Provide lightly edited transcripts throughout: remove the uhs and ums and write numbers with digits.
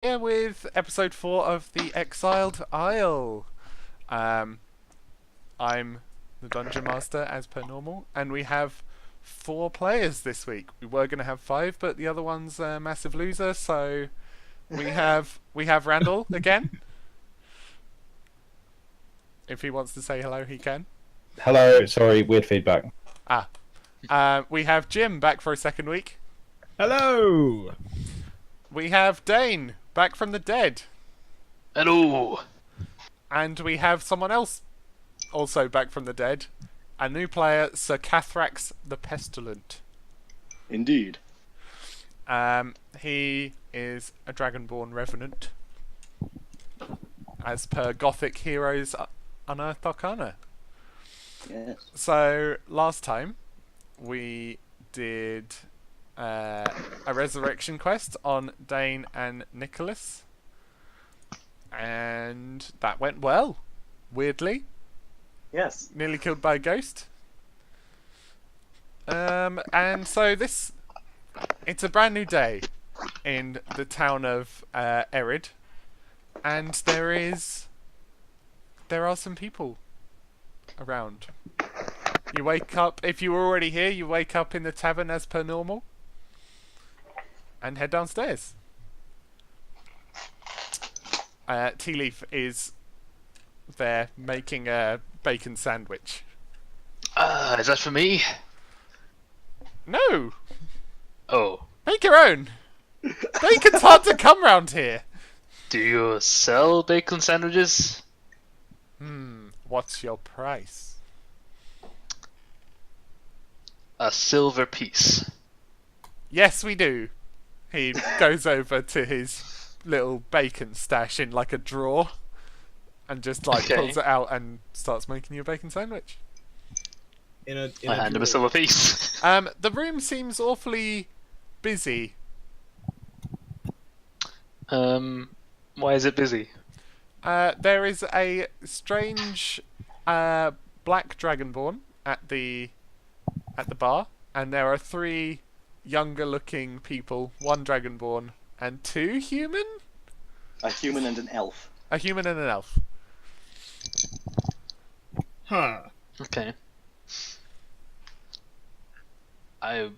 Here with episode 4 of the Exiled Isle. I'm the Dungeon Master as per normal, and we have 4 players this week. We were going to have 5, but the other one's a massive loser, so we have Randall again. If he wants to say hello, he can. Hello, sorry, weird feedback. We have Jim back for a second week. Hello! We have Dane back from the dead. Hello! And we have someone else also back from the dead. A new player, Sir Cathrax the Pestilent. Indeed. He is a Dragonborn Revenant, as per Gothic Heroes Unearthed Arcana. Yes. So, last time, we did a resurrection quest on Dane and Nicholas. And that went well, weirdly. Yes. Nearly killed by a ghost. And so it's a brand new day in the town of Erid, and there are some people around. You wake up, if you were already here, you wake up in the tavern as per normal, and head downstairs. Tea Leaf is there making a bacon sandwich. Is that for me? No! Oh. Make your own! Bacon's hard to come round here! Do you sell bacon sandwiches? What's your price? A silver piece. Yes, we do. He goes over to his little bacon stash in like a drawer and just Okay. pulls it out and starts making you a bacon sandwich. I hand him a silver piece. The room seems awfully busy. Why is it busy? There is a strange black dragonborn at the bar, and there are 3 younger-looking people, 1 dragonborn and 2 human. A human and an elf. A human and an elf. Huh. Okay. I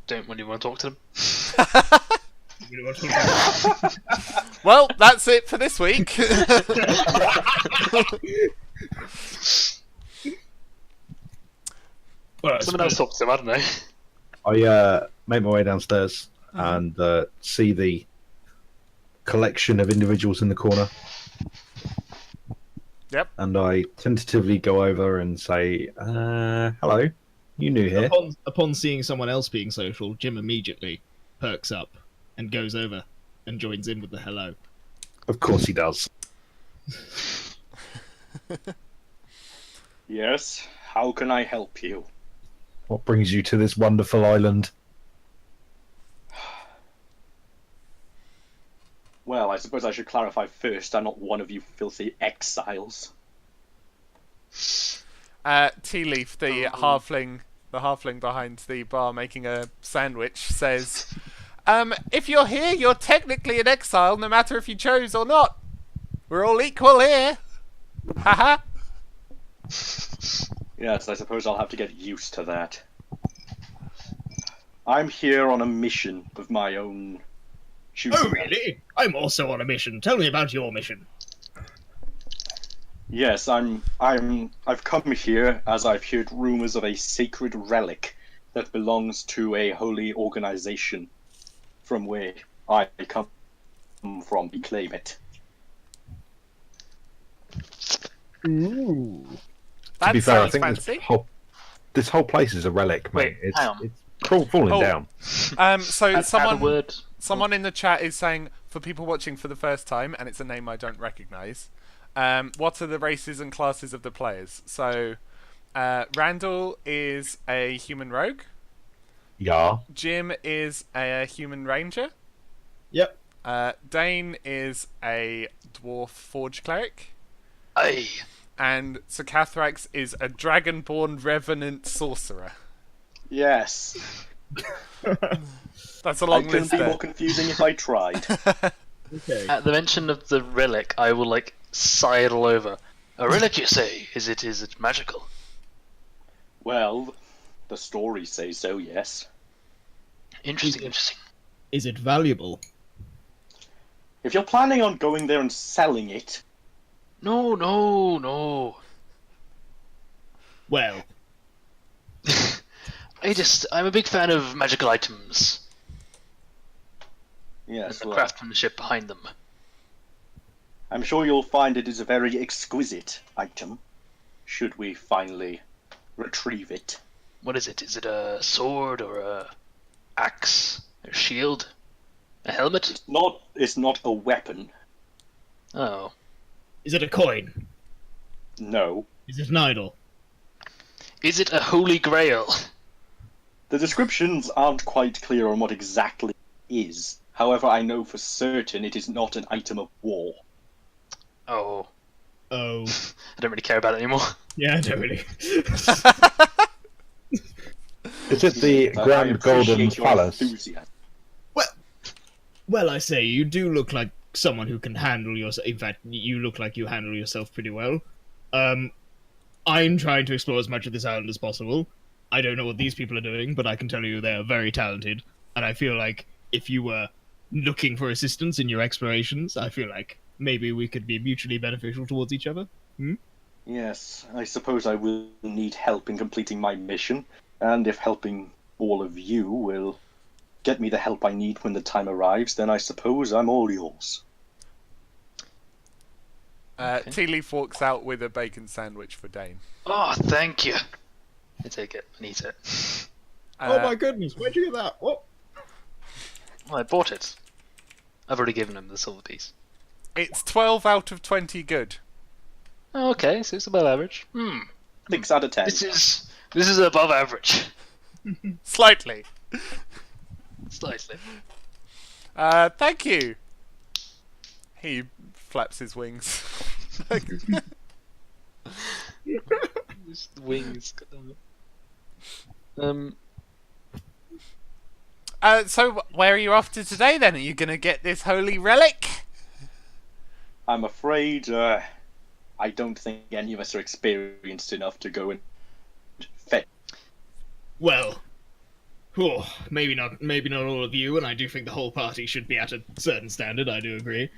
don't really want to talk to them. You know what Well, that's it for this week. well, Someone else talk to them, I don't know. I make my way downstairs and see the collection of individuals in the corner. Yep. And I tentatively go over and say, hello, you new here? upon seeing someone else being social, Jim immediately perks up and goes over and joins in with the hello. Of course he does. Yes. How can I help you? What brings you to this wonderful island? Well, I suppose I should clarify first. I'm not one of you filthy exiles. Tea Leaf, the halfling behind the bar making a sandwich, says, if you're here, you're technically an exile, no matter if you chose or not. We're all equal here. Haha. Yes, I suppose I'll have to get used to that. I'm here on a mission of my own choosing. Oh, really? I'm also on a mission. Tell me about your mission. Yes, I've come here as I've heard rumors of a sacred relic that belongs to a holy organization from where I come from. We claim it. Ooh. That To be fair, I sounds think fancy. this whole place is a relic, mate. Wait, hang on. It's falling Oh. down. So Add a someone word. in the chat is saying, for people watching for the first time, and it's a name I don't recognise, what are the races and classes of the players? So, Randall is a human rogue. Yeah. Jim is a human ranger. Yep. Dane is a dwarf forge cleric. Aye. And Sir Cathrax is a dragonborn revenant sorcerer. Yes. That's a I long couldn't list be there. more confusing if I tried. Okay. At the mention of the relic, I will like sidle over. A relic, you say? Is it magical? Well, the stories say so, yes. Interesting, interesting. Is it valuable? If you're planning on going there and selling it, No, no, no. Well, I'm a big fan of magical items and yes, the well, craftsmanship behind them. I'm sure you'll find it is a very exquisite item, should we finally retrieve it. What is it? Is it a sword or a axe? A shield? A helmet? It's not a weapon, Oh. is it a coin? no. Is it an idol? Is it a holy grail? The descriptions aren't quite clear on what exactly it is. However, I know for certain it is not an item of war. Oh. Oh, I don't really care about it anymore. yeah, I don't really. Is it the But I Grand Golden appreciate your Palace? enthusiasm. Well, I say, you do look like someone who can handle yourself. In fact, you look like you handle yourself pretty well. I'm trying to explore as much of this island as possible. I don't know what these people are doing, but I can tell you they are very talented. And I feel like if you were looking for assistance in your explorations, I feel like maybe we could be mutually beneficial towards each other. Yes, I suppose I will need help in completing my mission, and if helping all of you will get me the help I need when the time arrives, then I suppose I'm all yours. Tea Leaf walks out with a bacon sandwich for Dane. Oh, thank you. I take it and eat it. Oh my goodness, where'd you get that? What? Well, I bought it. I've already given him the silver piece. It's 12 out of 20 good. Oh, okay, so it's above average. 6 out of 10. This is above average. Slightly. Slightly. Thank you. He flaps his wings. Just the wings. So where are you off to today then? Are you going to get this holy relic? I'm afraid I don't think any of us are experienced enough to go and fetch. Well, maybe not all of you, and I do think the whole party should be at a certain standard, I do agree.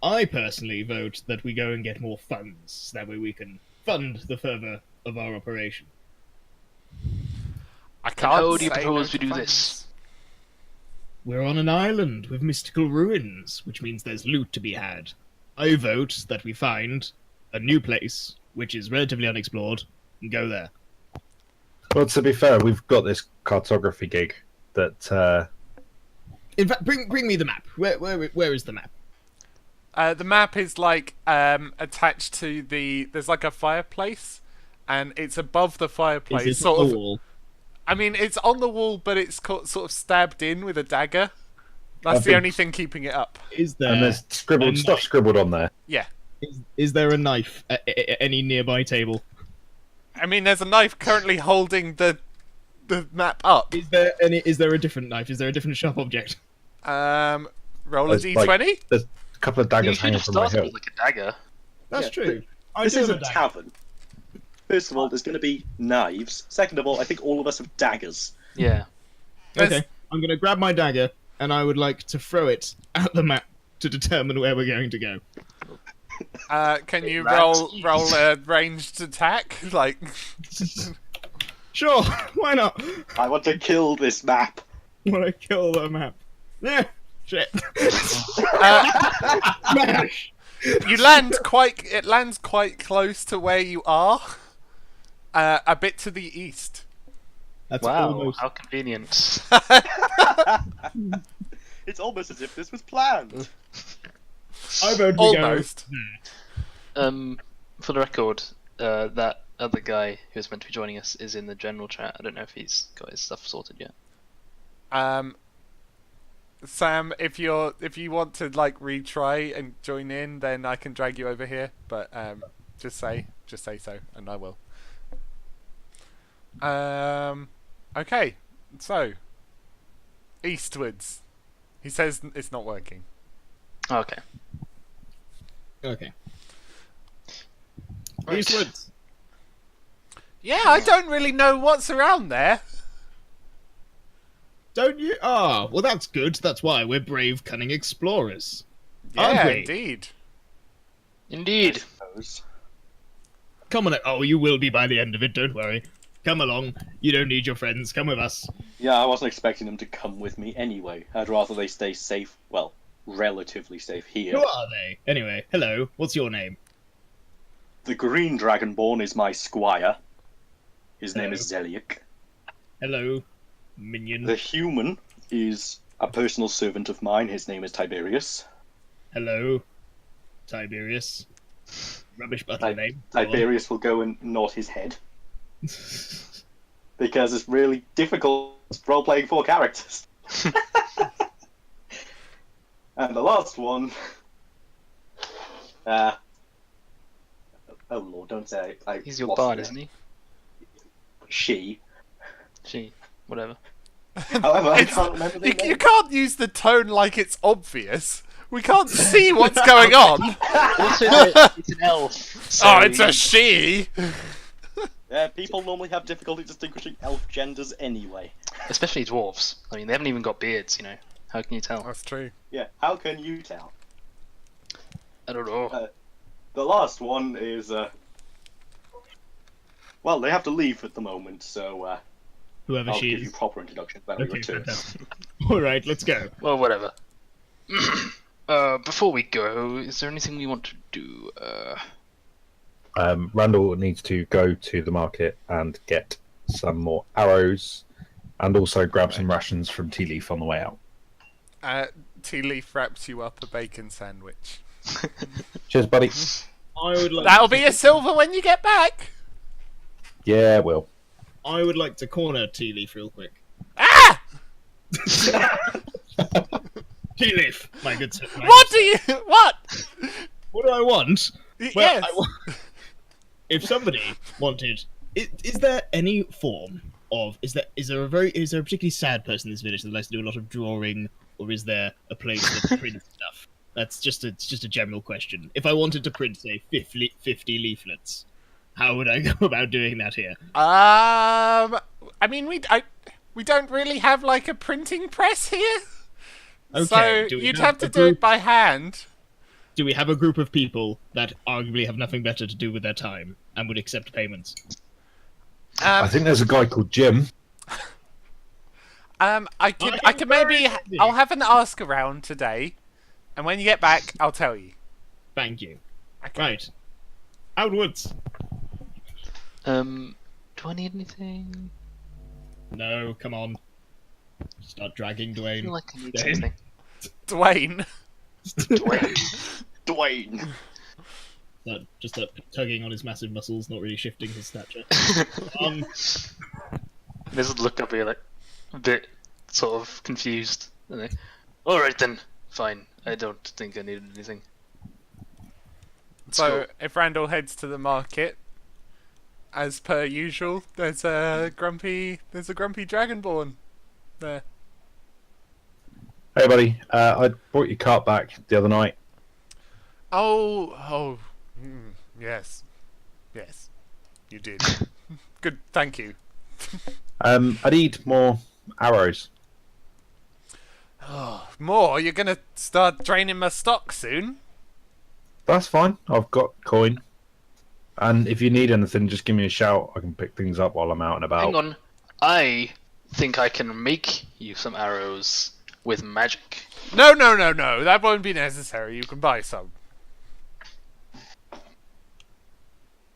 I personally vote that we go and get more funds, that way we can fund the further of our operation. I can't how do you say propose no we to do funds. this? We're on an island with mystical ruins, which means there's loot to be had. I vote that we find a new place, which is relatively unexplored, and go there. Well, to be fair, we've got this cartography gig that. In fact, bring me the map. Where is the map? The map is like attached to there's like a fireplace, and it's above the fireplace. Is it sort on of. the wall? I mean, it's on the wall, but it's sort of stabbed in with a dagger. That's the only thing keeping it up. Is there? And there's stuff scribbled on there. Yeah. Is there a knife at any nearby table? I mean, there's a knife currently holding the map up. Is there a different knife? Is there a different sharp object? Roll a There's, d20. There's a couple of You daggers should hanging have from my started hilt. with like a dagger. That's Yeah, true. This I do is a have dagger. tavern. First of all, there's going to be knives. Second of all, I think all of us have daggers. Yeah. Okay, I'm going to grab my dagger, and I would like to throw it at the map to determine where we're going to go. Can you Rats. roll a ranged attack? Like, Sure, why not? I want to kill this map. Want to kill the map? Yeah, shit. Smash! it lands quite close to where you are. A bit to the east. That's Wow, almost. how convenient. It's almost as if this was planned. I vote we go. Almost. For the record, that other guy who's meant to be joining us is in the general chat. I don't know if he's got his stuff sorted yet. Sam, if you want to like retry and join in, then I can drag you over here. But just say so, and I will. Okay, so eastwards. He says it's not working. Okay. Okay. Right. Eastward. Yeah, I don't really know what's around there. Don't you? Ah, well, that's good. That's why we're brave, cunning explorers. Aren't Yeah, we? indeed. Indeed. Suppose. Come on. Oh, you will be by the end of it. Don't worry. Come along. You don't need your friends. Come with us. Yeah, I wasn't expecting them to come with me anyway. I'd rather they stay safe, well, relatively safe here. Who are they? Anyway, hello. What's your name? The Green Dragonborn is my squire. His name Hello. is Zeliek. Hello, minion. The human is a personal servant of mine. His name is Tiberius. Hello, Tiberius. Rubbish butler name. Go on. Tiberius will go and nod his head. Because it's really difficult role-playing 4 characters. And the last one... oh lord, don't say I He's your lost bard, it. isn't he? She. She. Whatever. However, I It's- can't remember the You name. can't use the tone like it's obvious. We can't see what's going on. Also, it's an elf. So Oh, it's a she. Yeah, people normally have difficulty distinguishing elf genders anyway. Especially dwarves. I mean, they haven't even got beards, you know. How can you tell? That's true. Yeah, how can you tell? I don't know. The last one is, well, they have to leave at the moment, so, Whoever I'll she give you is. proper introductions when we Okay, return. fantastic. All right, let's go. Well, whatever. Before we go, is there anything we want to do? Randall needs to go to the market and get some more arrows, and also grab some rations from Tea Leaf on the way out. Tea Leaf wraps you up a bacon sandwich. Cheers, buddy. I would like. That'll be a silver when you get back. Yeah, will. I would like to corner Tea Leaf real quick. Ah! Tea Leaf, my good sir. What do you? What? What do I want? Well, Yes. if somebody wanted, is there any form of is there a particularly sad person in this village that likes to do a lot of drawing, or is there a place that prints stuff? That's just a general question. If I wanted to print, say, 50 leaflets, how would I go about doing that here? I mean, we don't really have like a printing press here. Okay, So do we you'd have have to a do it group- by hand. Do we have a group of people that arguably have nothing better to do with their time and would accept payments? I think there's a guy called Jim. I can maybe. I'll have an ask around today, and when you get back, I'll tell you. Thank you. Okay. Right. Outwards. Do I need anything? No, come on. Start dragging I feel Dwayne. like I need Dane? something. Dwayne. Dwayne! Just tugging on his massive muscles, not really shifting his stature. Just look up here like a bit sort of confused. Alright then, fine. I don't think I needed anything. Let's So go. if Randall heads to the market, as per usual, there's a grumpy dragonborn there. Hey, buddy. I brought your cart back the other night. Yes, you did. Good, thank you. I need more arrows. More? You're gonna start draining my stock soon? That's fine. I've got coin. And if you need anything, just give me a shout. I can pick things up while I'm out and about. Hang on. I think I can make you some arrows with magic. No, that won't be necessary. You can buy some.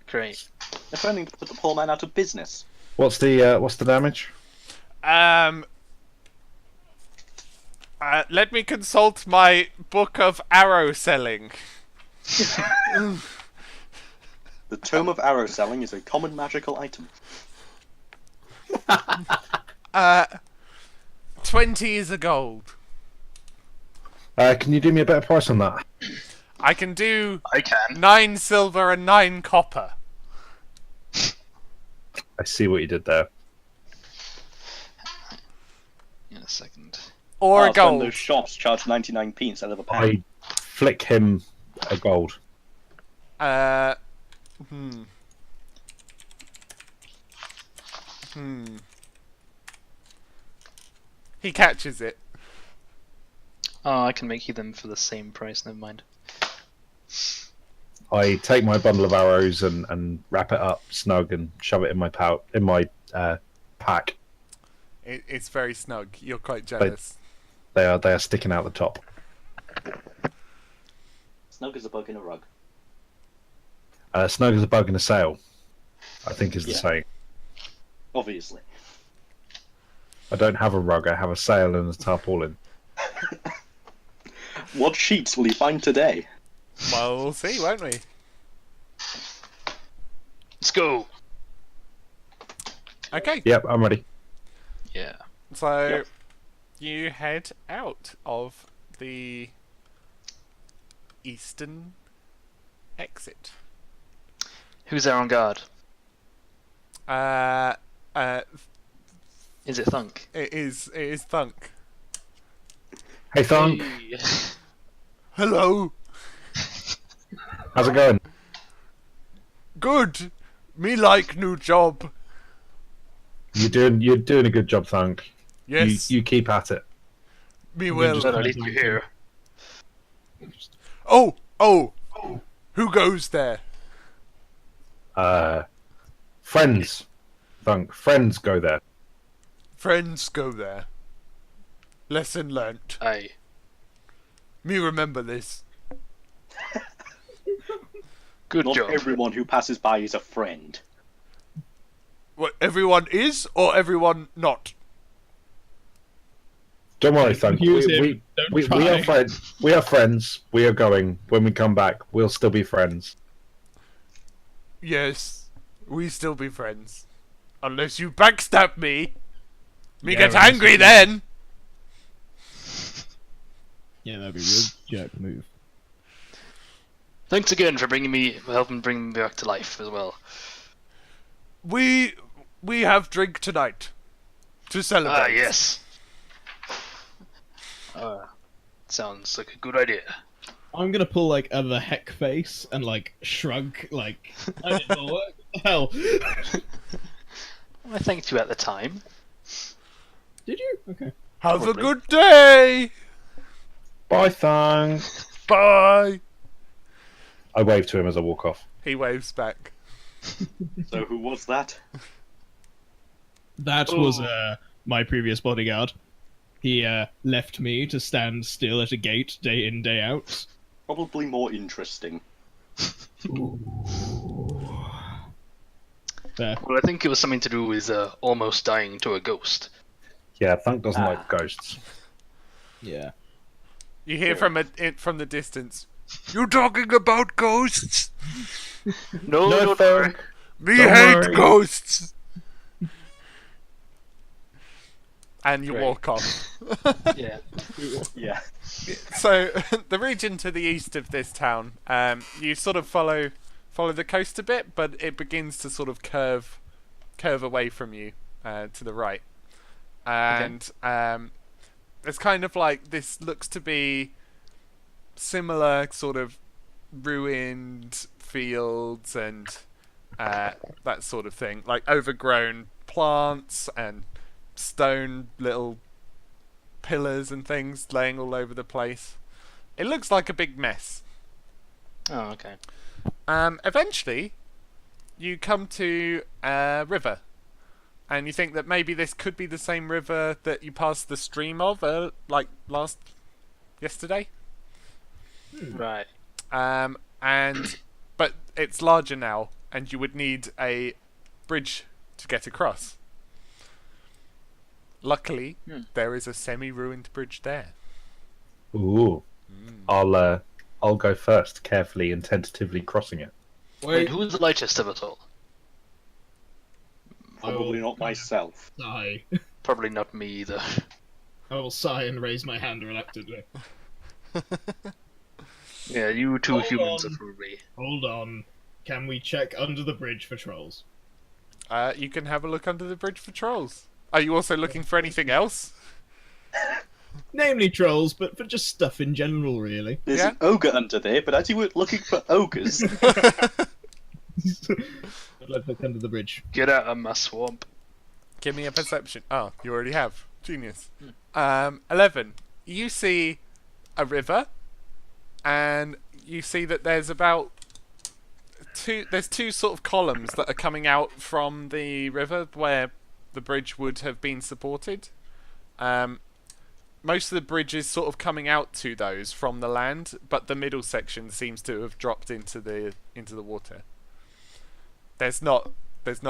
Great. They're planning to put the poor man out of business. What's the damage? Let me consult my book of arrow selling. The Tome of Arrow Selling is a common magical item. 20 is a gold. Can you do me a better price on that? I can do I can. 9 silver and 9 copper. I see what you did there. In a second. Or a Last time gold. those shops charged 99p instead of a pound. I flick him a gold. Uh, hmm. Hmm. He catches it. Oh, I can make you them for the same price. Never mind. I take my bundle of arrows and wrap it up snug and shove it in my pack. It's very snug. You're quite jealous. They are sticking out the top. Snug as a bug in a rug. Snug as a bug in a sail, I think is the Yeah. saying. Obviously. I don't have a rug. I have a sail and a tarpaulin. What sheets will you find today? Well, we'll see, won't we? Let's go. Okay. Yep, I'm ready. Yeah. So, Yep. you head out of the eastern exit. Who's there on guard? Uh, Is it Thunk? it is Thunk. Hey, Thunk. Hey. Hello. How's it going? Good. Me like new job. You're doing a good job, Thunk. Yes. You keep at it. Me Then will. just- Well, at least you're here. Oh. Who goes there? Friends, Thunk. Friends go there. Friends go there. Lesson learnt. Aye. Me remember this. Good Not job. everyone who passes by is a friend. What, everyone is or everyone not? Don't worry, Thunk. Confuse him. Don't We try. are friends. We are friends. We are going. When we come back, we'll still be friends. Yes. We still be friends. Unless you backstab me. Me Yeah, get unless angry you- then. Yeah, that'd be a real jerk move. Thanks again for helping bring me back to life as well. We have drink tonight. To celebrate. Ah, yes. Sounds like a good idea. I'm gonna pull like the heck face and like shrug like I didn't know what the hell. I thanked you at the time. Did you? Okay. Have Probably. a good day. Bye, Thunk. Bye. I wave to him as I walk off. He waves back. So who was that? That was my previous bodyguard. He left me to stand still at a gate day in, day out. Probably more interesting. There. Well, I think it was something to do with almost dying to a ghost. Yeah, Thunk doesn't like ghosts. Yeah. You hear from the distance. You talking about ghosts? No, No, don't worry. Thunk. Me Don't hate worry. ghosts. And you Great. walk off. Yeah. Yeah. So the region to the east of this town, you sort of follow the coast a bit, but it begins to sort of curve away from you to the right, and it's kind of like this looks to be similar sort of ruined fields and that sort of thing, like overgrown plants and stone little pillars and things laying all over the place. It looks like a big mess. Oh, okay. Eventually, you come to a river, and you think that maybe this could be the same river that you passed the stream of, like yesterday. Right. But it's larger now, and you would need a bridge to get across. Luckily, there is a semi-ruined bridge there. Ooh. I'll go first, carefully and tentatively crossing it. Wait, who's the lightest of us all? Probably not myself. Sigh. Probably not me either. I will sigh and raise my hand reluctantly. Yeah, you two Hold humans on. are probably. Hold on. Can we check under the bridge for trolls? You can have a look under the bridge for trolls. Are you also looking for anything else? namely trolls, but for just stuff in general, really. There's Yeah. an ogre under there, but as you were looking for ogres, Let's look under the bridge. Get out of my swamp. Give me a perception. Oh, you already have. Genius. 11. You see a river, and you see that there's about there's two sort of columns that are coming out from the river where the bridge would have been supported. Most of the bridge is sort of coming out to those from the land, but the middle section seems to have dropped into the water. There's not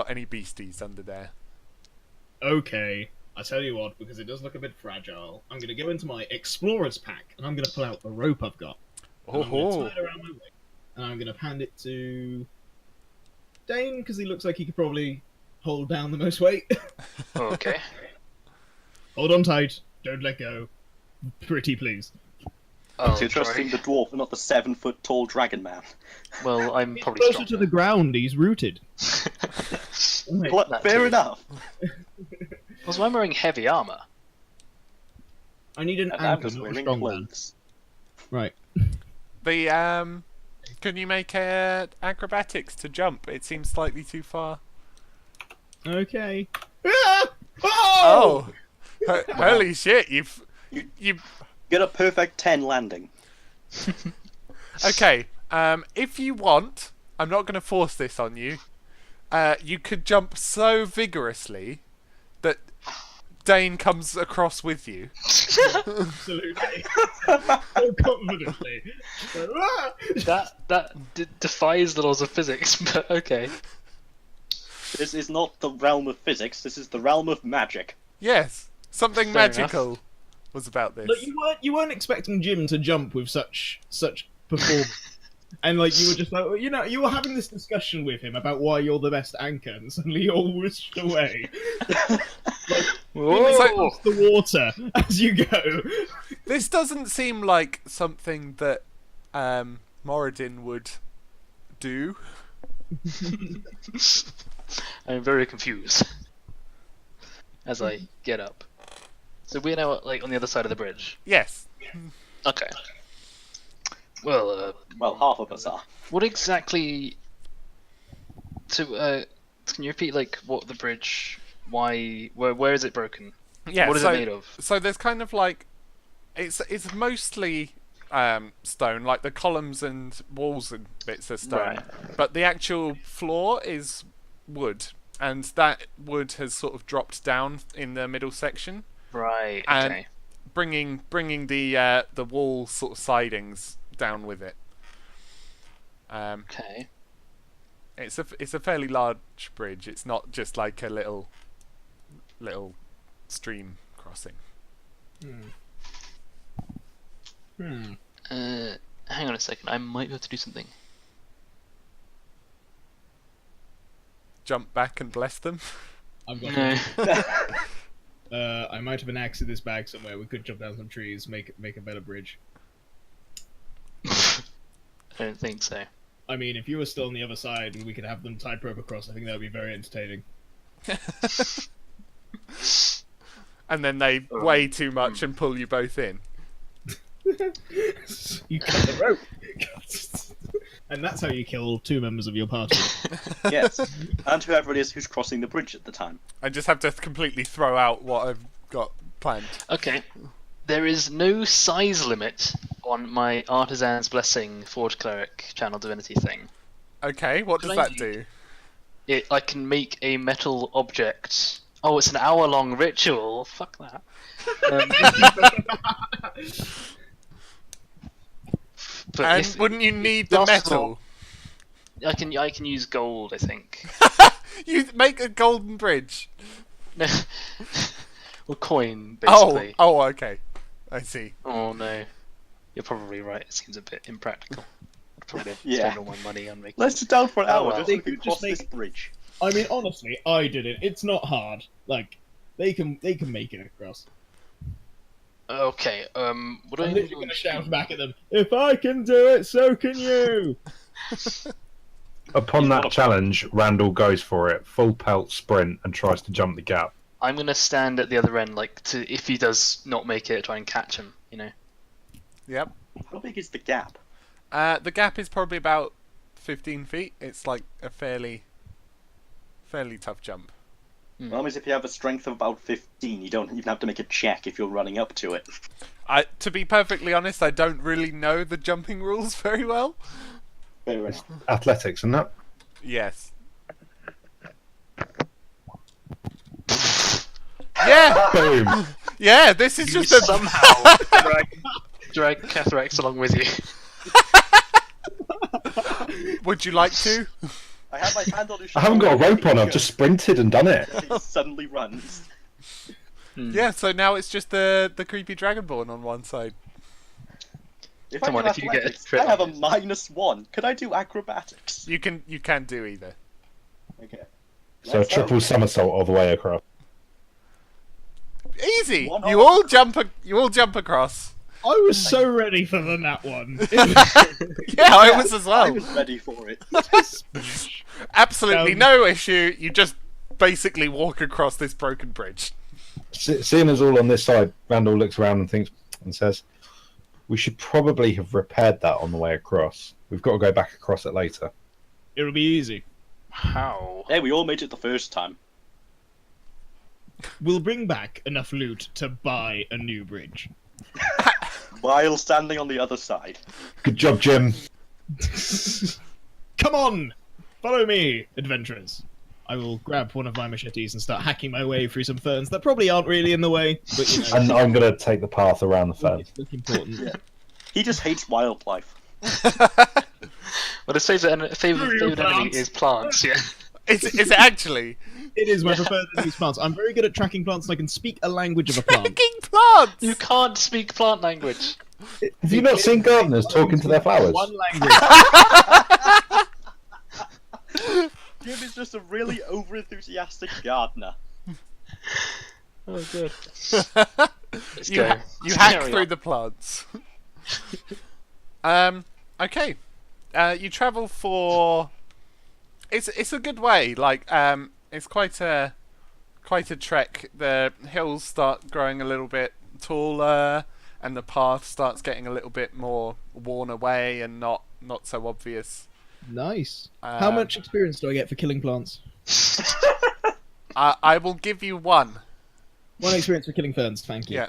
any beasties under there. Okay, I tell you what, because it does look a bit fragile, I'm going to go into my explorer's pack, and I'm going to pull out the rope I've got. And I'm going to tie it around my waist, and I'm going to hand it to Dane, because he looks like he could probably hold down the most weight. Okay. Hold on tight, don't let go. Pretty please. Oh, you're trusting the dwarf and not the 7-foot tall dragon man. Well, I'm He's probably closer stronger. to the ground, he's rooted. Right. Well, That fair too. enough. Was I'm wearing heavy armor? I need an And I'm anchor, just not a wearing strong man. clothes. Right. The can you make acrobatics to jump? It seems slightly too far. Okay. Ah! Oh! Holy shit! You Get a perfect 10 landing. okay? If you want, I'm not going to force this on you. You could jump so vigorously that Dane comes across with you. Absolutely. So confidently. Ah! That defies the laws of physics, but okay. This is not the realm of physics, this is the realm of magic. Yes, something Fair magical was about this. Look, you weren't expecting Jim to jump with such performance, and like you were just like, you know, you were having this discussion with him about why you're the best anchor, and suddenly you're whisked away. Whoa! Across the water as you go. This doesn't seem like something that Moradin would do. I'm very confused as I get up. So we're now like on the other side of the bridge. Yes. Okay. Well, Well, half of us are. what exactly? So, can you repeat like what the bridge? Why? Where is it broken? Yeah. What is so, it made of? So there's kind of like, it's mostly stone, like the columns and walls and bits are stone, Right. but the actual floor is wood, and that wood has sort of dropped down in the middle section, Right. and Okay. bringing the wall sort of sidings down with it. Okay. It's a fairly large bridge. It's not just like a little stream crossing. Hang on a second. I might be able to do something. Jump back and bless them. I've got. No. I might have an axe in this bag somewhere. We could jump down some trees, make a better bridge. I don't think so. I mean, if you were still on the other side and we could have them tied rope across, I think that would be very entertaining. And then they weigh too much and pull you both in. You cut the rope. And that's how you kill 2 members of your party. Yes. And whoever it is who's crossing the bridge at the time. I just have to completely throw out what I've got planned. Okay. There is no size limit on my Artisan's Blessing Forge Cleric Channel Divinity thing. Okay, what does Can I that do? I can make a metal object. Oh, it's an hour-long ritual. Fuck that. But And if- wouldn't you need the Last metal? I can use gold, I think. You make a golden bridge. No. Or coin, Oh, basically. okay. I see. Oh no. You're probably right. It seems a bit impractical. I'd probably Yeah. spend all my money on making. Let's sit down for an Oh, hour well. just They so we can could just cross this make- bridge. I mean, honestly, I did it. It's not hard. Like, they can make it across. Okay. What do I I'm need literally to going to do? shout back at them. If I can do it, so can you. Upon that challenge, Randall goes for it, full pelt sprint, and tries to jump the gap. I'm gonna stand at the other end, like to if he does not make it, try and catch him. You know. Yep. How big is the gap? The gap is probably about 15 feet. It's like a fairly tough jump. Well, if you have a strength of about 15, you don't even have to make a check if you're running up to it. To be perfectly honest, I don't really know the jumping rules very well. Fair enough. Athletics, isn't that? Yes. Yeah. Boom. Yeah. This is You just a. somehow drag Cathrax along with you. Would you like to? I have my hand on his I shoulder. haven't got a rope on. ready to I've go. just sprinted and done it. He suddenly runs. Yeah. So now it's just the creepy dragonborn on one side. If Come I on, do if you get a athletics, crit I have a on -1. Could I do acrobatics? You can do either. Okay. So a Let's triple hope. somersault all the way across. Easy. One You off. all jump. You all jump across. I was so ready for the nat one. Yeah, I was as well. I was ready for it. Absolutely Um, no issue. You just basically walk across this broken bridge. Seeing us all on this side, Randall looks around and thinks and says, "We should probably have repaired that on the way across. We've got to go back across it later." It'll be easy. How? Hey, we all made it the first time. We'll bring back enough loot to buy a new bridge. While standing on the other side. Good job, Jim. Come on! Follow me, adventurers. I will grab one of my machetes and start hacking my way through some ferns that probably aren't really in the way, but you know, And I'm going to take the path around the fence. look important. Yeah. He just hates wildlife. Well, his favourite Screw you, enemy plants. is plants. Yeah. Is it actually It is my preferred of these plants. I'm very good at tracking plants and I can speak a language of a plant. tracking plants? You can't speak plant language. Have you not seen gardeners talking to their flowers? One language. Jim is just a really over-enthusiastic gardener. Oh, good. Let's You, go. you hack Carry through on. the plants. Okay. You travel for. It's a good way. Like it's quite a trek. The hills start growing a little bit taller, and the path starts getting a little bit more worn away and not so obvious. Nice. How Um, much experience do I get for killing plants? I will give you one. One experience for killing ferns, thank you. Yeah.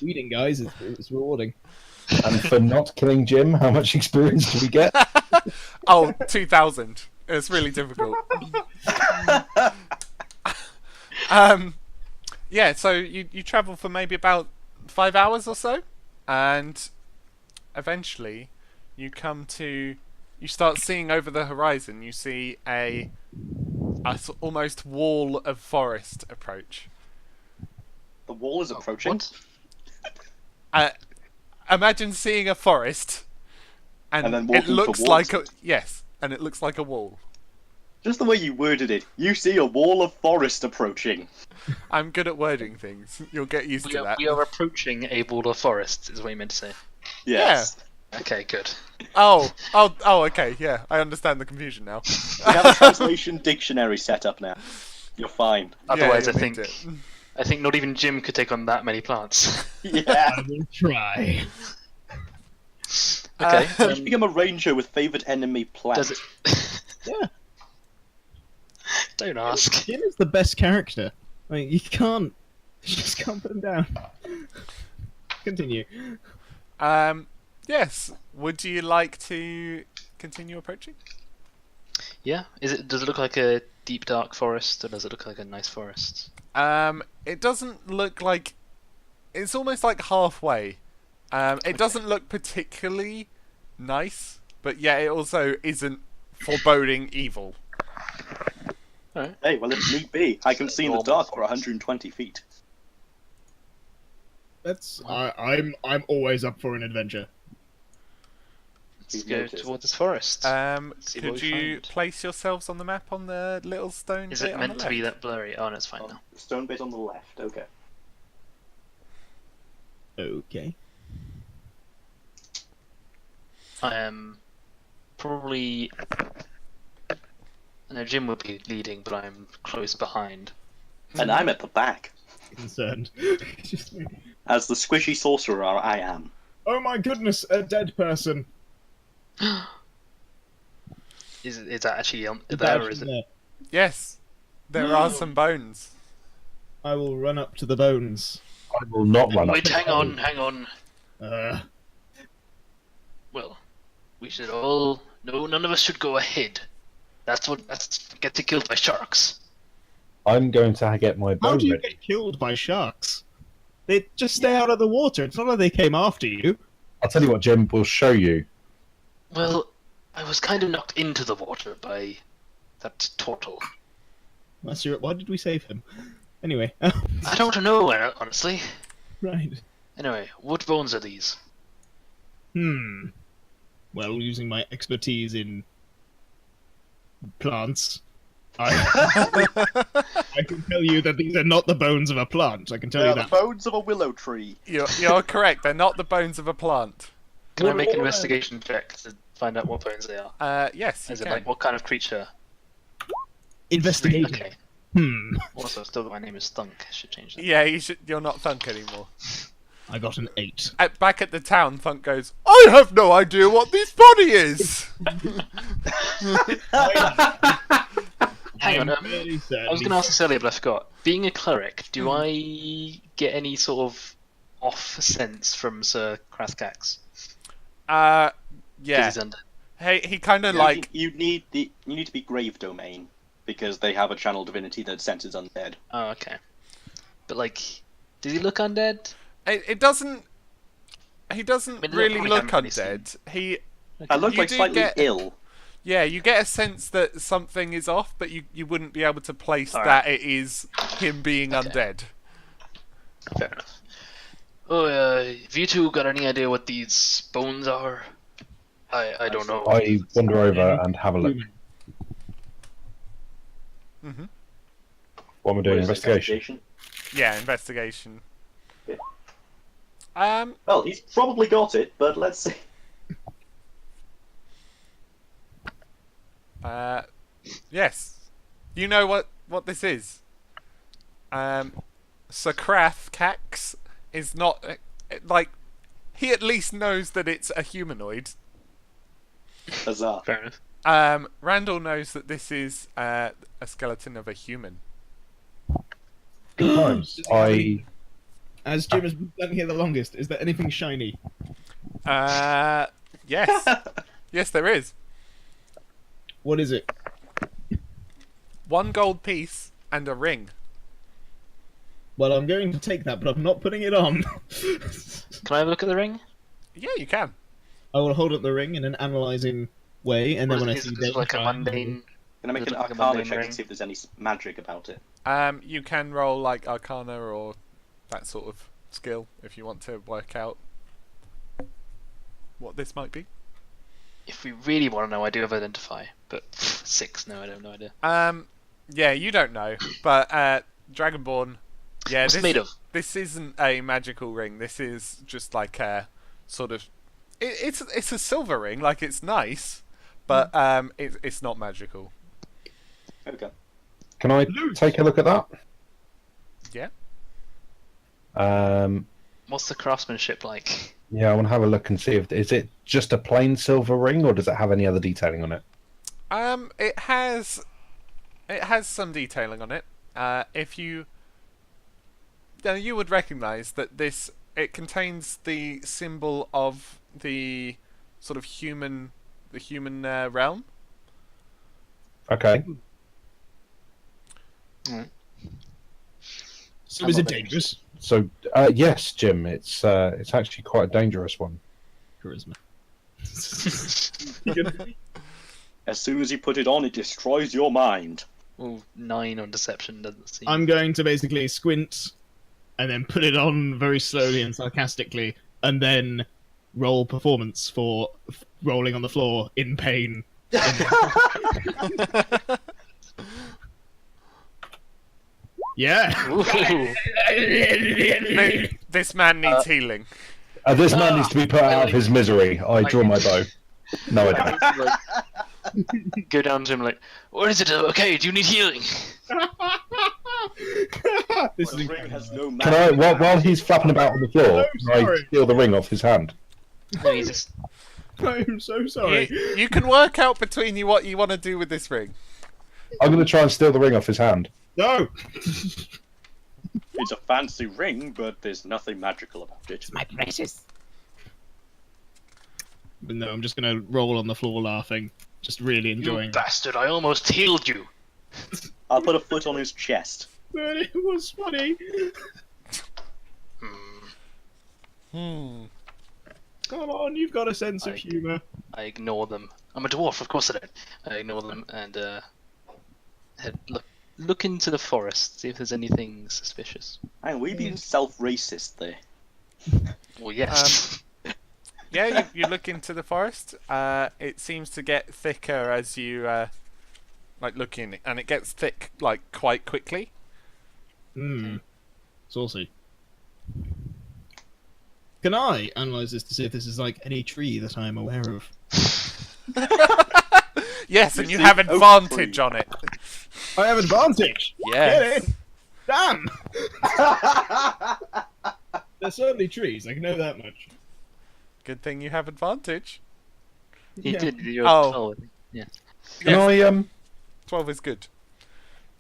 Weeding, guys, it's rewarding. And for not killing Jim, how much experience do we get? Oh, 2,000. It's really difficult. Yeah, so you travel for maybe about 5 hours or so, and eventually you start seeing over the horizon. You see a almost wall of forest approach. The wall is approaching. What? Imagine seeing a forest, and, And then it walking looks towards like it. and it looks like a wall. Just the way you worded it. You see a wall of forest approaching. I'm good at wording things. You'll get used to that. We are approaching a wall of forest, is what you meant to say. Yes. Okay, good. Oh, okay, yeah, I understand the confusion now. We have a translation dictionary set up now. You're fine. Otherwise, Yeah, I you'll need think it. not even Jim could take on that many plants. Yeah. I will try. Okay. You should become a ranger with favoured enemy plant. Does it? Yeah. Don't ask. Jim is the best character. I mean, you just can't put him down. Continue. Yes. Would you like to continue approaching? Yeah. Does it look like a deep dark forest, or does it look like a nice forest? It doesn't look like. It's almost like halfway. It doesn't look particularly nice, but yeah, it also isn't foreboding evil. Alright. Hey, well, if need be, I can see in the Normal dark for forest. 120 feet. I'm always up for an adventure. Let's You've go noticed. towards this forest. See what Could we you find. place yourselves on the map on the little stone Is bit it on meant the to be left? that blurry? Oh, no, it's fine now. The stone bit on the left, okay. Okay. I am probably. I know Jim would be leading, but I'm close behind. And I'm at the back. Concerned. Just, As the squishy sorcerer I am. oh my goodness, a dead person. Is that actually on It's there, or actually is it? there. Yes, there are some bones. I will run up to the bones. I will not run up. Wait, hang on. Uh, Well, we should all. No, none of us should go ahead. That's get killed by sharks. I'm going to get my how bow do you ready. get killed by sharks? They just stay out of the water. It's not like they came after you. I'll tell you what, Jim. We'll show you. Well, I was kind of knocked into the water by that turtle. Why did we save him? Anyway, I don't know, honestly. right. Anyway, what bones are these? Well, using my expertise in plants, I can tell you that these are not the bones of a plant. I can tell They you are the that. bones of a willow tree. You're correct. They're not the bones of a plant. Can I make an investigation check to find out what bones they are? Yes, you Is it can. like what kind of creature? Investigation. Okay. Also, still, my name is Thunk. I should change that. Yeah, you're not Thunk anymore. I got an 8. Back at the town, Thunk goes, I have no idea what this body is! Hang on. Really I was going to ask this earlier, but I forgot. Being a cleric, do I get any sort of off sense from Sir Krathkax? Yeah. Because he's undead. Hey, he kind of Yeah, like... you need to be grave domain because they have a channel divinity that senses undead. Oh, okay. But like, does he look undead? It doesn't... He doesn't I mean, really we look haven't really undead. He... I look You like do slightly get- ill. Yeah, you get a sense that something is off, but you wouldn't be able to place Alright. that it is him being Okay. undead. Fair enough. Oh, have you two got any idea what these bones are? I don't know. I wander over and have a look. hmm What am I doing? What is Investigation. Yeah, investigation. Yeah. Well, he's probably got it, but let's see. Yes. You know what this is. Sir Krathkax is not... like, he at least knows that it's a humanoid. Huzzah. Fair enough. Randall knows that this is a skeleton of a human. Good times. As Jim has been standing here the longest, is there anything shiny? Yes. Yes, there is. What is it? 1 gold piece and a ring. Well, I'm going to take that, but I'm not putting it on. Can I have a look at the ring? Yeah, you can. I will hold up the ring in an analysing way, and then when I Is see it danger, like a mundane? Can I make Does an it look like a Arcana mundane check ring? and see if there's any magic about it? You can roll like Arcana or that sort of skill if you want to work out what this might be. If we really want to know, I do have identify, but 6. No, I have no idea. Yeah, you don't know, but Dragonborn. Yeah, What's it made of? This isn't a magical ring. This is just like a sort of. It's a silver ring. Like it's nice, but it's not magical. Okay. Can I take a look at that? Yeah. What's the craftsmanship like? Yeah, I want to have a look and see if is it just a plain silver ring or does it have any other detailing on it? It has some detailing on it. If you you would recognise that it contains the symbol of the sort of human realm. Okay. So is it dangerous? So yes, Jim, it's actually quite a dangerous one. Charisma. As soon as you put it on, it destroys your mind. Well, 9 on deception doesn't seem. I'm going to basically squint, and then put it on very slowly and sarcastically, and then roll performance for rolling on the floor in pain. Yeah. Ooh. This man needs healing. This man needs to be put out of his misery. I draw my bow. No, I don't. Go down to him like, what is it? Okay, do you need healing? This is The ring has no Can I, magic. while he's flapping about on the floor, I'm can I sorry. steal the ring off his hand? No, you just I'm so sorry. You can work out between you what you want to do with this ring. I'm going to try and steal the ring off his hand. No! It's a fancy ring, but there's nothing magical about it. My precious. But no, I'm just gonna roll on the floor laughing. Just really you enjoying it. bastard! I almost healed you. I'll put a foot on his chest. But it was funny. Hmm. Come on, you've got a sense of I- humour. I ignore them. I'm a dwarf, of course I don't. I ignore them and look into the forest, see if there's anything suspicious. Hang on, we being self-racist there. Well, yes. Yeah, you look into the forest. It seems to get thicker as you like look in, and it gets thick like quite quickly. Hmm. Saucy. Can I analyze this to see if this is like any tree that I'm aware of? Yes, and you see have oak advantage tree. on it. I have advantage! Yes. Get in! Damn! They're certainly trees, I can know that much. Good thing you have advantage. You Yeah. did. You're Oh. yeah. Can Yes, I 12 is good.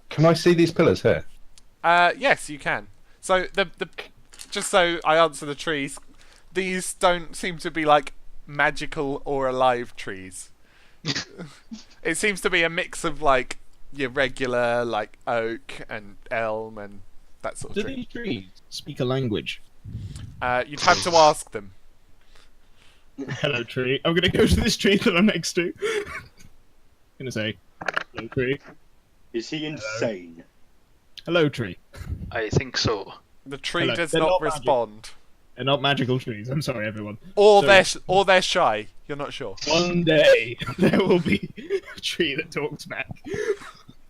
can I see these pillars here? Yes, you can. So the just so I answer the trees, these don't seem to be like magical or alive trees. It seems to be a mix of like your regular like oak and elm and that sort Do of tree. these trees speak a language? You'd have to ask them. Hello, tree. I'm gonna go to this tree that I'm next to. Gonna say, hello, tree. Is he insane? Hello, tree. I think so. The tree Hello. does They're not not magic. respond, They're not magical trees. I'm sorry, everyone. or So- they're shy. You're not sure. One day there will be a tree that talks back.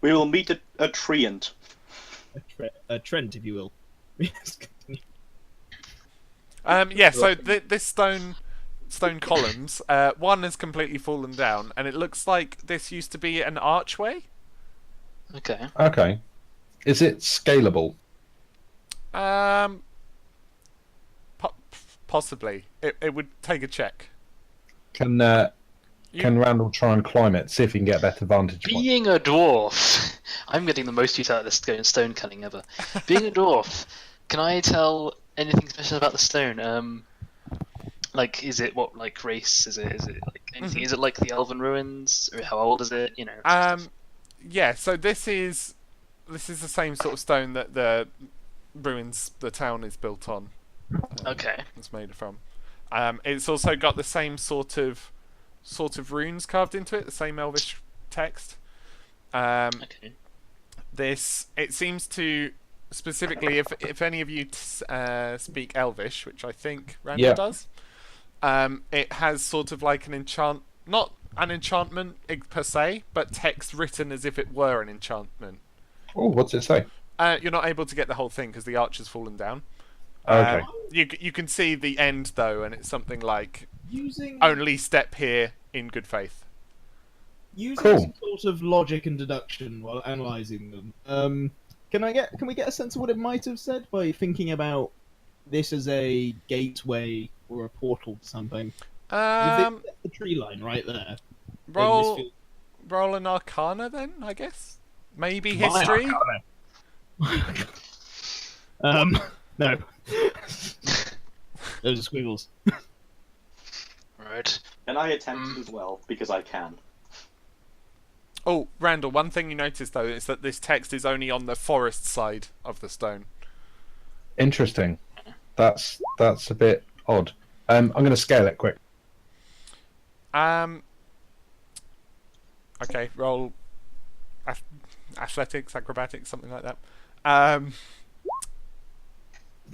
We will meet a treant. A Trent, if you will. Yes, continue. Yeah. So this stone columns, one has completely fallen down, and it looks like this used to be an archway. Okay. Okay. Is it scalable? Um, possibly. It would take a check. Can You- can Randall try and climb it? See if he can get a better vantage point. Being a dwarf, I'm getting the most use out of this stone cutting ever. Being a dwarf, can I tell anything special about the stone? Like, is it what like race? Is it like anything? Is it like the Elven ruins? Or how old is it? You know. Yeah. So this is the same sort of stone that the ruins the town is built on. Okay. It's made from. It's also got the same sort of runes carved into it, the same Elvish text. Okay. It seems to specifically, if any of you speak Elvish, which I think Randall Yeah. does, it has sort of like not an enchantment per se, but text written as if it were an enchantment. Oh, what's it say? You're not able to get the whole thing because the arch has fallen down. Okay. You can see the end though, and it's something like Using only step here in good faith. using Cool. some sort of logic and deduction while analysing them. Can we get a sense of what it might have said by thinking about this as a gateway or a portal to something? If it's the tree line right there. Roll then roll an Arcana then, I guess. Maybe this feels- history. No. Those are squiggles. Right. Can I attempt it as well? Because I can. Oh, Randall, one thing you notice though is that this text is only on the forest side of the stone. Interesting. That's a bit odd. I'm going to scale it quick. Okay, roll athletics, acrobatics, something like that.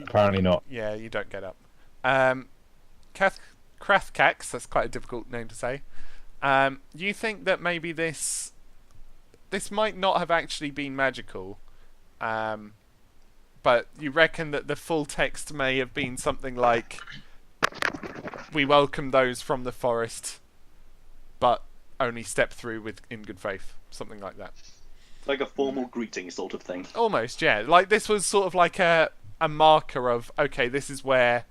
Apparently not. Yeah, you don't get up. Krathkax, that's quite a difficult name to say. You think that maybe this might not have actually been magical, but you reckon that the full text may have been something like, "We welcome those from the forest, but only step through in good faith," something like that. Like a formal greeting sort of thing. Almost, yeah. Like this was sort of like a marker of, okay, this is where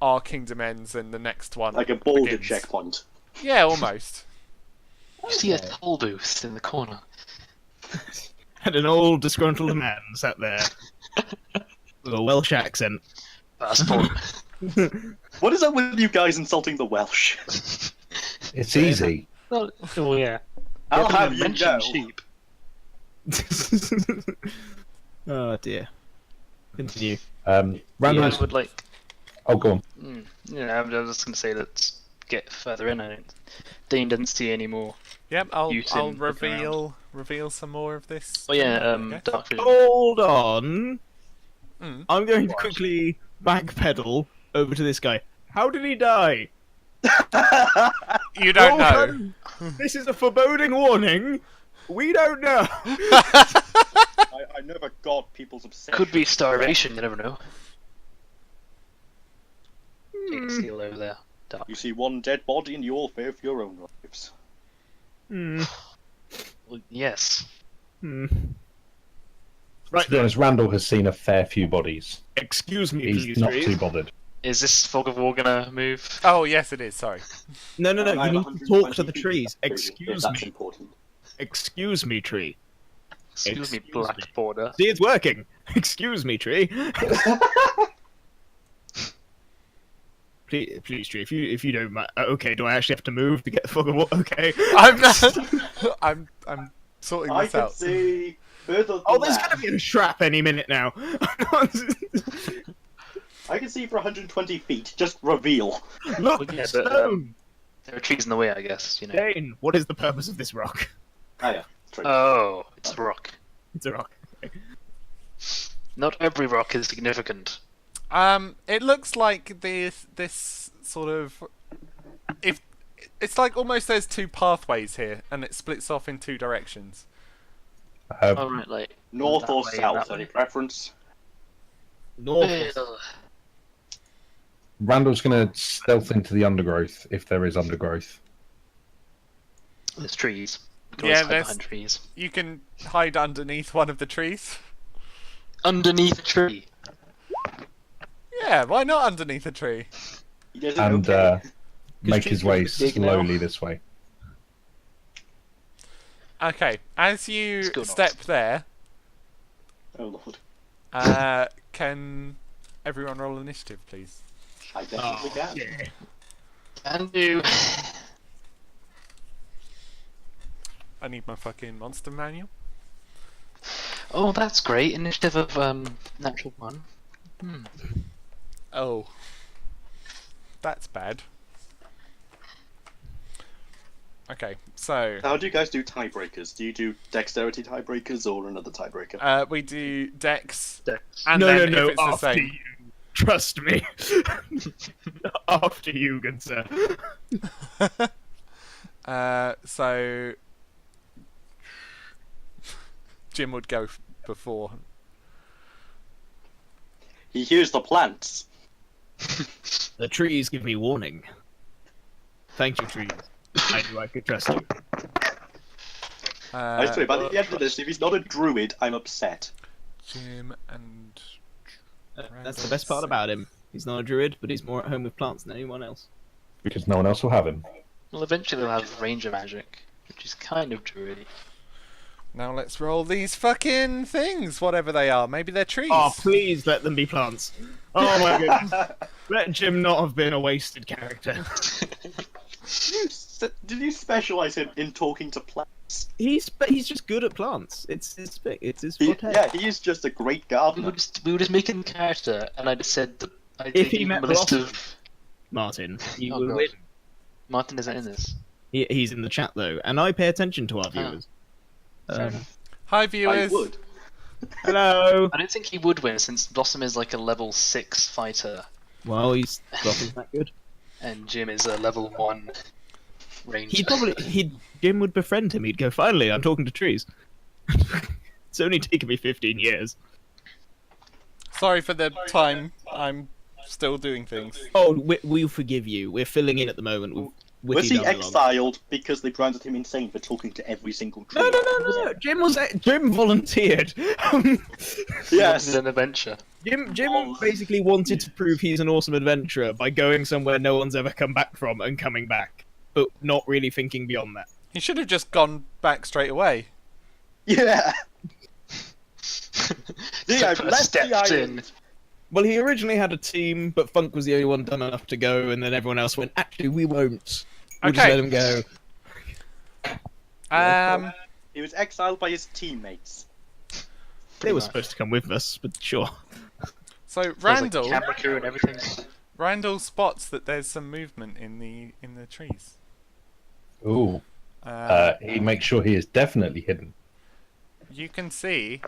our kingdom ends and the next one Like a border begins. checkpoint. Yeah, almost. You see a toll booth in the corner. And an old disgruntled man sat there with a Welsh accent. Passport. What is up with you guys insulting the Welsh? It's easy. Oh yeah. I'll They have you mention know. sheep. Oh dear. Continue. Random. Yeah, I would like. Oh, go on. Yeah, I was just gonna say let's get further in. Dean didn't see any more. Yep, I'll Newton looking reveal some more of this. Oh yeah, Okay. Dark Vision. Hold on. Mm. I'm going to quickly backpedal over to this guy. How did he die? You don't know. Welcome. This is a foreboding warning. We don't know. I never got people's obsession. Could be starvation. You never know. Exiled over there. Dark. You see one dead body and you all fear for your own lives. Hmm. Well, yes. Hmm. To be honest, Randall has seen a fair few bodies. Excuse me, He's please. not Reeve. too bothered. Is this fog of war gonna move? Oh, yes, it is. Sorry. No, no, no. I'm You need to 120 talk to the feet trees. if Excuse that's me. important. Excuse me, tree. Excuse me, Excuse Black me. Border. See, it's working. Excuse me, tree. Please, tree. If you don't mind. Okay, do I actually have to move to get the fog of war? Okay. I'm not. I'm sorting I this can out. see further than Oh, there's that. gonna be a trap any minute now. I can see for 120 feet. Just reveal. Look, Well, yeah, but, stone. There are trees in the way, I guess. You know. Dane, what is the purpose of this rock? Ah, yeah. True. Oh, it's a rock. It's a rock. Not every rock is significant. It looks like this sort of if it's like almost there's two pathways here, and it splits off in two directions. Oh, right, like North that or way, south? that Any way. preference? North. Ugh. Randall's going to stealth into the undergrowth if there is undergrowth. There's trees. You can Yeah, always hide there's- behind trees. You can hide underneath one of the trees. Underneath a tree. Yeah, why not underneath a tree? He does it And okay. make his way big now. slowly this way. Okay, as you Let's go step north. there, Oh lord. can everyone roll initiative, please? I definitely can. Yeah. Can do. I need my fucking monster manual. Oh, that's great. Initiative of natural one. Oh, that's bad. Okay, so How do you guys do tiebreakers? Do you do dexterity tiebreakers or another tiebreaker? we do Dex, Dex. and No, then no, no. if it's the After same, you. Trust me. After you, good sir. so Jim would go before. He hears the plants. The trees give me warning. Thank you, trees. I knew I could trust you. I swear, by the end of this, if he's not a druid, I'm upset. Jim and That's the best part about him. He's not a druid, but he's more at home with plants than anyone else. Because no one else will have him. Well, eventually they'll have ranger magic, which is kind of druidy. now let's roll these fucking things, whatever they are. Maybe they're trees. Oh, please let them be plants. Oh my goodness. Let Jim not have been a wasted character. Did you specialize him in talking to plants? He's just good at plants. It's his forte. Yeah, he is just a great We gardener. were just making a character, and I just said that I If he gave met him a list Blossom. of. Martin, you Oh, will God. win. Martin isn't in this. He's in the chat though, and I pay attention to our viewers. Fair enough. Hi I viewers. would. Hello. I don't think he would win since Blossom is like a level 6 fighter, Well, he's Blossom's that good. and Jim is a level 1 ranger. Jim would befriend him. He'd go, finally, I'm talking to trees. It's only taken me 15 years. Sorry for the time. I'm still doing things. Oh, we'll forgive you. We're filling in at the moment. witty Was he dialogue. exiled because they branded him insane for talking to every single tree? No. Jim volunteered. Yes. An adventure. Jim basically wanted to prove he's an awesome adventurer by going somewhere no one's ever come back from and coming back, but not really thinking beyond that. He should have just gone back straight away. Yeah. Yeah, I've stepped in. Well, he originally had a team, but Funk was the only one dumb enough to go, and then everyone else went, actually, we won't. We'll just Okay. let him go. He was exiled by his teammates. They were supposed to come with us, but sure. So There's, like, Randall, camera crew and everything. Randall spots that there's some movement in the trees. Ooh. He makes sure he is definitely hidden. You can see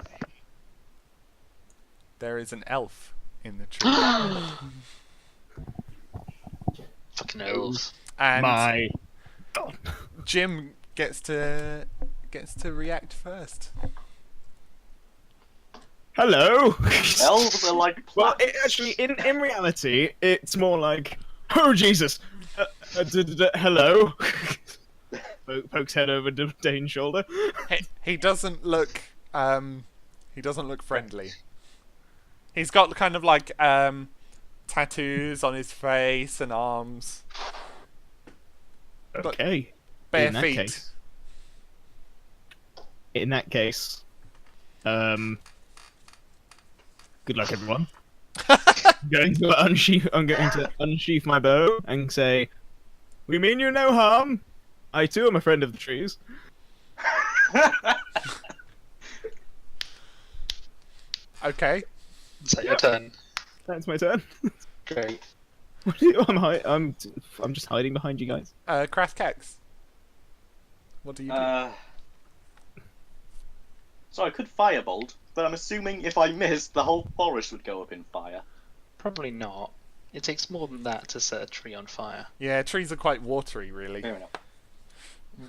there is an elf in the tree, Fucking elves. and My... Jim gets to react first. Hello! Elves are like Well, plants. actually, in reality, it's more like, oh, Jesus! Hello? Pokes head over Dane's shoulder. He doesn't look friendly. He's got kind of like tattoos on his face and arms, Okay. bare In that feet. case. In that case, good luck, everyone. I'm going to unsheath my bow and say, "We mean you no harm. I too am a friend of the trees." Okay. Is that your turn? That's my turn. Great. What do you, I'm just hiding behind you guys. Krathkex. What do you do? So I could firebolt, but I'm assuming if I missed, the whole forest would go up in fire. Probably not. It takes more than that to set a tree on fire. Yeah, trees are quite watery, really. Fair enough.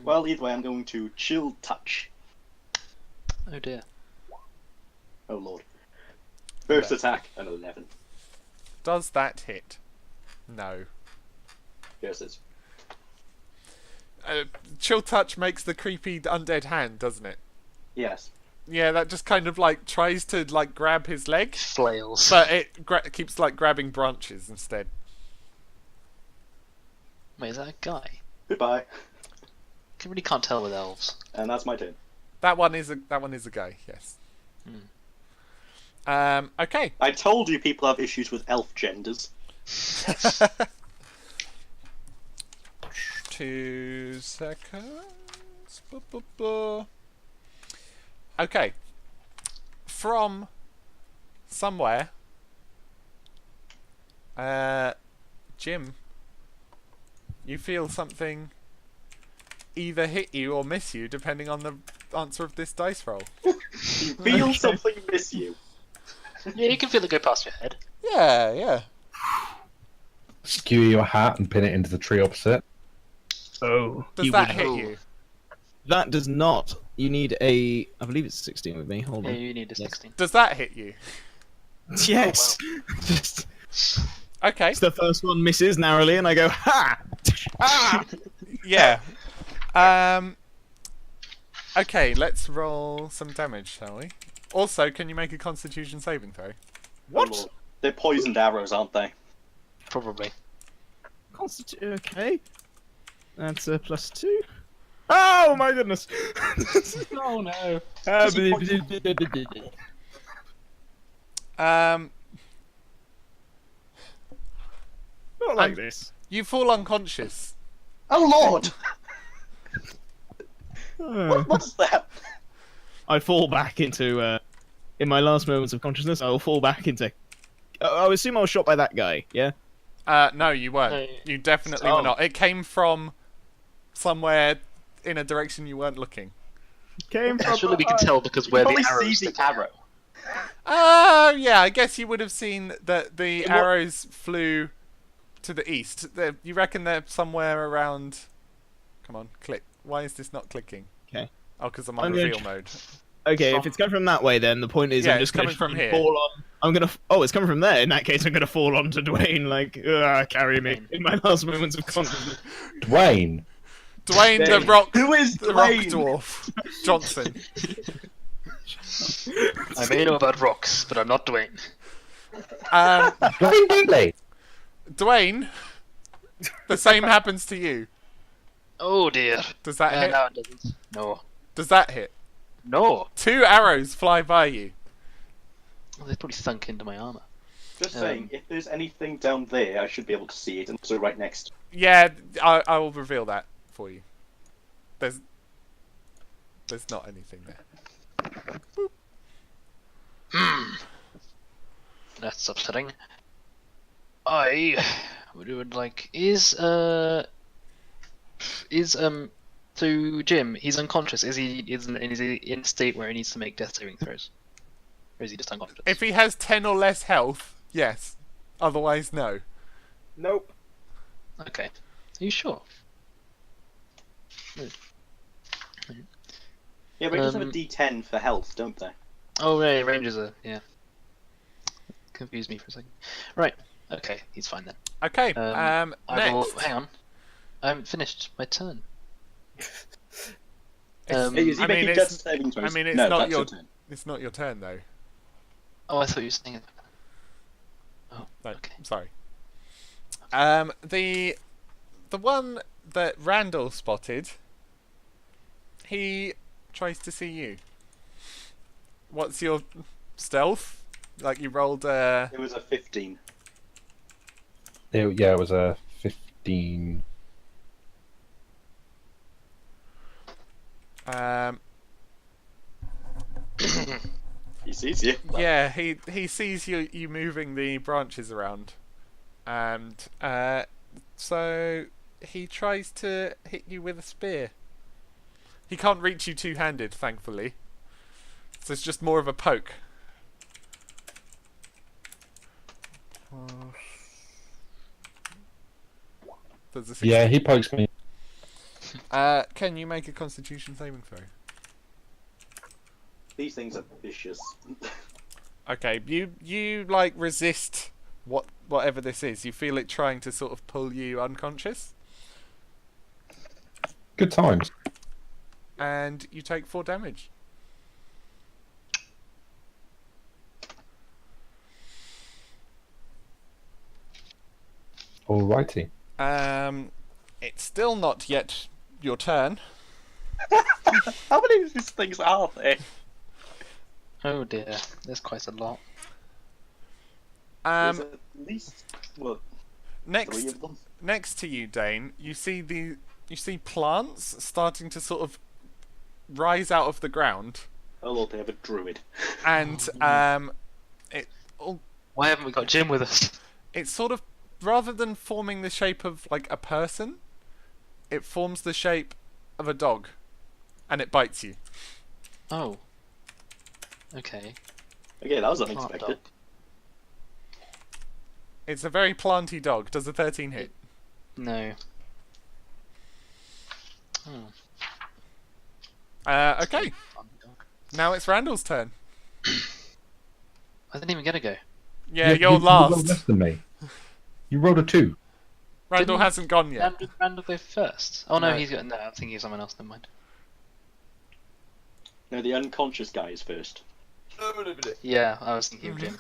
Well, either way, I'm going to chill touch. Oh dear. Oh lord. First attack, an 11. Does that hit? No. Yes, it's. Chill touch makes the creepy undead hand, doesn't it? Yes. Yeah, that just kind of like tries to like grab his leg, Flails. but it keeps like grabbing branches instead. Wait, is that a guy? Goodbye. I really can't tell with elves. And that's my turn. That one is a guy. Yes. Okay. I told you people have issues with elf genders. 2 seconds. Okay. From somewhere, Jim, you feel something either hit you or miss you, depending on the answer of this dice roll. You feel something miss you. Yeah, you can feel it go past your head. Yeah. Skew your hat and pin it into the tree opposite. Oh, Does that hit you? That does not. You need a. I believe it's 16 with me. Hold Yeah, on. you need a 16. Does that hit you? Yes. Just Okay. the first one misses narrowly, and I go ha. Ah! Yeah. Okay, let's roll some damage, shall we? Also, can you make a Constitution saving throw? What? Oh, lord. They're poisoned arrows, aren't they? Probably. Okay. That's a +2. Oh my goodness! Oh no. Not like this. You fall unconscious. Oh lord! Oh. What's that? I fall back into. In my last moments of consciousness, I will fall back into. I assume I was shot by that guy. Yeah. No, you weren't. No. You definitely were not. It came from somewhere in a direction you weren't looking. Came from. Surely we can tell because where the Probably arrows see the stick out. arrow. Oh, yeah, I guess you would have seen that the What- arrows flew to the east. You reckon they're somewhere around... Come on, click. Why is this not clicking? Okay. Oh, because I'm on I'm gonna reveal mode. Okay, if it's coming from that way, then the point is Yeah, I'm it's just going coming from to here. fall on. I'm gonna. Oh, it's coming from there. In that case, I'm gonna fall onto Dwayne, like, carry me in my last moments of consciousness. Dwayne. Dwayne the Dave. rock, Who is the rock Dwayne? dwarf Johnson. I may know about rocks, but I'm not Dwayne. Dwayne Bentley. Dwayne, the same happens to you. Oh dear. Does that hit? No, it doesn't. No. Does that hit? No. 2 arrows fly by you. Well, they've probably sunk into my armor. Just saying, if there's anything down there, I should be able to see it, and also right next. Yeah, I will reveal that for you. There's not anything there. That's upsetting. I would like so Jim, he's unconscious. Is he in a state where he needs to make death saving throws? Or is he just unconscious? If he has 10 or less health, yes. Otherwise, no. Nope. Okay. Are you sure? Yeah, Rangers have a D10 for health, don't they? Oh, right, Rangers are, yeah. Confused me for a second. Right, okay, he's fine then. Okay, I will, next. hang on. I haven't finished my turn. Hey, is he I making mean, death it's- saving throws? I mean, it's no, not that's your- turn. It's not your turn, though. Oh, I thought you were saying it. Oh, No, okay. sorry. The one that Randall spotted, he tries to see you. What's your stealth? Like you rolled It was a 15. Yeah, it was a 15. He sees you. Yeah, he sees you moving the branches around, and so he tries to hit you with a spear. He can't reach you two-handed, thankfully. So it's just more of a poke. There's a 16. Yeah, he pokes me. Can you make a Constitution saving throw? These things are vicious. Okay, you like resist whatever this is. You feel it trying to sort of pull you unconscious, Good times. and you take 4 damage. Alrighty. It's still not yet your turn. How many of these things are there? Oh dear, there's quite a lot. There's at least, what, 3 Next of them? next to you, Dane, you see plants starting to sort of rise out of the ground, Oh lord, they have a druid. and Why haven't we got Jim with us? it's sort of, rather than forming the shape of like a person, it forms the shape of a dog, and it bites you. Oh. Okay. Okay, that was Plant unexpected. dog. It's a very planty dog. Does a 13 hit? No. Oh. Okay, Plant dog. now it's Randall's turn. I didn't even get a go. Yeah, you you're rolled last. less than me. You rolled a 2. Randall Didn't- hasn't gone yet. Randall go first. Oh no, No. he's got. No, I'm thinking of someone else. Never mind. No, the unconscious guy is first. Yeah, I was thinking of Jim.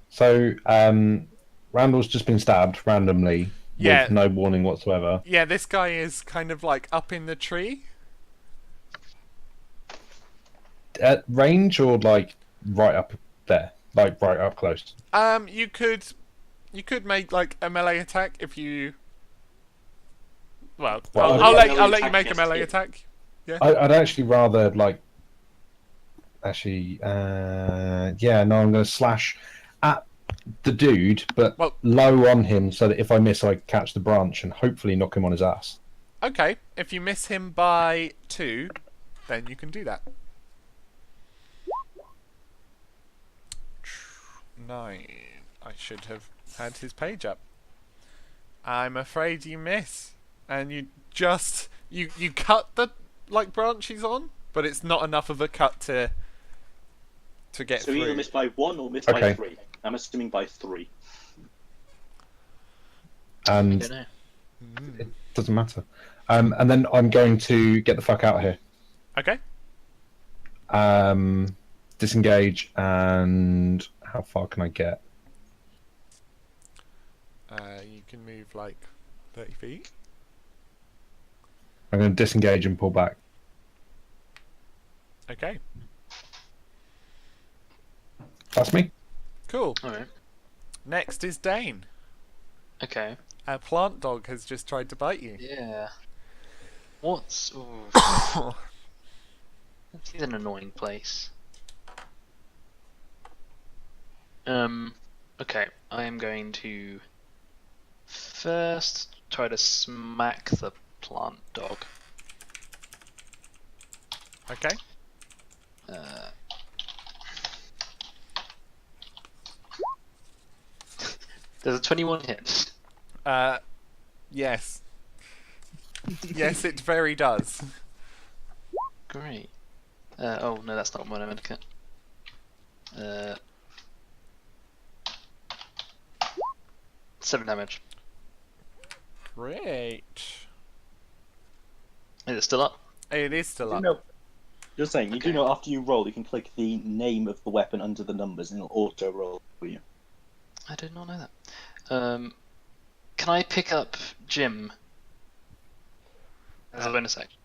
So, Randall's just been stabbed randomly Yeah. with no warning whatsoever. Yeah, this guy is kind of like up in the tree. At range or like right up there? Like right up close? You could make like a melee attack if you. Well, Well, I'll yeah, let melee you attack make a gets melee hit. attack. I'd actually rather like. Actually, yeah, no, I'm going to slash at the dude, but Well- low on him so that if I miss, I catch the branch and hopefully knock him on his ass. Okay, if you miss him by 2, then you can do that. 9. I should have had his page up. I'm afraid you miss, and you just you cut the like branch he's on, but it's not enough of a cut to get So through. either miss by 1 or miss by Okay. 3. I'm assuming by 3. I And don't know. it doesn't matter. And then I'm going to get the fuck out of here. Okay. Disengage, and how far can I get? You can move like 30 feet. I'm going to disengage and pull back. Okay. That's me. Cool. All right. Next is Dane. Okay. A plant dog has just tried to bite you. Yeah. What's? Ooh. This is an annoying place. Okay. I am going to first try to smack the plant dog. Okay. There's a 21 hit. Yes. Yes, it very does. Great. Oh no, that's not what I meant to cut. 7 damage. Great. Is it still up? It is still up. Just saying, you do Okay. know after you roll, you can click the name of the weapon under the numbers and it'll auto roll for you. I did not know that. Can I pick up Jim as a bonus action?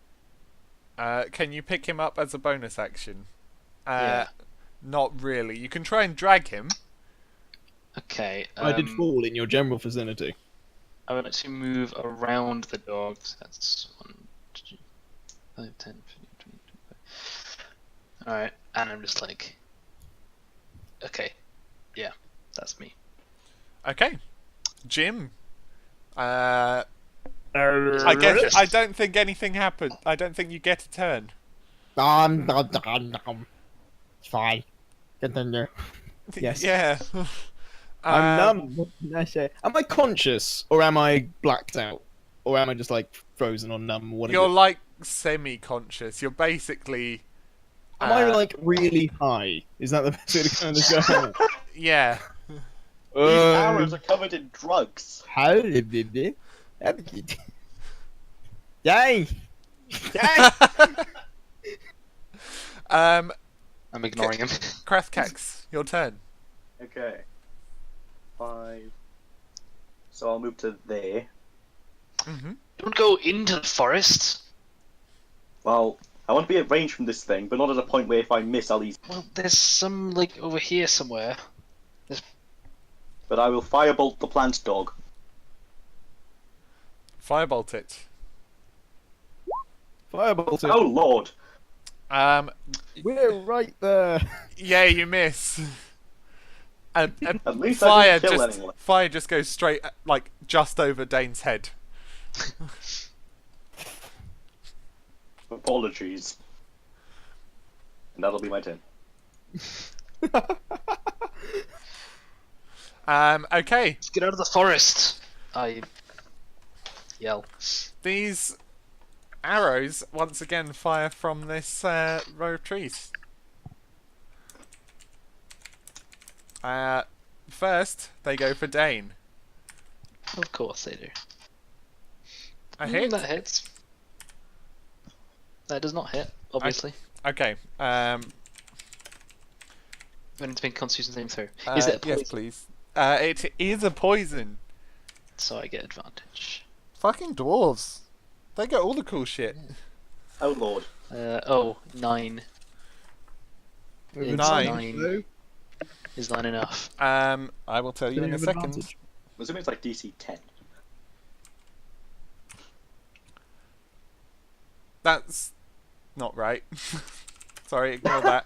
Can you pick him up as a bonus action? Yeah. Not really. You can try and drag him. Okay. I did fall in your general vicinity. I would like to move around the dog. So that's 1, 2, 5, 10, 15, 20, 25. Alright, and I'm just like. Okay. Yeah, that's me. Okay. Jim. I guess I don't think anything happened. I don't think you get a turn. It's fine. Continue. Yes. Yeah. I'm numb. What can I say? Am I conscious, or am I blacked out, or am I just like frozen or numb? What is You're it? like semi-conscious. You're basically. Am I like really high? Is that the best way to kind of go? Yeah. These arrows are covered in drugs. How did it? Yay! Yay! I'm ignoring him. Krathkax, your turn. Okay. 5. So I'll move to there. Mm-hmm. Don't go into the forest. Well, I want to be at range from this thing, but not at a point where if I miss, I'll easily. Well, there's some like over here somewhere. But I will firebolt the plant dog. Firebolt it. Firebolt Oh lord! We're right there. Yeah, you miss. And At least fire I didn't kill anyone. fire just goes straight like just over Dane's head. Apologies. And that'll be my turn. Okay. Let's get out of the forest. I yell. These arrows once again fire from this row of trees. First, they go for Dane. Of course they do. A hit. That hits. That does not hit, obviously. Okay. I need to make a Constitution saving throw. Is it a yes, poison? please. It is a poison. So I get advantage. Fucking dwarves. They get all the cool shit. Oh lord. 9. It's 9. Is 9 enough? I will tell you in a second. I'm assuming it's like DC 10. That's not right. Sorry, ignore that.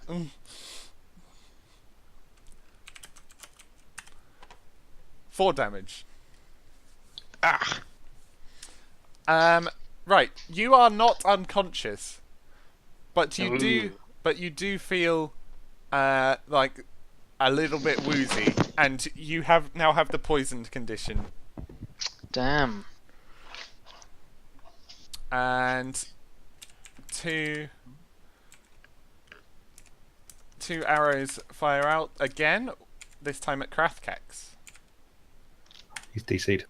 4 damage. Ah! Right, you are not unconscious, but you Ooh. do feel like a little bit woozy, and you now have the poisoned condition. Damn. And 2, 2 arrows fire out again, this time at Krathkax. He's DC'd.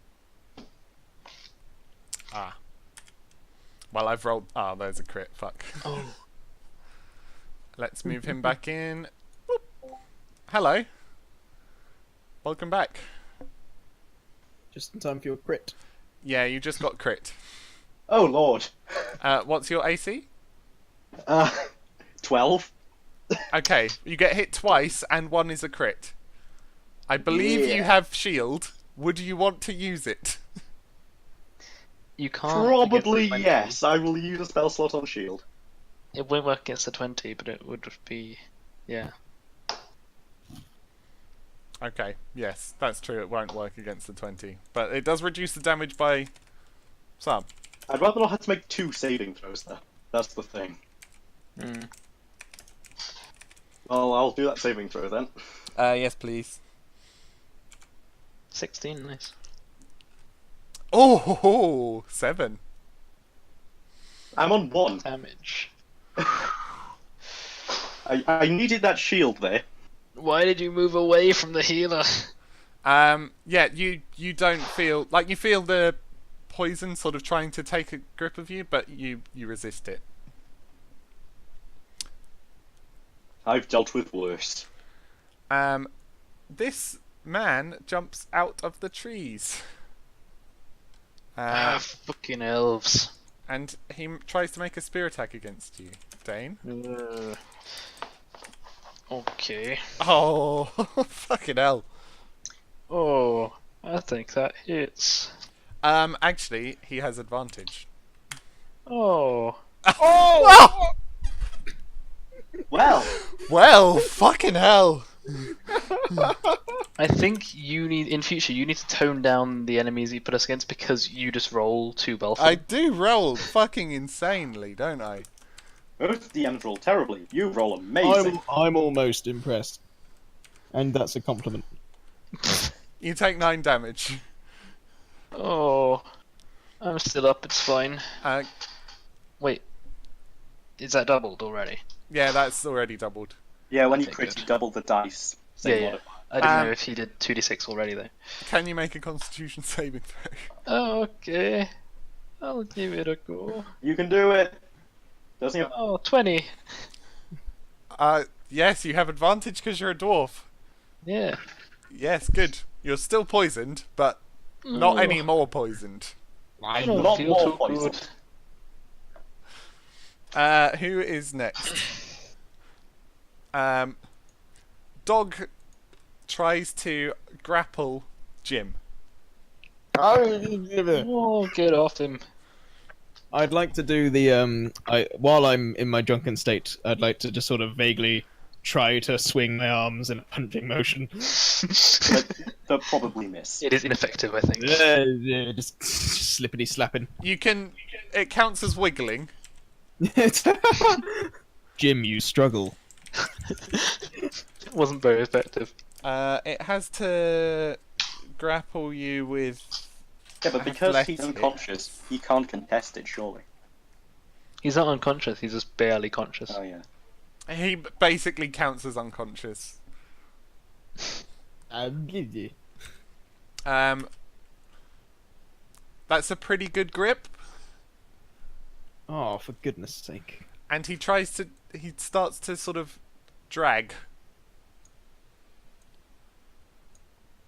Ah. Well, I've rolled... Ah, there's a crit. Fuck. Oh. Let's move him back in. Boop. Hello. Welcome back. Just in time for your crit. Yeah, you just got crit. Oh lord. What's your AC? 12. Okay, you get hit twice, and 1 is a crit. I believe you Yeah. have shield. Would you want to use it? You can't. against Probably the 20. yes. I will use a spell slot on shield. It won't work against the 20, but it would be. Yeah. Okay, yes, that's true. It won't work against the 20. But it does reduce the damage by some. I'd rather not have to make 2 saving throws though. That's the thing. Mm. Well, I'll do that saving throw then. Yes, please. 16, nice. Oh, 7. I'm on 1. Damage. I needed that shield there. Why did you move away from the healer? Yeah, you don't feel... Like, you feel the poison sort of trying to take a grip of you, but you resist it. I've dealt with worse. This man jumps out of the trees. Fucking elves. And he tries to make a spear attack against you, Dane. Okay. Oh, fucking hell. Oh, I think that hits. Actually, he has advantage. Oh. Oh! Well, Well, fucking hell. I think you need, in future, you need to tone down the enemies you put us against because you just roll too well for I them. do roll fucking insanely, don't I? most DMs roll terribly. You roll amazing. I'm almost impressed. And that's a compliment. You take 9 damage. Oh. I'm still up, it's fine. Wait. Is that doubled already? Yeah, that's already doubled. Yeah, when you Okay, crit, good. you double the dice. Same Yeah. modifier. I didn't Um, know if he did 2d6 already though. Can you make a constitution saving throw? Oh, okay. I'll give it a go. You can do it. Doesn't he? Oh, 20. Yes, you have advantage because you're a dwarf. Yeah. Yes, good. You're still poisoned, but not Oh, any more poisoned. I Not don't feel more too poison. good. Who is next? Dog tries to grapple Jim. Oh, get off him. I'd like to do the while I'm in my drunken state, I'd like to just sort of vaguely try to swing my arms in a punching motion. But they'll probably miss. It is ineffective, I think. Yeah, just slippity slapping. You can. It counts as wiggling. Jim, you struggle. It wasn't very effective. It has to grapple you with. Yeah, but because he's Athletics. unconscious, he can't contest it, surely. He's not unconscious, he's just barely conscious. Oh yeah. He basically counts as unconscious. That's a pretty good grip, Oh, for goodness sake. and he tries to. He starts to sort of drag.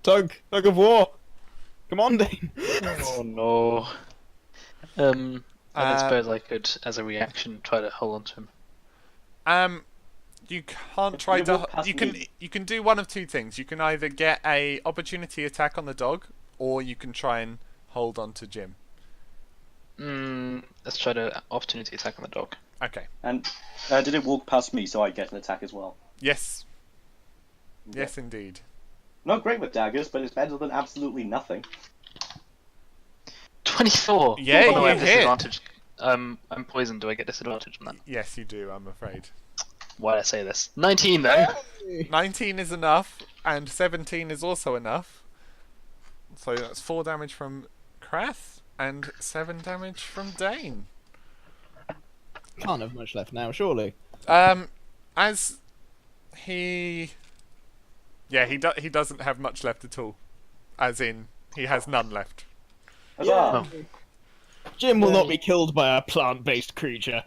Tug of war. Come on, Dane. Oh no. I Uh, suppose I could, as a reaction, try to hold on to him. You can't try You to. walk past You can. me. You can do one of two things. You can either get a opportunity attack on the dog, or you can try and hold on to Jim. Let's try to opportunity attack on the dog. Okay. And did it walk past me so I get an attack as well? Yes. Yes, indeed. Not great with daggers, but it's better than absolutely nothing. 24! Yeah, Oh, no, I you have hit. disadvantage. I'm poisoned, do I get disadvantage on that? Yes, you do. I'm afraid. Why did I say this? 19 though! 19 is enough, and 17 is also enough. So that's 4 damage from Krath, and 7 damage from Dane. Can't have much left now, surely. As He doesn't have much left at all. As in, he has none left. Huzzah! Jim will not be killed by a plant-based creature.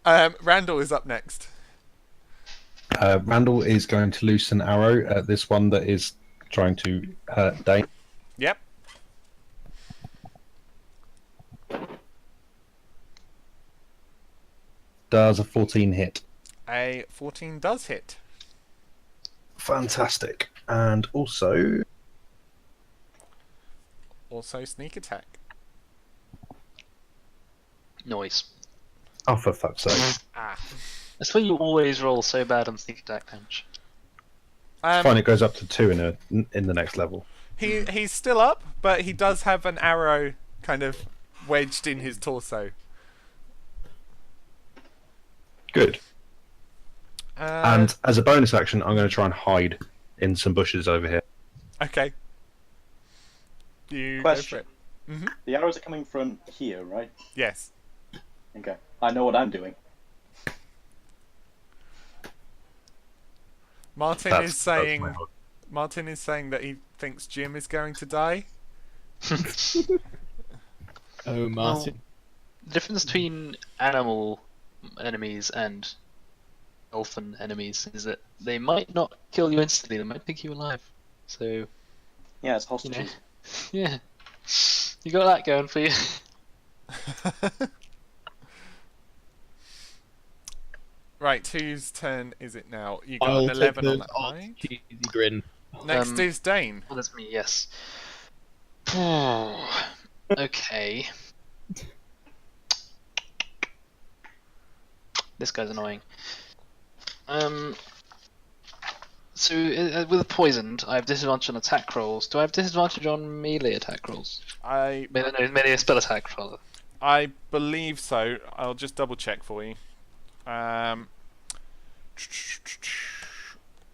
Randall is up next. Randall is going to loose an arrow at this one that is trying to hurt Dane. Yep. Does a 14 hit? A 14 does hit. Fantastic. And also... Also sneak attack. Noise. Oh, for fuck's sake. Ah. That's why you always roll so bad on sneak attack punch. Fine, it goes up to 2 in the next level. He's still up, but he does have an arrow kind of wedged in his torso. Good. And as a bonus action, I'm going to try and hide in some bushes over here. Okay. You Question. go for it. The arrows are coming from here, right? Yes. Okay. I know what I'm doing. Martin That's is saying my hope. Martin is saying that he thinks Jim is going to die. Oh, Martin. The difference between animal enemies and elfin enemies is that they might not kill you instantly, they might pick you alive. So, Yeah, it's you hostages. know, yeah. You got that going for you. Right, whose turn is it now? You got I'll an 11 on take that the side. cheesy grin. Next is Dane. Well, that's me, yes. Okay. This guy's annoying. So with poisoned, I have disadvantage on attack rolls. Do I have disadvantage on melee attack rolls? Melee spell attack rather. I believe so. I'll just double check for you.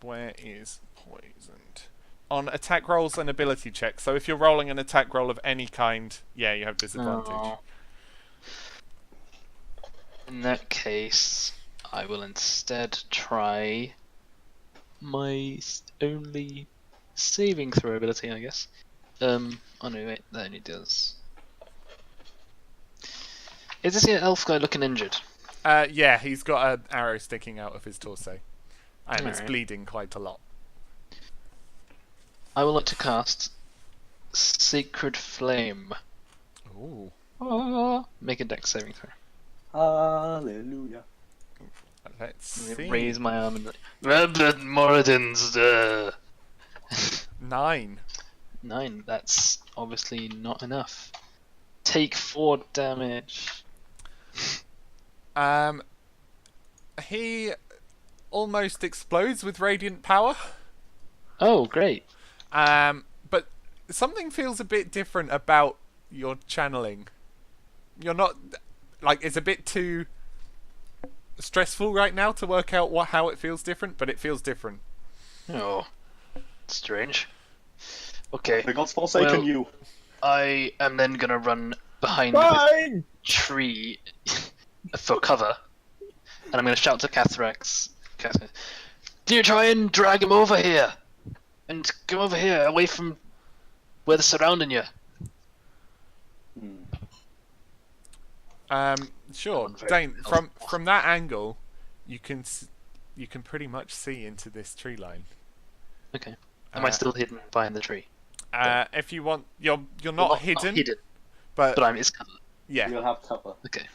Where is poisoned? On attack rolls and ability checks. So if you're rolling an attack roll of any kind, yeah, you have disadvantage. Oh. In that case, I will instead try my only saving throw ability, I guess. Oh no, wait, that only does. Is this elf guy looking injured? Yeah, he's got an arrow sticking out of his torso. And it's Alright. bleeding quite a lot. I would like to cast Sacred Flame. Ooh. Make a dex saving throw. Hallelujah. Let's Let me see. raise my arm and like, Rabid Moradins. 9. 9. That's obviously not enough. Take 4 damage. He almost explodes with radiant power. Oh, great. But something feels a bit different about your channeling. You're not like it's a bit too stressful right now to work out how it feels different, but it feels different. Oh, strange. Okay. The gods forsaken Well, you. I am then gonna run behind this tree for cover, and I'm gonna shout to Cathrax. Do you try and drag him over here? And come over here, away from where they're surrounding you. Sure, Someone very Dane. From that angle, you can pretty much see into this tree line. Okay. Am I still hidden behind the tree? If you want, you're Well, not hidden, but but it's covered. yeah, You'll have cover. Okay.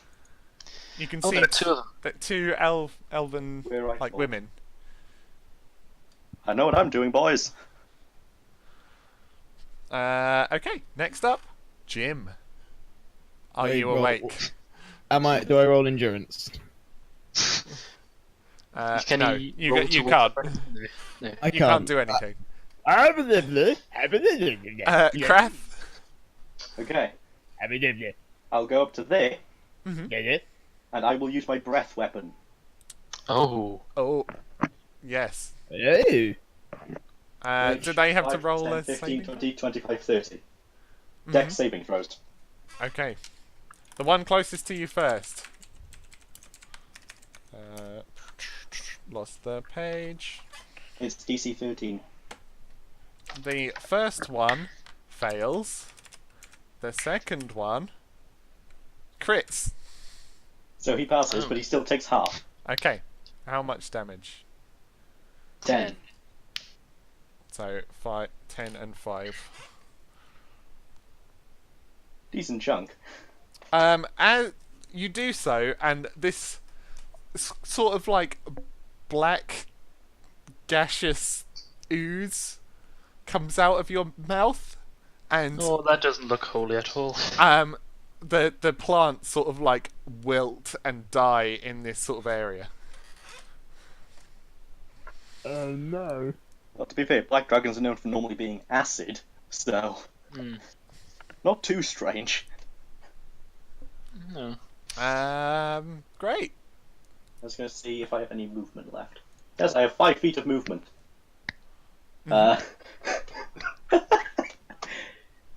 you can Oh, see there are 2 of them. two elven Where I like fall. women. I know what I'm doing, boys. Okay, next up, Jim. Are Wait, you roll- awake? Do I roll endurance? Can no, he you roll you towards can't. the front? No. I You can't do anything. Krath. Okay. I'll go up to there, Yeah. and I will use my breath weapon. Oh. Oh, yes. Hey. Do they have to 5, roll 10, a 15, saving? 20, 25, 30. Mhm. Dex saving throws. Okay. The one closest to you first. lost the page. It's DC 13. The first one fails. The second one crits. So he passes, but he still takes half. Okay, how much damage? 10. So 5, 10 and 5. Decent chunk. As you do so, and this sort of like black gaseous ooze comes out of your mouth, and Oh, that doesn't look holy at all. the plants sort of like wilt and die in this sort of area. Oh no. Well, to be fair, black dragons are known for normally being acid, so Hmm. not too strange. No. Great. I was going to see if I have any movement left. Yes, I have 5 feet of movement.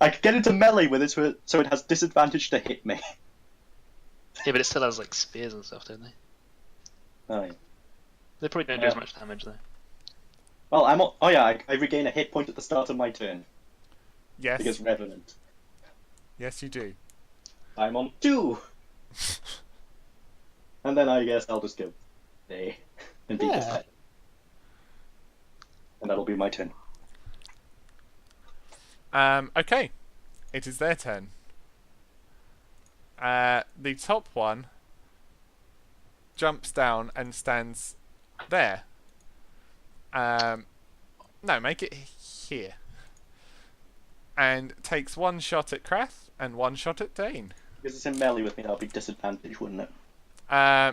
I could get into melee with it, so it has disadvantage to hit me. Yeah, but it still has like spears and stuff, don't they? Oh, yeah. They probably don't do as much damage though. Well, I'm on. Oh yeah, I regain a hit point at the start of my turn Yes. because Revenant. Yes, you do. I'm on 2, and then I guess I'll just go there and beat this Yeah. guy, and that'll be my turn. Okay. It is their turn. The top one jumps down and stands there. No, make it here. And takes one shot at Krath and one shot at Dane. Because it's in melee with me, that'll be disadvantage, wouldn't it?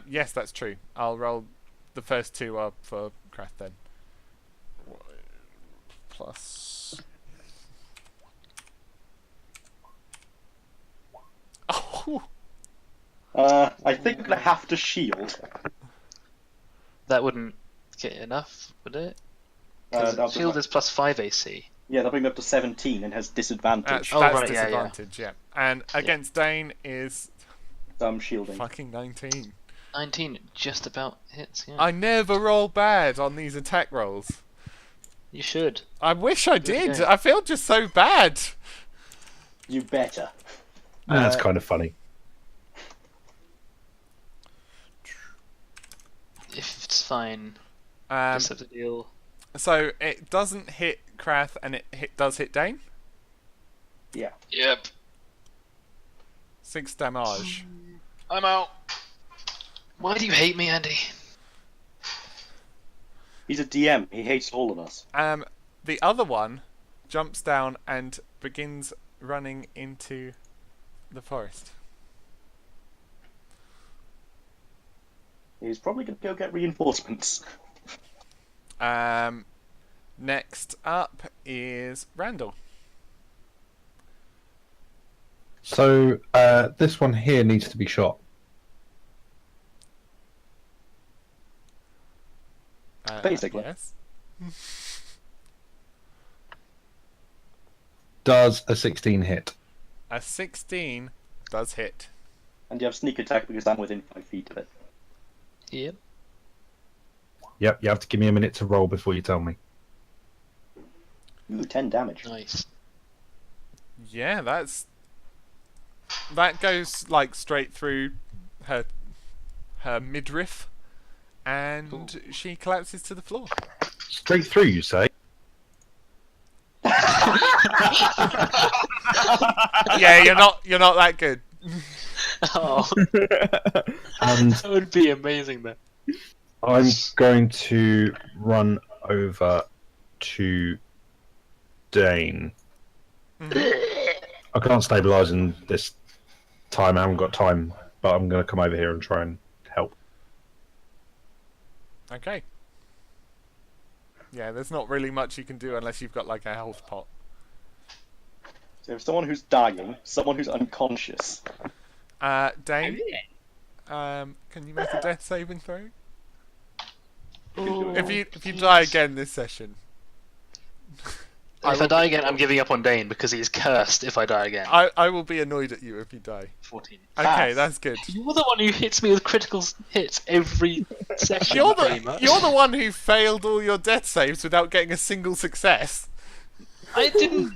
Yes, that's true. I'll roll the first 2 up for Krath then. Plus. Oh, I think I'm gonna have to shield. That wouldn't get enough, would it? 'Cause That'll shield bring is plus 5 AC. yeah, that'll bring me up to 17 and has disadvantage. that's Oh, right, yeah, yeah. disadvantage, yeah. And against Dane is So I'm shielding. fucking 19. 19 just about hits, yeah. I never roll bad on these attack rolls. You should. I wish I Good did. game. I feel just so bad. You better. That's kind of funny. If it's fine, Um, just have to deal. so it doesn't hit Krath and it does hit Dane. Yeah. Yep. 6 damage. I'm out. Why do you hate me, Andy? He's a DM. He hates all of us. The other one jumps down and begins running into the forest. He's probably gonna go get reinforcements. Next up is Randall. So this one here needs to be shot. Basically. Yes. Does a 16 hit? A 16 does hit. And you have sneak attack because I'm within 5 feet of it. Yep. Yep, you have to give me a minute to roll before you tell me. Ooh, 10 damage. Nice. Yeah, that goes like straight through her midriff, and she collapses to the floor. Straight through, you say? Yeah, you're not that good. Oh, And that would be amazing then. I'm going to run over to Dane. I can't stabilise in this time. I haven't got time, but I'm going to come over here and try and help. Okay. Yeah, there's not really much you can do unless you've got like a health pot. So if someone who's dying, someone who's unconscious. Dane, can you make a death saving throw? You can do it. If you die again this session. If I die again, I'm giving up on Dane because he's cursed if I die again. I will be annoyed at you if you die. 14. Okay, that's good. You're the one who hits me with critical hits every session. You're pretty much. the one who failed all your death saves without getting a single success. I didn't.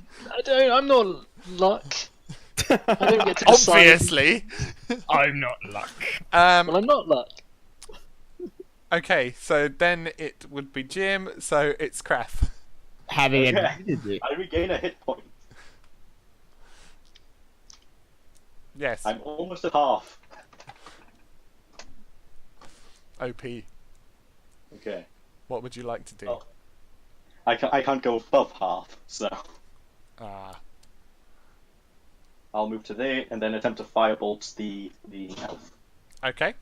I'm not luck. I don't get to decide. Obviously. I'm not luck. Well, I'm not luck. Okay, so then it would be Jim, so it's Krath. Having Okay. admitted it. I regain a hit point. Yes, I'm almost at half. OP. Okay. What would you like to do? Oh. I can't go above half, so Ah, I'll move to there and then attempt to firebolt the elf. okay.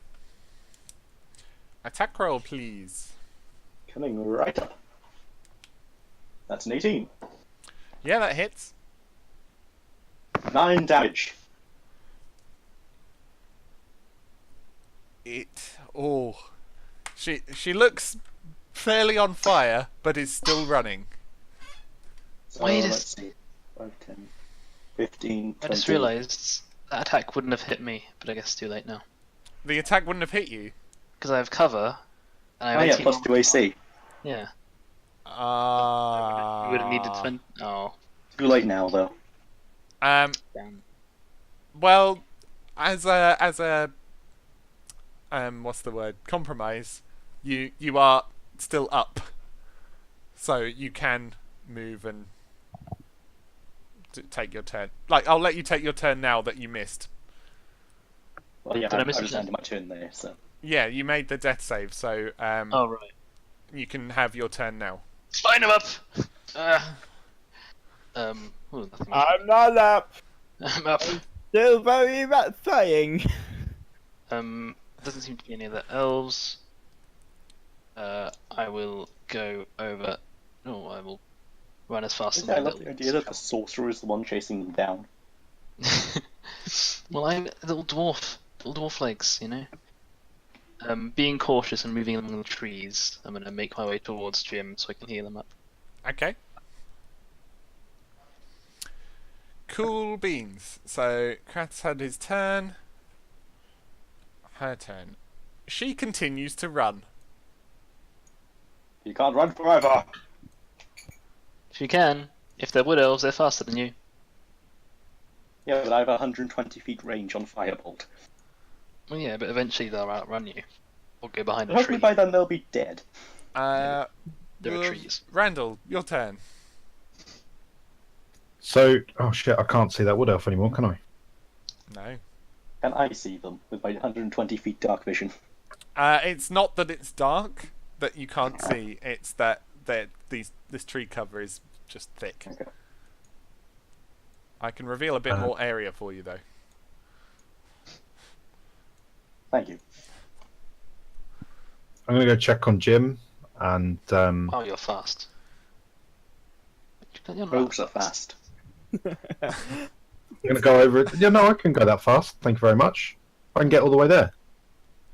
Attack roll, please. Coming right up. That's an 18. Yeah, that hits. 9 damage. She looks fairly on fire, but is still running. So Wait a let's see. 5, 10, 15, 20. I just realised that attack wouldn't have hit me, but I guess it's too late now. The attack wouldn't have hit you. Because I have cover. And I Oh have yeah, 18 plus 2 AC. Yeah. Ah. You would have needed 20. Oh, Too late now, though. Um. damn. Well, as a what's the word? Compromise. You are still up, so you can move and take your turn. Like, I'll let you take your turn now that you missed. Well, yeah, Did I I miss was it? ending my turn there, so. Yeah, you made the death save, so Oh, right. you can have your turn now. Line him up! Nothing. I'm not up. I'm up. Still very much trying. Doesn't seem to be any other elves. I will go over. Oh, I will run as fast as I my love the little idea that the sorcerer is the one chasing them down. Well, I'm a little dwarf legs, you know. Being cautious and moving among the trees, I'm gonna make my way towards Jim so I can heal him up. Okay. Cool beans. So Krath's had his turn. Her turn. She continues to run. You can't run forever! If you can, if they're wood elves, they're faster than you. Yeah, but I have 120 feet range on Firebolt. Well, yeah, but eventually they'll outrun you, or go behind a Hopefully tree. by then they'll be dead. There are Well, trees. Randall, your turn. So, oh shit, I can't see that wood elf anymore, can I? No. Can I see them with my 120 feet dark vision? It's not that it's dark that you can't see. It's that this tree cover is just thick. Okay. I can reveal a bit more area for you though. Thank you. I'm gonna go check on Jim, and Oh, you're fast. You're not Rogues are fast. I'm gonna go over it. Yeah, no, I can go that fast. Thank you very much. I can get all the way there.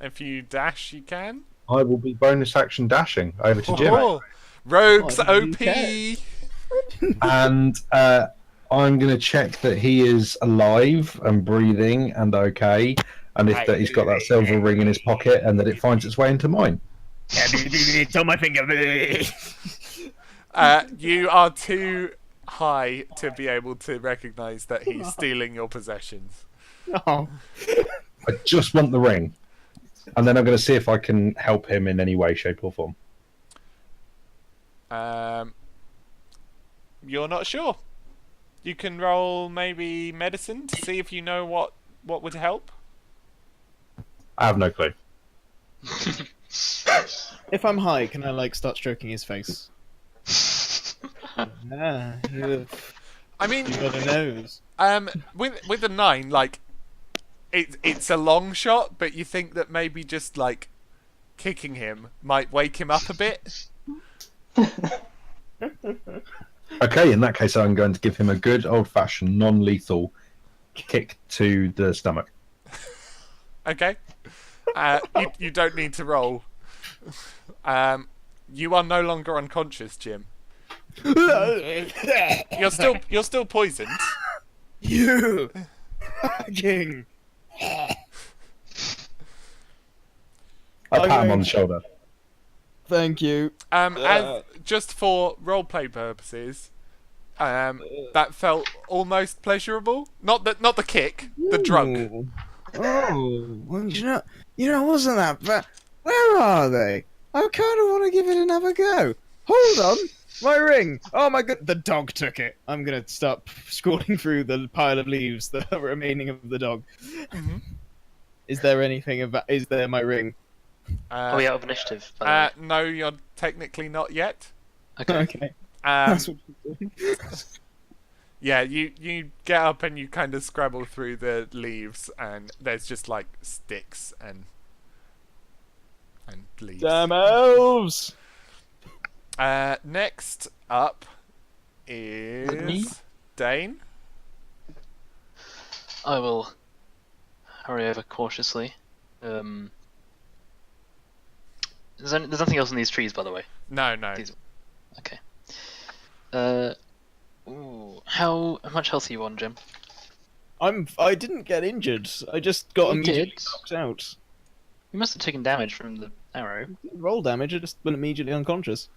If you dash, you can. I will be bonus action dashing over to Jim, Oh, rogues Oh, you OP. can. and I'm gonna check that he is alive and breathing and okay, and if that he's got that silver ring in his pocket and that it finds its way into mine. It's on my finger. You are too high to be able to recognise that he's stealing your possessions. Oh. I just want the ring, and then I'm going to see if I can help him in any way, shape, or form. You're not sure. You can roll maybe medicine to see if you know what would help. I have no clue. If I'm high, can I like start stroking his face? Ah, you've I mean, got a nose. with a 9, like it's a long shot, but you think that maybe just like kicking him might wake him up a bit. Okay, in that case, I'm going to give him a good old-fashioned, non-lethal kick to the stomach. Okay. You don't need to roll. You are no longer unconscious, Jim. You're still poisoned. You king. I pat him Okay. on the shoulder. Thank you. As just for roleplay purposes, that felt almost pleasurable. Not the kick, the drug. Ooh. Oh, well, I wasn't that bad. Where are they? I kind of want to give it another go. Hold on, my ring. Oh my god, the dog took it. I'm gonna stop scrolling through the pile of leaves that are remaining of the dog. Mhm. Is there anything about? Is there my ring? Are we out of initiative? By the way? No, you're technically not yet. Okay. Okay, Um, that's what you're doing. yeah, you get up and you kind of scrabble through the leaves, and there's just like sticks and leaves. Damn elves! Next up Me? is Dane. I will hurry over cautiously. There's nothing else in these trees, by the way. No. These- Okay. Ooh, how much health are you on, Jim? I didn't get injured. I just got You immediately did? knocked out. You must have taken damage from the arrow. Didn't roll damage. I just went immediately unconscious.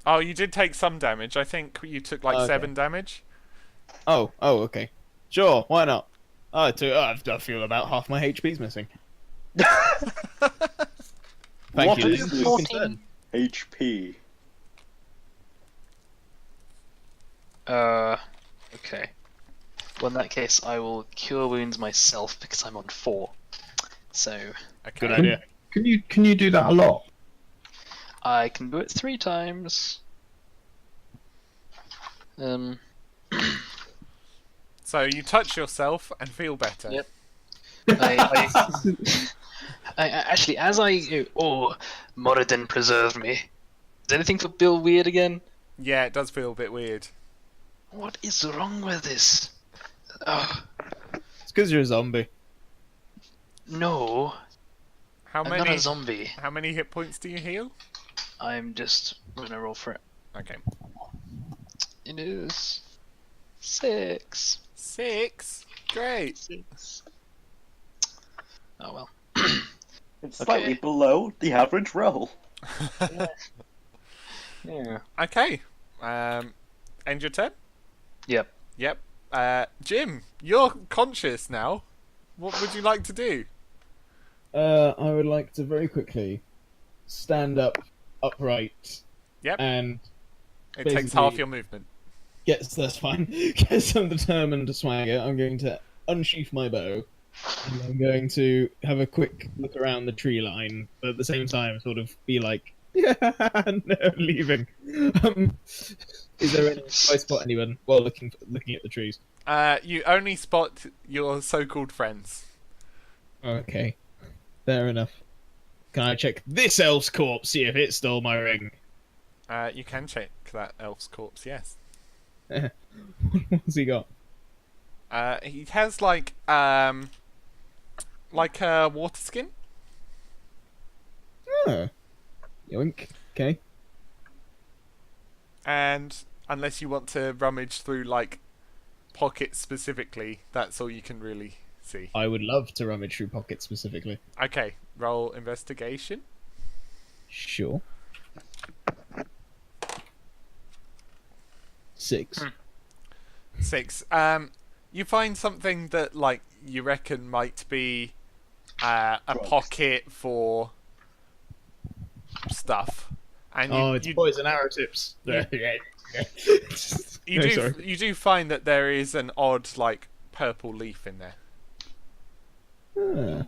Oh, you did take some damage. I think you took like Okay. 7 damage. Oh, okay. Sure, why not? I feel about half my HP's missing. Thank What you. is This this? is 14. HP. Okay. Well, in that case, I will cure wounds myself because I'm on 4. So Okay. Good idea. Can you do that a lot? I can do it 3 times. So you touch yourself and feel better. Yep. I actually, as I Moradin preserve me. Does anything for Bill weird again? Yeah, it does feel a bit weird. What is wrong with this? Oh, It's because you're a zombie. no, How I'm many? not a zombie. How many hit points do you heal? I'm just gonna roll for it. Okay. It is 6. 6. Great. 6. Oh well. It's Okay. slightly below the average roll. Yeah. Okay. End your turn. Yep. Yep. Jim, you're conscious now. What would you like to do? I would like to very quickly stand upright, Yep. and It takes basically- half your movement. that's fine. Get some determined swagger. I'm going to unsheath my bow, and I'm going to have a quick look around the tree line, but at the same time, sort of be like, "Yeah, no, leaving." Is there any? Do I spot anyone while looking at the trees? You only spot your so-called friends. Okay, fair enough. Can I check this elf's corpse, see if it stole my ring? You can check that elf's corpse, yes. What's he got? He has like a water skin. Oh, yoink. Okay. And unless you want to rummage through like pockets specifically, that's all you can really see. I would love to rummage through pockets specifically. Okay, roll investigation. Sure. 6. 6. You find something that like you reckon might be a Drugs. pocket for stuff, and Oh, it's poison arrow tips. you- you No, do sorry. you do find that there is an odd like purple leaf in there. Ah.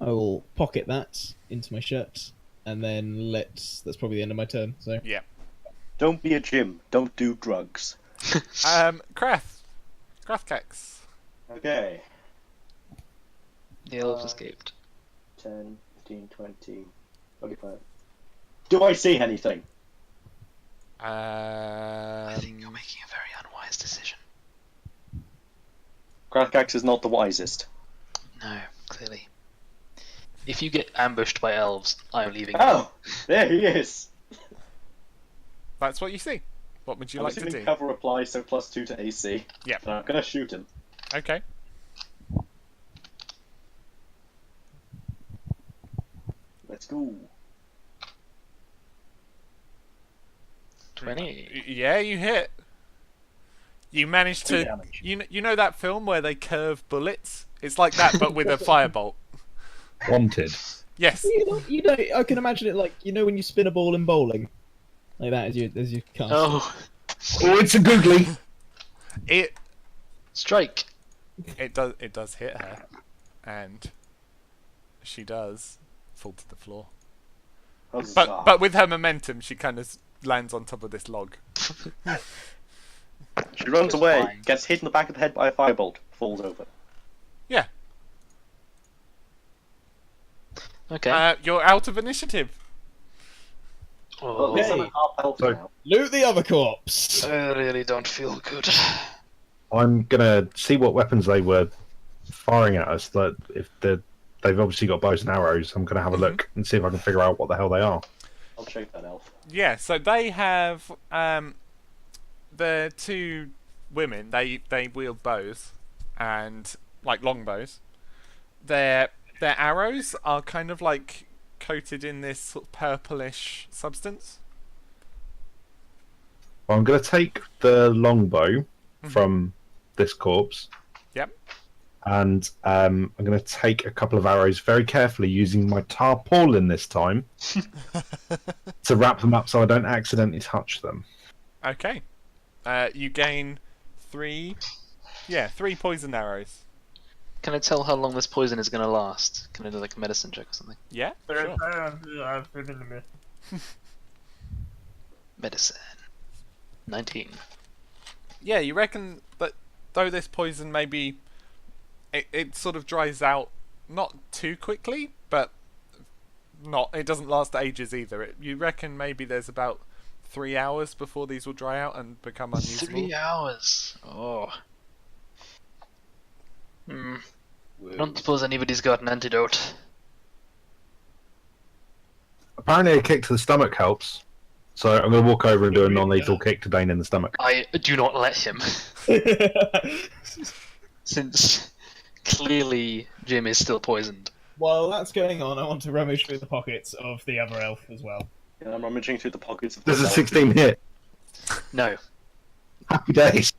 I will pocket that into my shirt, and then that's probably the end of my turn. So Yeah. Don't be a Jim. Don't do drugs. Krathkax. Okay. The elves escaped. 10, 15, 20, 25. Do I see anything? I think you're making a very unwise decision. Krathkax is not the wisest. No, clearly. If you get ambushed by elves, I'm leaving. Oh, there he is. that's what you see. What would you I'm like to assuming do? cover applies, so +2 to AC. Yeah. And I'm gonna shoot him. Okay. Let's go. 20. Yeah, you hit. You managed Three to. damage. You know that film where they curve bullets? It's like that, but with a firebolt. Wanted. Yes. You know, I can imagine it like when you spin a ball in bowling, like that as you cast. Oh, Oh, it's a googly. It strike. does hit her, and she does fall to the floor. Huzzah. But with her momentum, she kind of lands on top of this log. She runs It's away, fine. gets hit in the back of the head by a firebolt, falls over. Yeah. Okay. You're out of initiative. Well, Oh, at least I'm at half health So- now. Loot the other corpse. I really don't feel good. I'm gonna see what weapons they were firing at us. That if they've obviously got bows and arrows, I'm gonna have a look and see if I can figure out what the hell they are. I'll check that elf. Yeah. So they have the two women. They wield bows and like long bows. Their arrows are kind of like coated in this sort of purplish substance. Well, I'm gonna take the longbow from this corpse. Yep. And I'm going to take a couple of arrows very carefully using my tarpaulin this time to wrap them up so I don't accidentally touch them. Okay. You gain 3 poison arrows. Can I tell how long this poison is going to last? Can I do like a medicine check or something? Yeah, sure. Medicine. 19. Yeah, you reckon that though this poison maybe it sort of dries out not too quickly, but it doesn't last ages either. You reckon maybe there's about 3 hours before these will dry out and become unusable? 3 hours. Oh. I don't suppose anybody's got an antidote. Apparently a kick to the stomach helps. So I'm going to walk over and do a non-lethal kick to Dane in the stomach. I do not let him, since clearly Jim is still poisoned. While that's going on, I want to rummage through the pockets of the other elf as well. And I'm rummaging through the pockets of There's a elf. 16 hit. No. Happy days.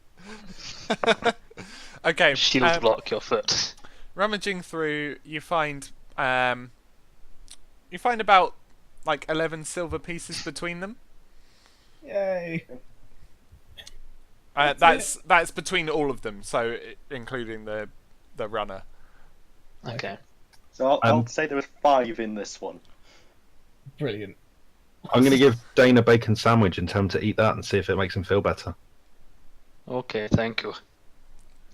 Okay. Shield block your foot. Rummaging through, you find about like 11 silver pieces between them. Yay! That's between all of them, so including the runner. Okay. So I'll say there was 5 in this one. Brilliant. I'm going to give Dane a bacon sandwich and tell him to eat that and see if it makes him feel better. Okay, thank you.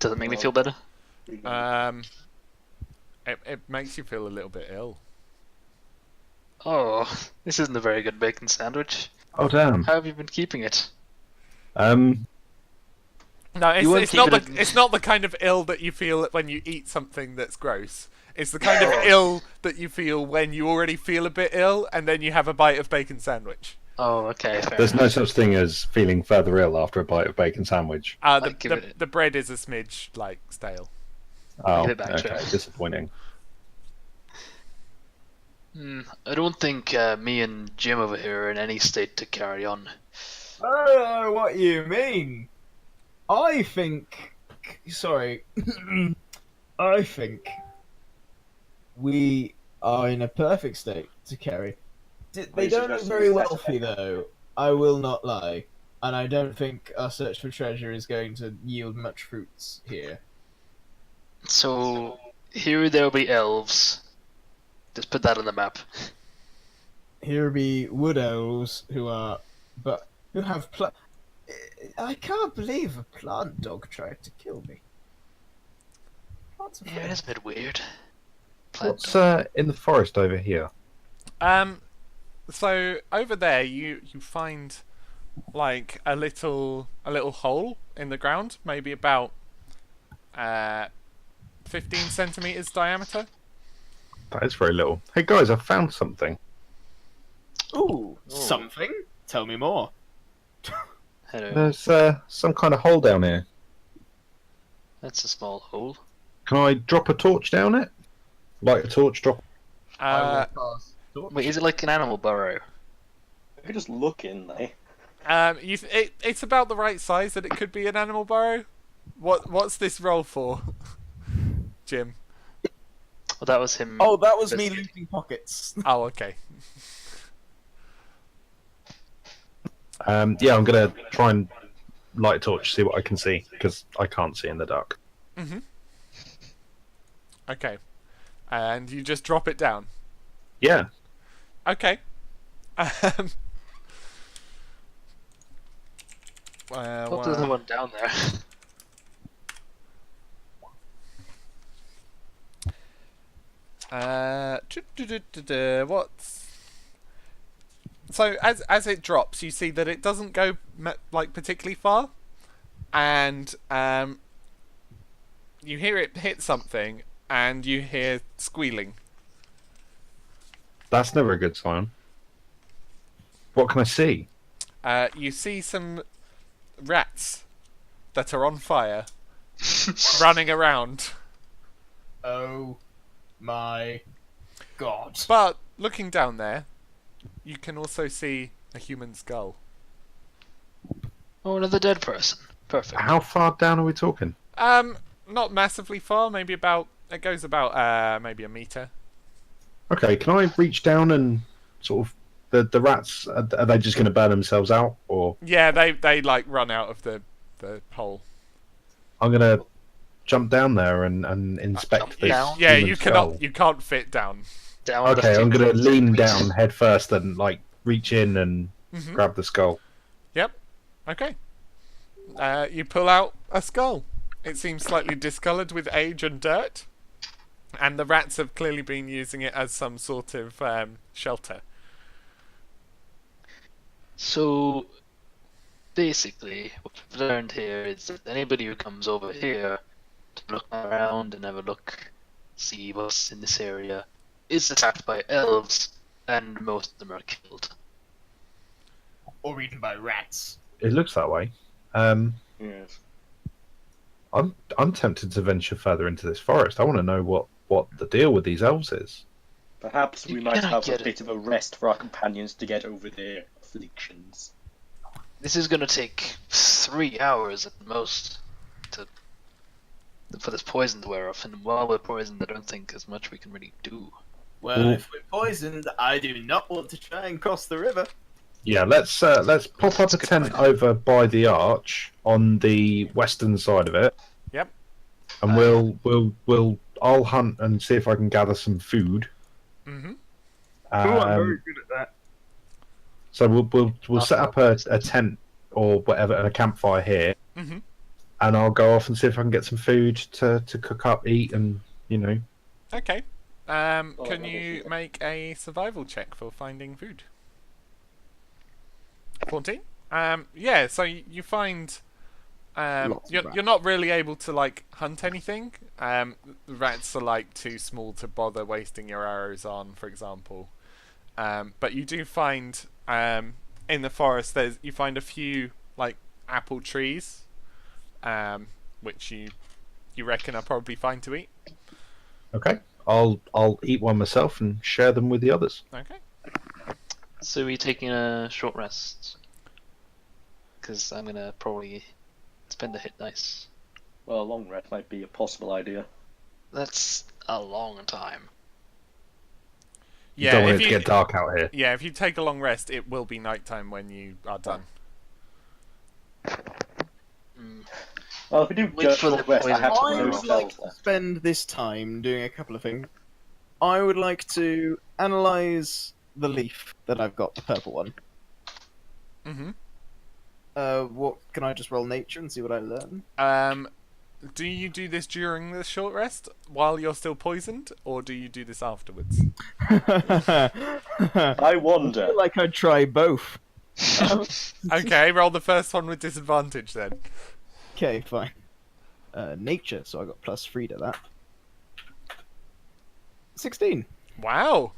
Does it make me feel better? It makes you feel a little bit ill. Oh, this isn't a very good bacon sandwich. Oh, damn. How have you been keeping it? No, You won't it's not keep the it- it's not the kind of ill that you feel when you eat something that's gross. It's the kind of ill that you feel when you already feel a bit ill and then you have a bite of bacon sandwich. Oh, okay, fair There's no enough. such thing as feeling further ill after a bite of bacon sandwich. The, give the, it- the bread is a smidge like stale. Oh, Get it back to okay. him. Disappointing. I don't think me and Jim over here are in any state to carry on. I don't know what you mean. I think. Sorry. I think we are in a perfect state to carry. They you don't look suggesting very we set wealthy, it? though. I will not lie. And I don't think our search for treasure is going to yield much fruits here. So, here there'll be elves. Just put that on the map. Here be wood elves who have I can't believe a plant dog tried to kill me. Plants are Yeah, it is a bit weird. What's in the forest over here? So over there you find like a little hole in the ground, maybe about 15 centimeters diameter. That is very little. Hey guys, I found something. Ooh, something? Tell me more. Hello. There's some kind of hole down here. That's a small hole. Can I drop a torch down it? Light a torch, drop. Wait, is it like an animal burrow? I could just look in there. It's about the right size that it could be an animal burrow. What's this roll for, Jim? Well, that was him. Oh, that was me looting pockets. Oh, okay. Yeah, I'm gonna try and light a torch, see what I can see, because I can't see in the dark. Mhm. Okay, and you just drop it down. Yeah. Okay. What is the one down there? What's so as it drops, you see that it doesn't go like particularly far, and you hear it hit something, and you hear squealing. That's never a good sign. What can I see? You see some rats that are on fire, running around. Oh my god. But looking down there, you can also see a human skull. Oh, another dead person. Perfect. How far down are we talking? Not massively far. Maybe about it goes about maybe a meter. Okay, can I reach down and sort of the rats? Are they just going to burn themselves out, or Yeah, they like run out of the hole. I'm going to jump down there and inspect Jump this? down? Yeah, human skull? you can't fit down. Down with Okay, a I'm few going to lean degrees. down head first and like reach in and grab the skull. Yep. Okay. You pull out a skull. It seems slightly discoloured with age and dirt, and the rats have clearly been using it as some sort of shelter. So, basically, what we've learned here is that anybody who comes over here to look around and have a look, see what's in this area, is attacked by elves, and most of them are killed. Or eaten by rats. It looks that way. Yes. I'm tempted to venture further into this forest. I want to know what the deal with these elves is. Perhaps we You might cannot have a get it. bit of a rest for our companions to get over their afflictions. This is going to take 3 hours at most for this poison to wear off, and while we're poisoned, I don't think there's much we can really do. Well, if we're poisoned, I do not want to try and cross the river. Yeah, let's pop up a good tent point. over by the arch on the western side of it. Yep. And I'll hunt and see if I can gather some food. Mhm. I'm very good at that. So we'll set up a tent or whatever, and a campfire here, Mhm. and I'll go off and see if I can get some food to cook up, eat, and Okay. Oh, Can that you is- make a survival check for finding food? 14. Yeah. So you find. Lots of You're not really able to like hunt anything. The rats are like too small to bother wasting your arrows on, for example. But you do find in the forest you find a few like apple trees, which you reckon are probably fine to eat. Okay, I'll eat one myself and share them with the others. Okay. So we're taking a short rest, because I'm gonna probably spend the hit dice. Well, a long rest might be a possible idea. That's a long time. You Yeah. don't want If it to you get dark out here. yeah if you take a long rest, it will be nighttime when you are done. Well, if we do Wait just for the short rest, I poison have to to I wear know off. would like spells to spend this time doing a couple of things. I would like to analyze the leaf that I've got, the purple one. Mhm. What can I just roll nature and see what I learn? Do you do this during the short rest while you're still poisoned, or do you do this afterwards? I I wonder. feel like I'd try both. Okay, roll the first one with disadvantage then. Okay, fine. Nature, so I got +3 to that. 16. Wow.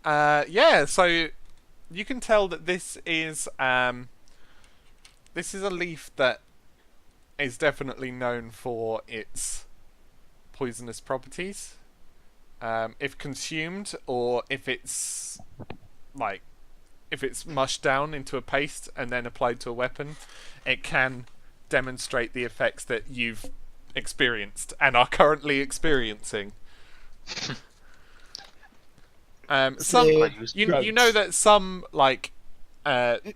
Yeah, so you can tell that this is this is a leaf that is definitely known for its poisonous properties. If consumed, or if it's mushed down into a paste and then applied to a weapon, it can demonstrate the effects that you've experienced and are currently experiencing. Some you know that some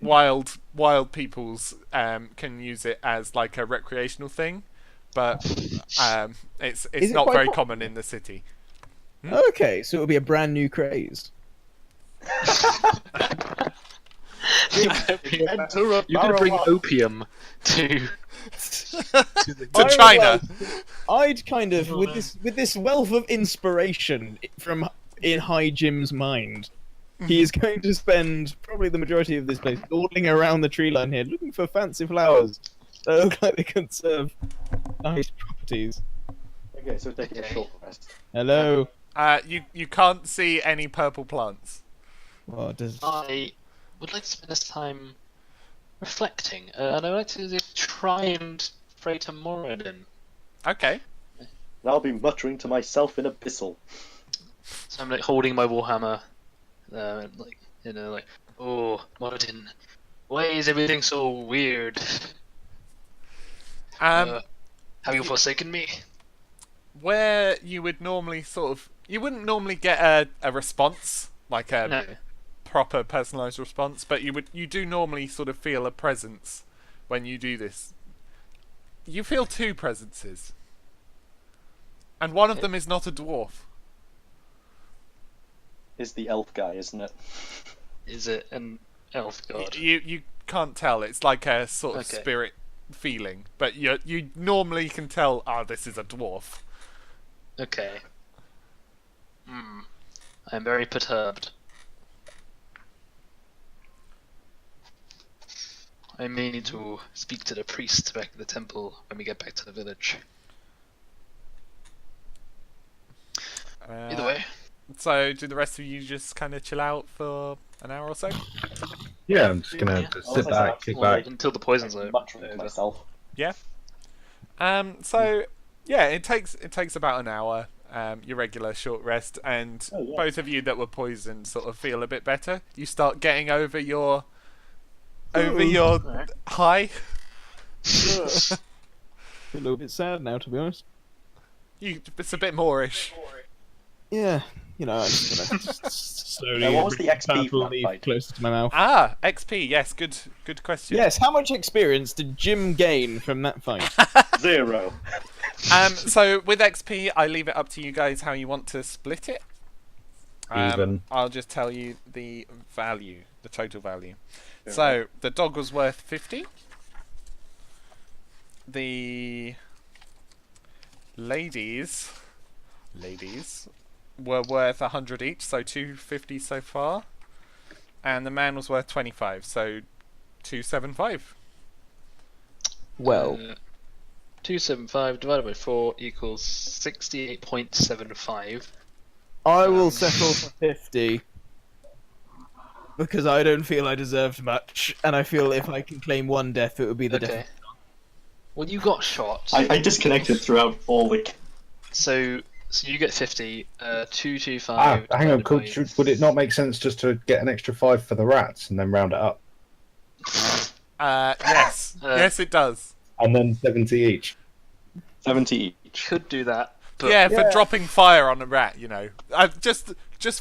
wild peoples can use it as like a recreational thing, but it's Is it not quite very popular? common in the city. Okay, so it'll be a brand new craze. You're going to bring opium to To China. I'd kind of with this wealth of inspiration from in High Jim's mind. He is going to spend probably the majority of this place dawdling around the tree line here, looking for fancy flowers that look like they can serve nice properties. Okay, so taking a short rest. Hello. You can't see any purple plants. What does? I would like to spend this time reflecting, and I'd like to try and freight a Moradin. Okay. And I'll be muttering to myself in abyssal. So I'm like holding my warhammer, oh, Moradin, why is everything so weird? Have you forsaken me? Where you would normally you wouldn't normally get a response, like a No. proper personalized response, but you do normally sort of feel a presence when you do this. You feel two presences, and one of them is not a dwarf. Is the elf guy, isn't it? Is it an elf god? You can't tell. It's like a sort of Okay. spirit feeling, but you normally can tell. Oh, this is a dwarf. Okay. I'm very perturbed. I may need to speak to the priest back at the temple when we get back to the village. Either way. So, do the rest of you just kind of chill out for an hour or so? Yeah, I'm just gonna Yeah. just sit back, kick back. Until the poison's Muttering to over. myself. Yeah. So yeah, it takes about an hour. Your regular short rest, and Oh, yeah. both of you that were poisoned sort of feel a bit better. You start getting over your Alright. high. Feel a little bit sad now, to be honest. It's a bit moreish. Yeah, you know, I'm just gonna slowly Now, what was the bring XP purple for that leaf fight? closer to my mouth. Ah, XP. Yes, good question. Yes, how much experience did Jim gain from that fight? 0. So with XP, I leave it up to you guys how you want to split it. Even. I'll just tell you the value, the total value. So the dog was worth 50. The ladies were worth 100 each, so 250 so far. And the man was worth 25, so 275. Well, 275 divided by 4 equals 68.75. I will settle for 50 because I don't feel I deserved much, and I feel if I can claim one death, it would be the Okay. death. Well, you got shot. I disconnected throughout all the. So you get 50. 225. Hang on, divided by- would it not make sense just to get an extra 5 for the rats and then round it up? Yes. Yes, it does. And then 70 each. 70 each. Could do that. But Yeah, for dropping fire on a rat, you know. Just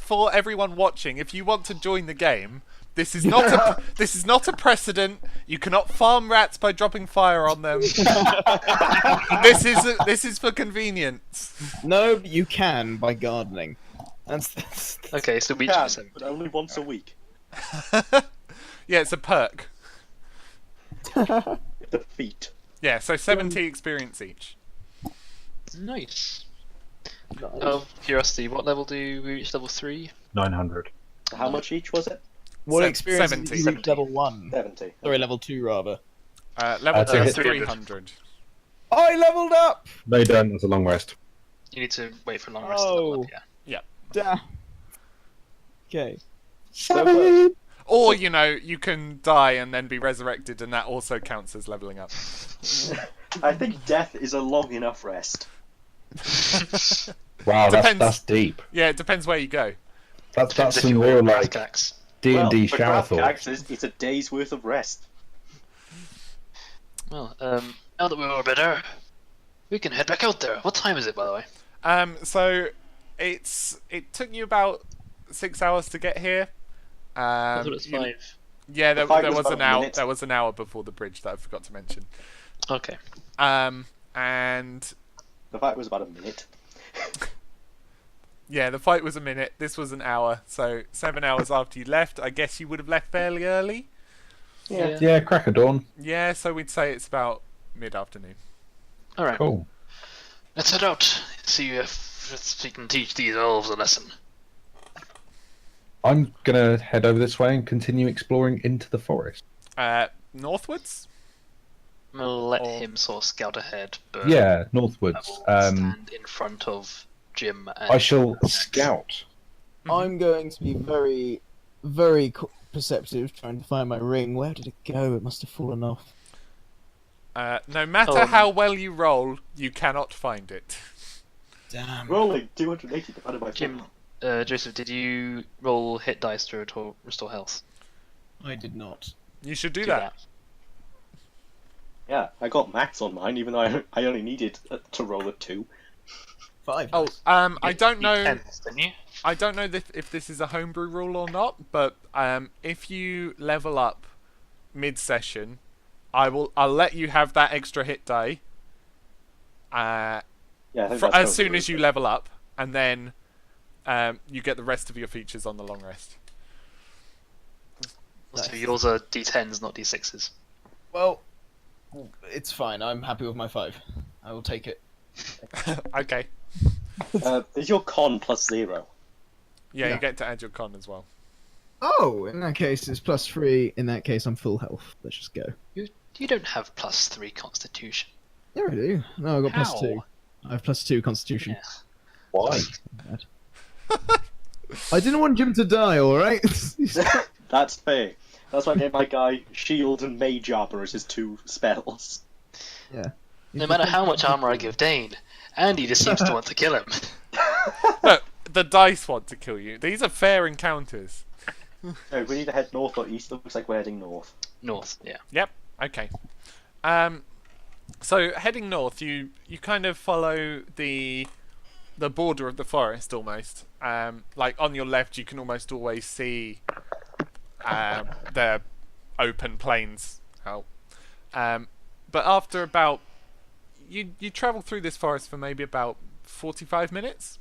for everyone watching, if you want to join the game, this is not a precedent. You cannot farm rats by dropping fire on them. This is for convenience. No, but you can by gardening. That's Okay, so we Can, each have but only once a week. Yeah, it's a perk. The feet. Yeah, so 70 experience each. Nice. Out of curiosity, what level do we reach? Level 3? 900. How much each was it? what Se- experience 70. did you reach level 1? 70. Sorry, level 2 rather. Level That's 2 is 300. 300. I leveled up! No, you don't. It's a long rest. You need to wait for a long rest to level up, Oh. yeah. Damn. Okay. So, Or, you know, you can die and then be resurrected, and that also counts as leveling up. I think death is a long enough rest. Wow, Depends. that's deep. Yeah, it depends where you go. That's if some you're real Wrath like Cax. D&D for shower Graphic thoughts. Axis, it's a day's worth of rest. Well, now that we're all better, we can head back out there. What time is it, by the way? So it took you about 6 hours to get here. I thought it was 5. Yeah, The fight there was was about an a hour. minute. There was an hour before the bridge that I forgot to mention. Okay. And The fight was about a minute. yeah, the fight was a minute. This was an hour. So 7 hours after you left, I guess you would have left fairly early. Yeah, crack of dawn. Yeah, so we'd say it's about mid-afternoon. All right. Cool. Let's head out. See if we can teach these elves a lesson. I'm gonna head over this way and continue exploring into the forest. Northwards. We'll let Or- him sort of scout ahead, but Yeah, I northwards. will stand in front of Jim. And I shall scout. I'm going to be very, very perceptive, trying to find my ring. Where did it go? It must have fallen off. No matter how well you roll, you cannot find it. Damn. Rolling 280 divided by 4. Jim, Joseph, did you roll hit dice to restore health? I did not. You should do that. Yeah, I got max on mine, even though I only needed to roll a 2. 5. Oh, I don't know. Tens, didn't you? I don't know if this is a homebrew rule or not, but if you level up mid-session, I'll let you have that extra hit die. Yeah, I think As that's soon totally as you fair. level up, and then you get the rest of your features on the long rest. So yours are d10s, not d6s. Well, it's fine. I'm happy with my 5. I will take it. Okay. Is your con plus 0? Yeah, Yeah. you get to add your con as well. Oh, in that case, it's +3. In that case, I'm full health. Let's just go. You don't have +3 Constitution. Yeah, I do. No, I got How? +2. I have +2 Constitution. Yeah. Why? I didn't want Jim to die. All right. That's fair. That's why I gave my guy Shield and Mage Armor as his 2 spells. Yeah. No matter how much armor I give Dane, Andy just seems to want to kill him. Look, the dice want to kill you. These are fair encounters. So we need to head north or east. Looks like we're heading north. North, yeah. Yep. Okay. So heading north, you kind of follow the border of the forest almost. Like on your left, you can almost always see the open plains out. But after about you travel through this forest for maybe about 45 minutes,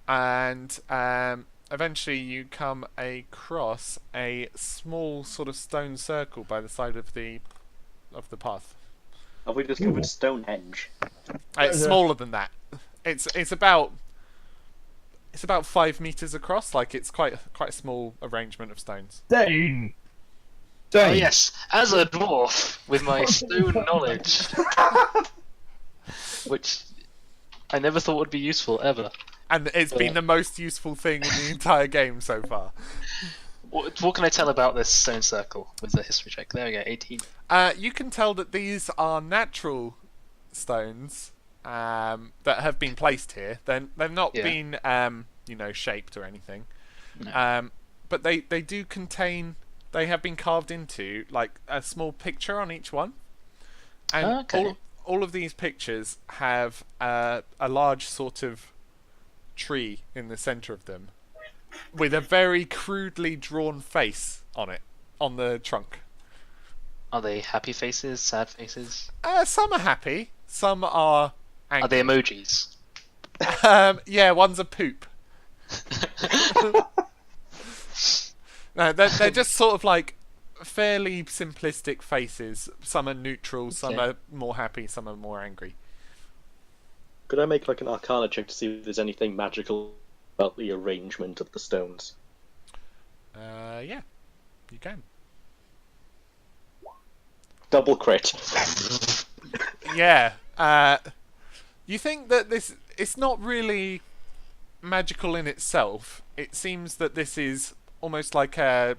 and eventually you come across a small sort of stone circle by the side of the path. Have we discovered Stonehenge? It's smaller than that. It's about 5 meters across. Like it's quite a small arrangement of stones. Dane. Oh Dane. yes, as a dwarf with my stone knowledge, which I never thought would be useful ever. And it's been the most useful thing in the entire game so far. What can I tell about this stone circle with the history check? There we go, 18. You can tell that these are natural stones that have been placed here. They've not Yeah. been shaped or anything. No. But they do contain. They have been carved into like a small picture on each one, and Okay. all of these pictures have a large sort of tree in the center of them, with a very crudely drawn face on it on the trunk. Are they happy faces, sad faces? Some are happy, some are angry. Are they emojis? Yeah, one's a poop. No, they're just sort of like fairly simplistic faces. Some are neutral, some Okay. are more happy, some are more angry. Could I make like an Arcana check to see if there's anything magical about the arrangement of the stones? Yeah, you can. Double crit. Yeah. You think that it's not really magical in itself. It seems that this is almost like a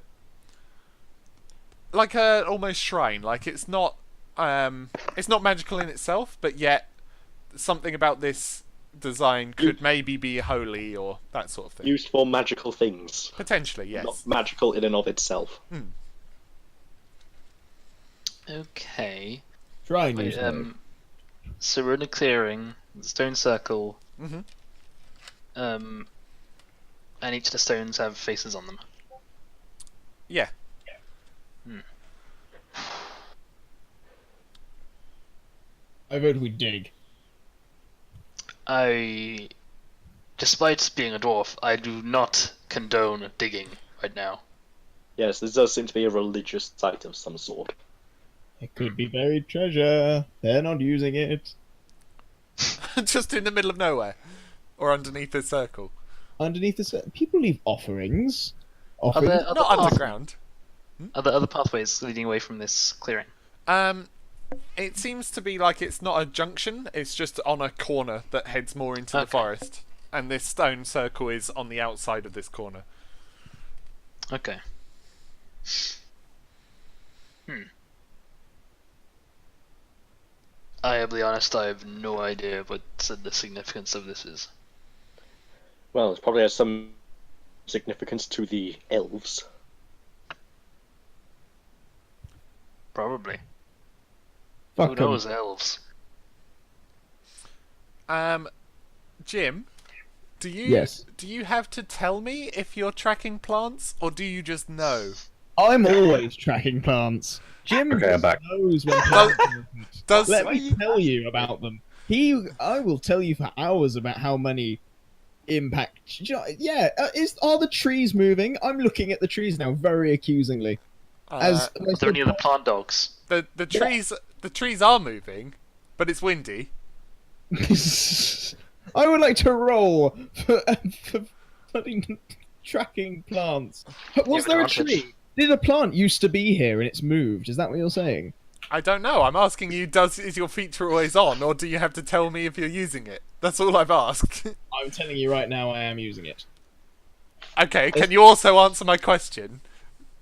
like a almost shrine. Like it's not magical in itself, but yet something about this design could maybe be holy or that sort of thing. Used for magical things. Potentially, yes. Not magical in and of itself. Okay. Shrine Wait, usually. so we're in a clearing, the stone circle, Mhm. and each of the stones have faces on them. Yeah. I vote we dig. Despite being a dwarf, I do not condone digging right now. Yes, this does seem to be a religious site of some sort. It could be buried treasure. They're not using it. Just in the middle of nowhere, or underneath a circle. Underneath the people leave offerings. Are Offerings. there other, Not underground. are there other pathways leading away from this clearing? It seems to be like it's not a junction. It's just on a corner that heads more into the Okay. forest, and this stone circle is on the outside of this corner. Okay. I'll be honest, I have no idea what the significance of this is. Well, it probably has some significance to the elves. Probably. Fuck Who 'em. knows, elves? Jim, do you Yes. do you have to tell me if you're tracking plants, or do you just know? I'm always tracking plants. Jim Okay, I'm back. knows when plants are important. Does Let me tell you about them. I will tell you for hours about how many impact. Yeah, are the trees moving? I'm looking at the trees now very accusingly. As Are there any other plant dogs? the trees are moving, but it's windy. I would like to roll for bloody tracking plants. Was have there a advantage. tree? Did a plant used to be here and it's moved? Is that what you're saying? I don't know. I'm asking you. Is your feature always on, or do you have to tell me if you're using it? That's all I've asked. I'm telling you right now, I am using it. Okay. Can you also answer my question,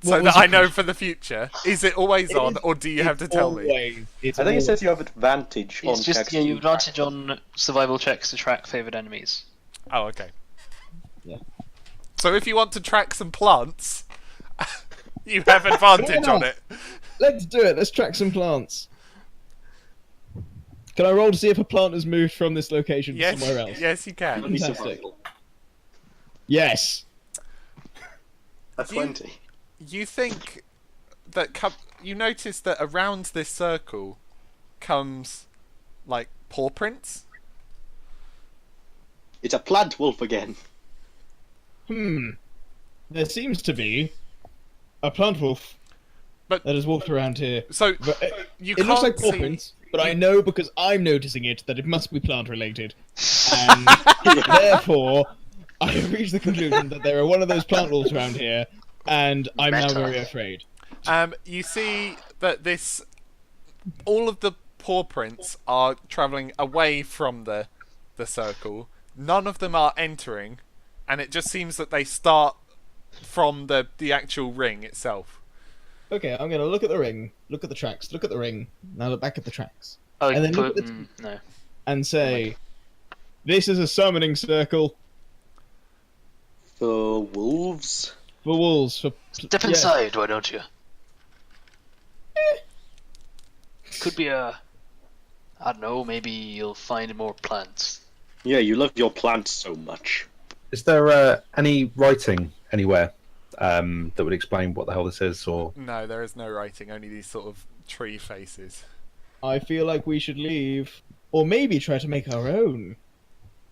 so What was that I the know question? for the future? Is it always on, or do you have to tell me? It's I think it always- says you have advantage on It's just checks. you have to track. advantage on survival checks to track favored enemies. Oh, okay. Yeah. So if you want to track some plants, you have advantage on it. Let's do it. Let's track some plants. Can I roll to see if a plant has moved from this location to Yes. somewhere else? Yes, you can. Only Fantastic. survival. Yes. A You- 20. You think that you notice that around this circle comes like paw prints? It's a plant wolf again. There seems to be a plant wolf But- that has walked around here. So But you it can't looks like paw see. prints, but I know because I'm noticing it that it must be plant related. And therefore, I have reached the conclusion that there are one of those plant wolves around here, and I'm now Meta. very afraid. You see that all of the paw prints are travelling away from the circle. None of them are entering, and it just seems that they start from the actual ring itself. Okay, I'm gonna look at the ring, look at the tracks, look at the ring, now look back at the tracks, Oh, And then look but, at the- no. and say, "This is a summoning circle For wolves? for wolves." For Step yeah. inside, why don't you? Could be I don't know, maybe you'll find more plants. Yeah, you love your plants so much. Is there any writing anywhere that would explain what the hell this is? Or No, there is no writing. Only these sort of tree faces. I feel like we should leave, or maybe try to make our own.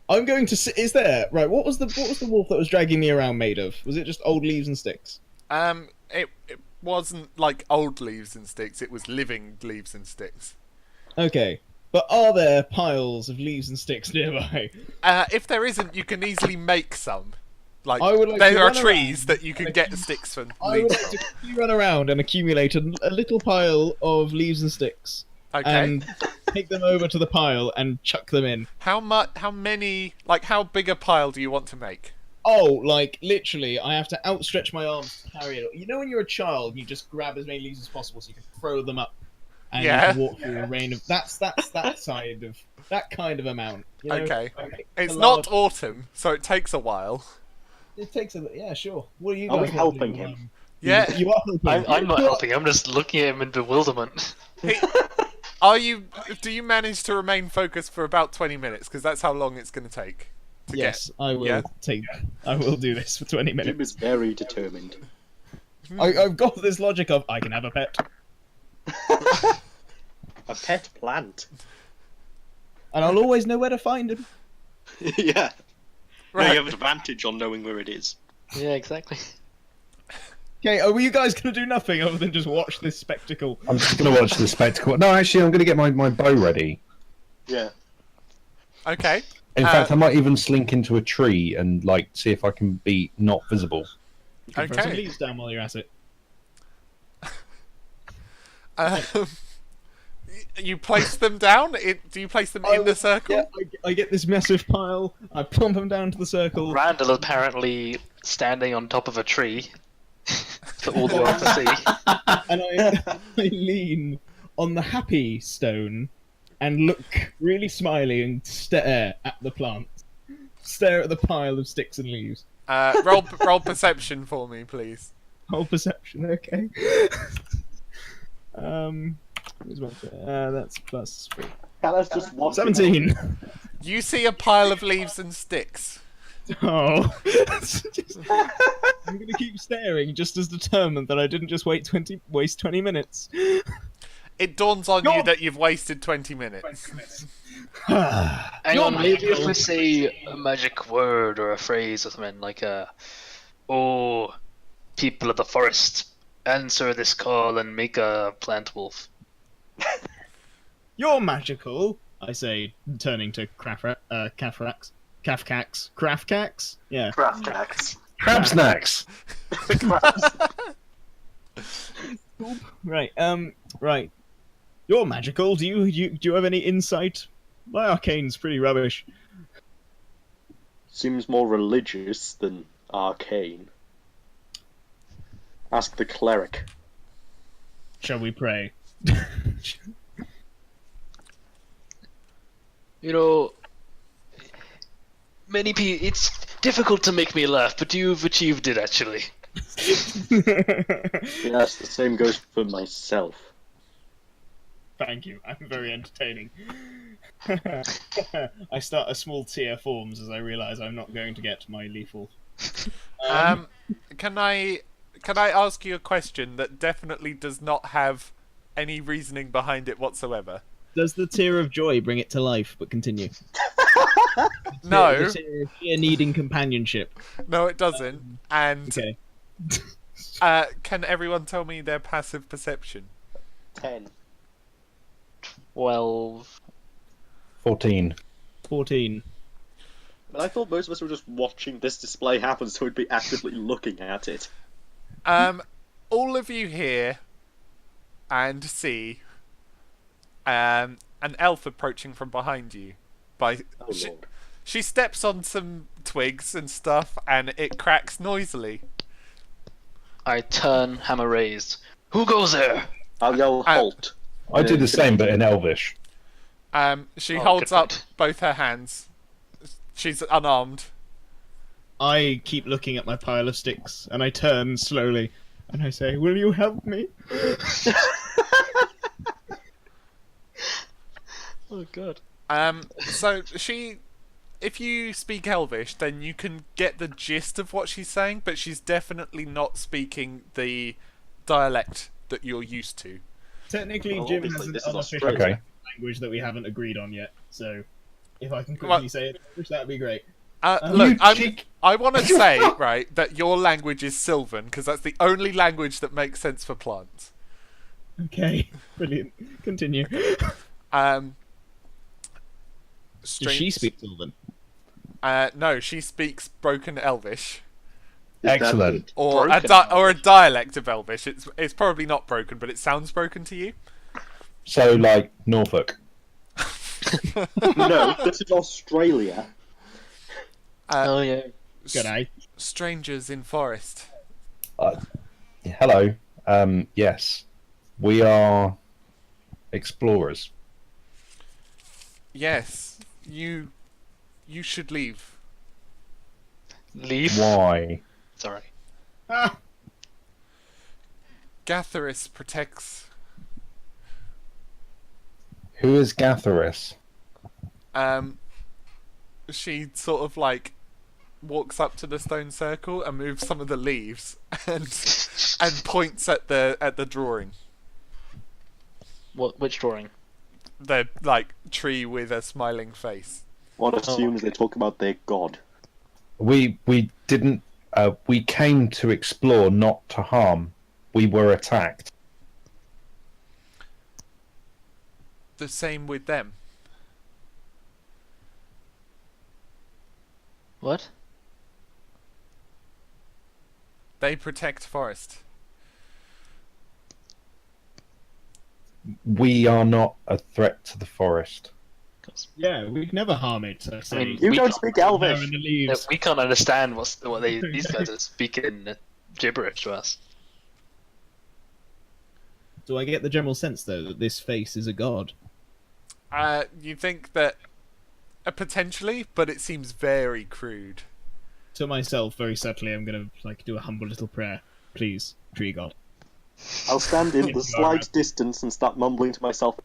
I'm going to. Is there right? What was the wolf that was dragging me around made of? Was it just old leaves and sticks? It wasn't like old leaves and sticks. It was living leaves and sticks. Okay, but are there piles of leaves and sticks nearby? If there isn't, you can easily make some. Like I would like there to are run trees around that you can get sticks from. I would leaves like from. to quickly run around and accumulate a little pile of leaves and sticks, Okay. and take them over to the pile and chuck them in. How many? Like, how big a pile do you want to make? Oh, like literally, I have to outstretch my arms to carry it. You know, when you're a child, you just grab as many leaves as possible so you can throw them up, and you Yeah. can walk through a rain of. That's that side of that kind of amount. You know? Okay. Like, It's a not large- autumn, so it takes a while. It takes a. Yeah, sure. What are you Are we guys helping do? him? Yeah. You are helping. I'm not helping. I'm just looking at him in bewilderment. Are you? Do you manage to remain focused for about 20 minutes? Because that's how long it's going to take. To Yes, I will Yeah. take. I will do this for 20 minutes. Jim is very determined. I've got this logic of I can have a pet, A pet plant. and I'll always know where to find him. Yeah. No, Right. you have an advantage on knowing where it is. Yeah, exactly. Okay, are you guys gonna do nothing other than just watch this spectacle? I'm just going to watch the spectacle. No, actually, I'm going to get my bow ready. Yeah. Okay. In fact, I might even slink into a tree and like see if I can be not visible. You can throw some Okay. leaves down while you're at it. Um, you place them down. Do you place them in the circle? Yeah, I get this massive pile. I plump them down to the circle. Randall apparently standing on top of a tree for all the world to see. And I lean on the happy stone and look really smiley and stare at the plant. Stare at the pile of sticks and leaves. Roll perception for me, please. Whole perception, okay. Where's my, that's plus 3. Let's just watch 17. You see a pile of leaves and sticks. Oh. I'm gonna keep staring, just as determined that I didn't just waste 20 minutes. It dawns on you that you've wasted 20 minutes. Hang on, maybe if we say a magic word or a phrase or something like "Oh, people of the forest, answer this call and make a plant wolf." You're magical, I say, turning to Kafrax. Krafkax? Yeah. Craftax. Crab snacks. Right, right. You're magical. Do you have any insight? My arcane's pretty rubbish. Seems more religious than arcane. Ask the cleric. Shall we pray? You know, many people. It's difficult to make me laugh, but you've achieved it actually. Yes, the same goes for myself. Thank you. I'm very entertaining. I start a small tear forms as I realise I'm not going to get my lethal. Can I ask you a question that definitely does not have any reasoning behind it whatsoever? Does the tear of joy bring it to life? But continue. No, The tear of fear needing companionship. no, it doesn't. And Okay. can everyone tell me their passive perception? 10. 12. 14. 14. But I thought most of us were just watching this display happen, so we'd be actively looking at it. All of you hear and see an elf approaching from behind you. Oh lord. She steps on some twigs and stuff, and it cracks noisily. I turn, hammer raised. Who goes there? I'll yell halt. I do the same, but in Elvish. She Oh, holds good up point. both her hands. She's unarmed. I keep looking at my pile of sticks, and I turn slowly, and I say, "Will you help me?" Oh god. So if you speak Elvish, then you can get the gist of what she's saying, but she's definitely not speaking the dialect that you're used to. Technically, Well, Jim obviously has an this is unofficial Australia. language that we haven't agreed on yet. So, if I can quickly Well- say it, that'd be great. Look, You cheek. I want to say, right, that your language is Sylvan, because that's the only language that makes sense for plants. Okay, brilliant. Continue. Um, Does she speak Sylvan? No, she speaks broken Elvish. Excellent. Or Broken or a dialect of Elvish. It's probably not broken, but it sounds broken to you. So, like, Norfolk. No, this is Australia. Oh yeah. Good eye. Strangers in forest. Hello. Yes, we are explorers. Yes, you should leave. Leave. Why? Sorry. Ah, Gatherus protects. Who is Gatherus? She sort of like walks up to the stone circle and moves some of the leaves and points at the drawing. What? Which drawing? The like tree with a smiling face. One assumes they talk about their god. We didn't. We came to explore, not to harm. We were attacked. The same with them. What? They protect forest. We are not a threat to the forest. yeah, we'd never harm it. I say. mean, You We don't can't- speak There Elvish. in the No, leaves. we can't understand what these guys are speaking gibberish to us. Do I get the general sense though that this face is a god? You think that potentially, but it seems very crude. To myself, very subtly, I'm gonna like do a humble little prayer. Please, tree god. I'll stand in the You are slight right. distance and start mumbling to myself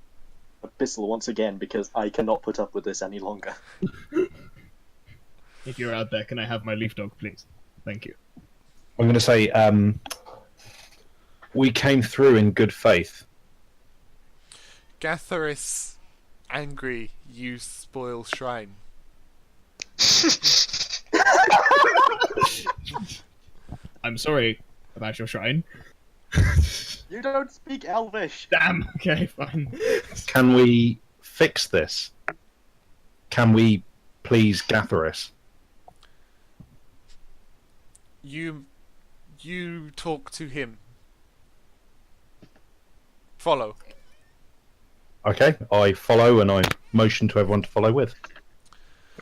Abyssal once again because I cannot put up with this any longer. If you're out there, can I have my leaf dog, please? Thank you. I'm going to say we came through in good faith. Gatherus, angry, you spoil shrine. I'm sorry about your shrine. You don't speak Elvish. Damn. Okay, fine. Can we fix this? Can we please Gatherus? You talk to him. Follow. Okay, I follow and I motion to everyone to follow with.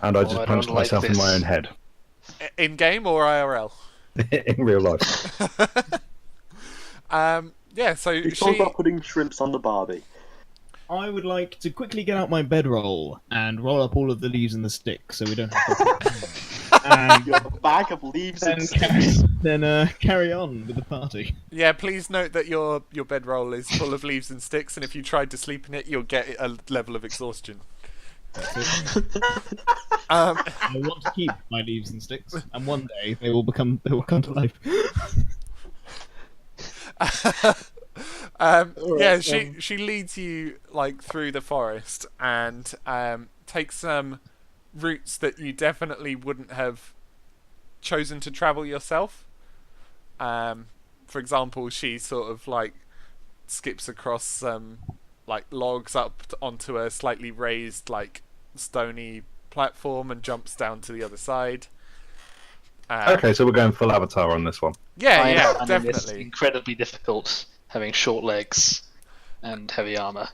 And I Oh, just I punched don't like myself in my this. own head. In game or IRL? In real life. Yeah, so You she talk about putting shrimps on the Barbie. I would like to quickly get out my bedroll and roll up all of the leaves in the stick so we don't have to. and You have a bag of leaves then and carry, sticks. carry on with the party. Yeah, please note that your bedroll is full of leaves and sticks, and if you tried to sleep in it, you'll get a level of exhaustion. I want to keep my leaves and sticks, and one day they will come to life. Yeah, she leads you like through the forest and takes some routes that you definitely wouldn't have chosen to travel yourself. For example, she sort of like skips across some like logs up onto a slightly raised like stony platform and jumps down to the other side. Okay, so we're going full Avatar on this one. Yeah, I yeah, am finding this definitely. incredibly difficult, having short legs and heavy armor.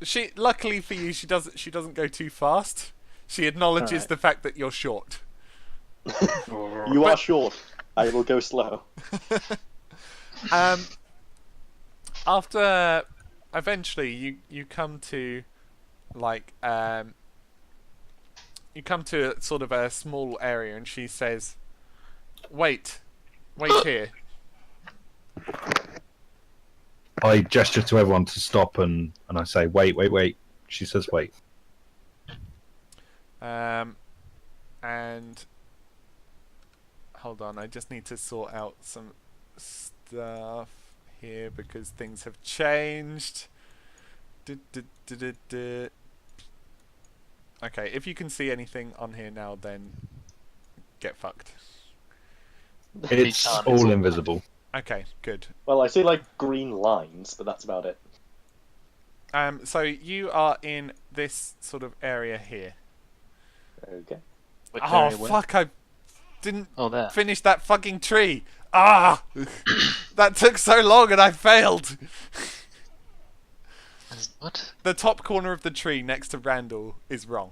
She luckily for you, she doesn't go too fast. She acknowledges Alright. the fact that you're short. You are short. I will go slow. After eventually you come to like you come to sort of a small area and she says, wait here. I gesture to everyone to stop and I say, wait. She says, wait. And hold on, I just need to sort out some stuff here because things have changed. Okay, if you can see anything on here now, then get fucked. It's all invisible. Okay, good. Well, I see like green lines, but that's about it. So you are in this sort of area here. Okay. Which Oh area where? fuck! I didn't Oh, there. finish that fucking tree. Ah, that took so long and I failed. What? The top corner of the tree next to Randall is wrong.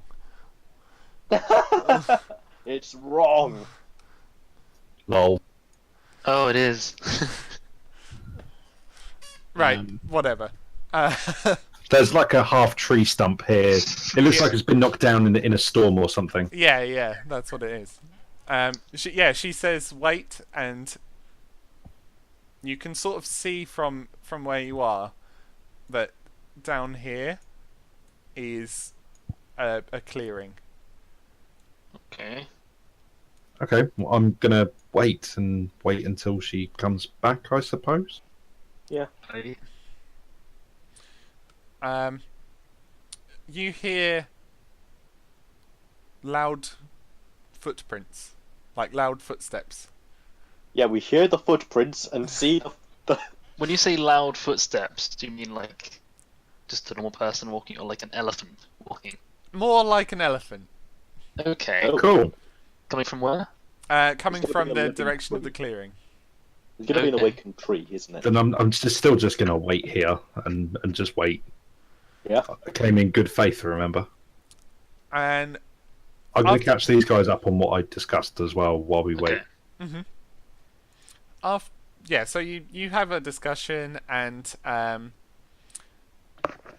It's wrong. Lol. Oh, it is. Right, Um, whatever. There's like a half tree stump here. It looks Yeah. like it's been knocked down in a storm or something. Yeah, that's what it is. She says wait, and you can sort of see from where you are that down here is a clearing. Okay. Okay, well, I'm gonna wait until she comes back, I suppose. I- You hear loud footprints, like loud footsteps. Yeah, we hear the footprints and see the When you say loud footsteps, do you mean like just a normal person walking, or like an elephant walking? More like an elephant, Okay. Oh. Cool. Coming from where? coming It's gonna from be a the living direction of tree. the clearing. It's going to be an Okay. awakened tree, isn't it? Then I'm still just gonna wait here and just wait. Yeah. I came in good faith, remember. And I'm gonna After- catch these guys up on what I discussed as well while we wait. Okay. so you have a discussion, and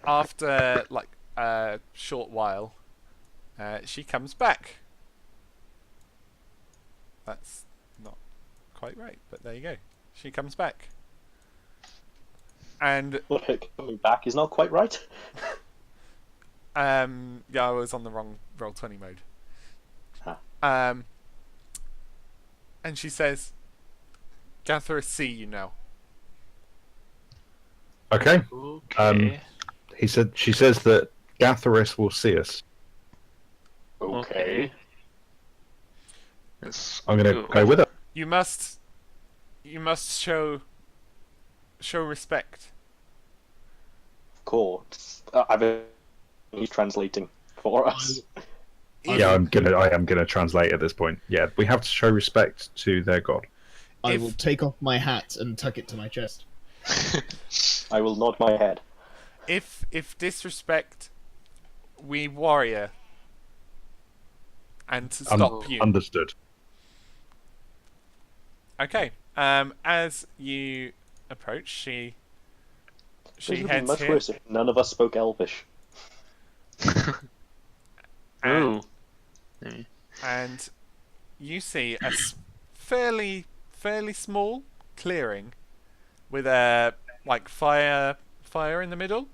after like a short while, she comes back. That's not quite right, but there you go. She comes back, and Look, coming back is not quite right. yeah, I was on the wrong Roll20 mode. Huh. And she says, "Gather a see you now." Okay. Okay. She says that Gatharis will see us. Okay. That's I'm gonna cool. go with her. You must show respect. Of course. He's translating for us. Yeah, I am gonna translate at this point. Yeah, we have to show respect to their god. I If- will take off my hat and tuck it to my chest. I will nod my head. If disrespect, we warrior, and to stop you. Understood. Okay. As you approach, she This would be heads much here, worse if none of us spoke Elvish. and, Ooh. Maybe. and you see a fairly small clearing with a like fire in the middle,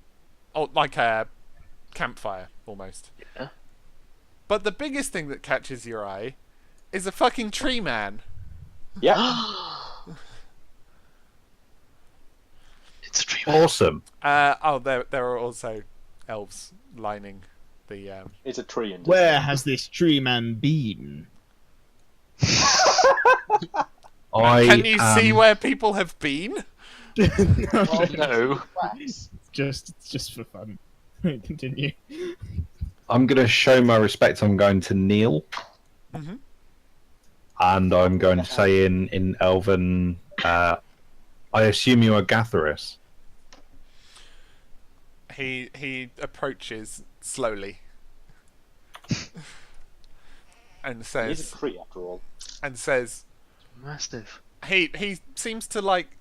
or like a campfire almost. Yeah. But the biggest thing that catches your eye is a fucking tree man. Yeah. It's a dream. Awesome. There are also elves lining the. It's a tree. And Where has this tree man been? Can you see where people have been? Oh no. Just for fun. Continue. I'm gonna show my respect. I'm going to kneel, Mhm. and I'm going to say in Elven. I assume you are Gatharis. He approaches slowly and He's says a tree after all. Massive. he seems to like,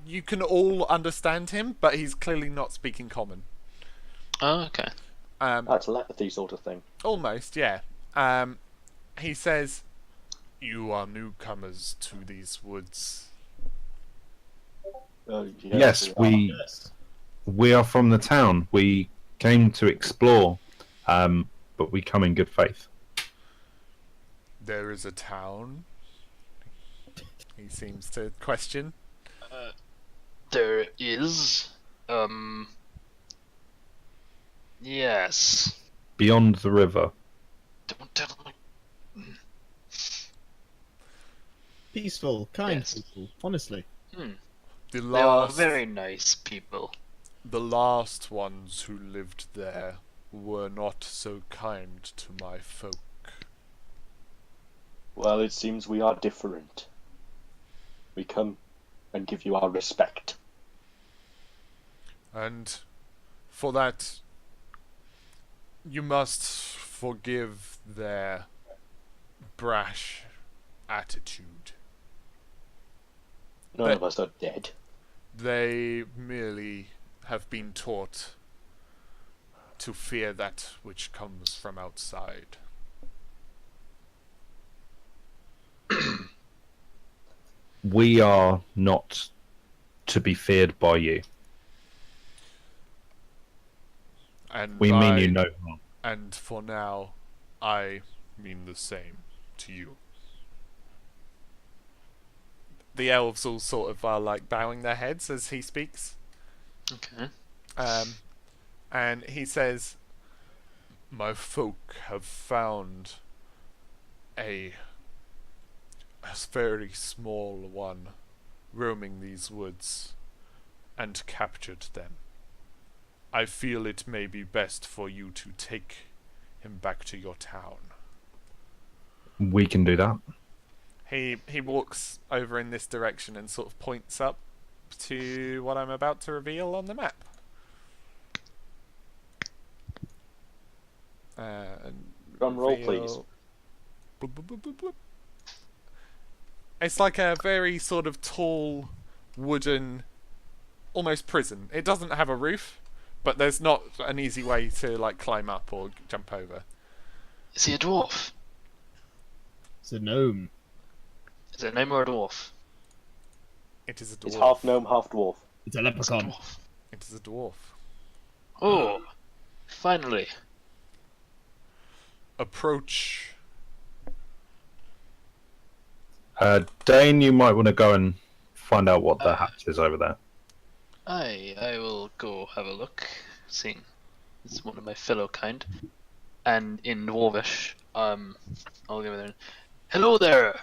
you can all understand him, but he's clearly not speaking common. Oh, okay. Telepathy sort of thing. Almost, yeah. He says, "You are newcomers to these woods." Yes, we we are from the town. We came to explore, but we come in good faith. There is a town. He seems to question. There is. Yes. Beyond the river. Don't tell me. Peaceful, kind Yes. people, honestly. The They are last, very nice people. the last ones who lived there were not so kind to my folk. Well, it seems we are different. We come and give you our respect. And for that, you must forgive their brash attitude. None of us are dead. They merely have been taught to fear that which comes from outside. We are not to be feared by you. And We mean you no harm. And for now, I mean the same to you. The elves all sort of are like bowing their heads as he speaks. Okay. And he says, "My folk have found a very small one roaming these woods and captured them. I feel it may be best for you to take him back to your town." We can do that. He walks over in this direction and sort of points up to what I'm about to reveal on the map. And Drum roll, reveal- please. Bloop, bloop, bloop, bloop, bloop. It's like a very sort of tall, wooden, almost prison. It doesn't have a roof, but there's not an easy way to like climb up or jump over. Is he a dwarf? It's a gnome. Is it a gnome or a dwarf? It is a dwarf. It's half gnome, half dwarf. It's a It's a leprechaun. dwarf. It is a dwarf. Oh, finally. Approach. Dane, you might want to go and find out what the hatch is over there. I will go have a look, seeing it's one of my fellow kind. And in Dwarvish, I'll give it there. Hello there!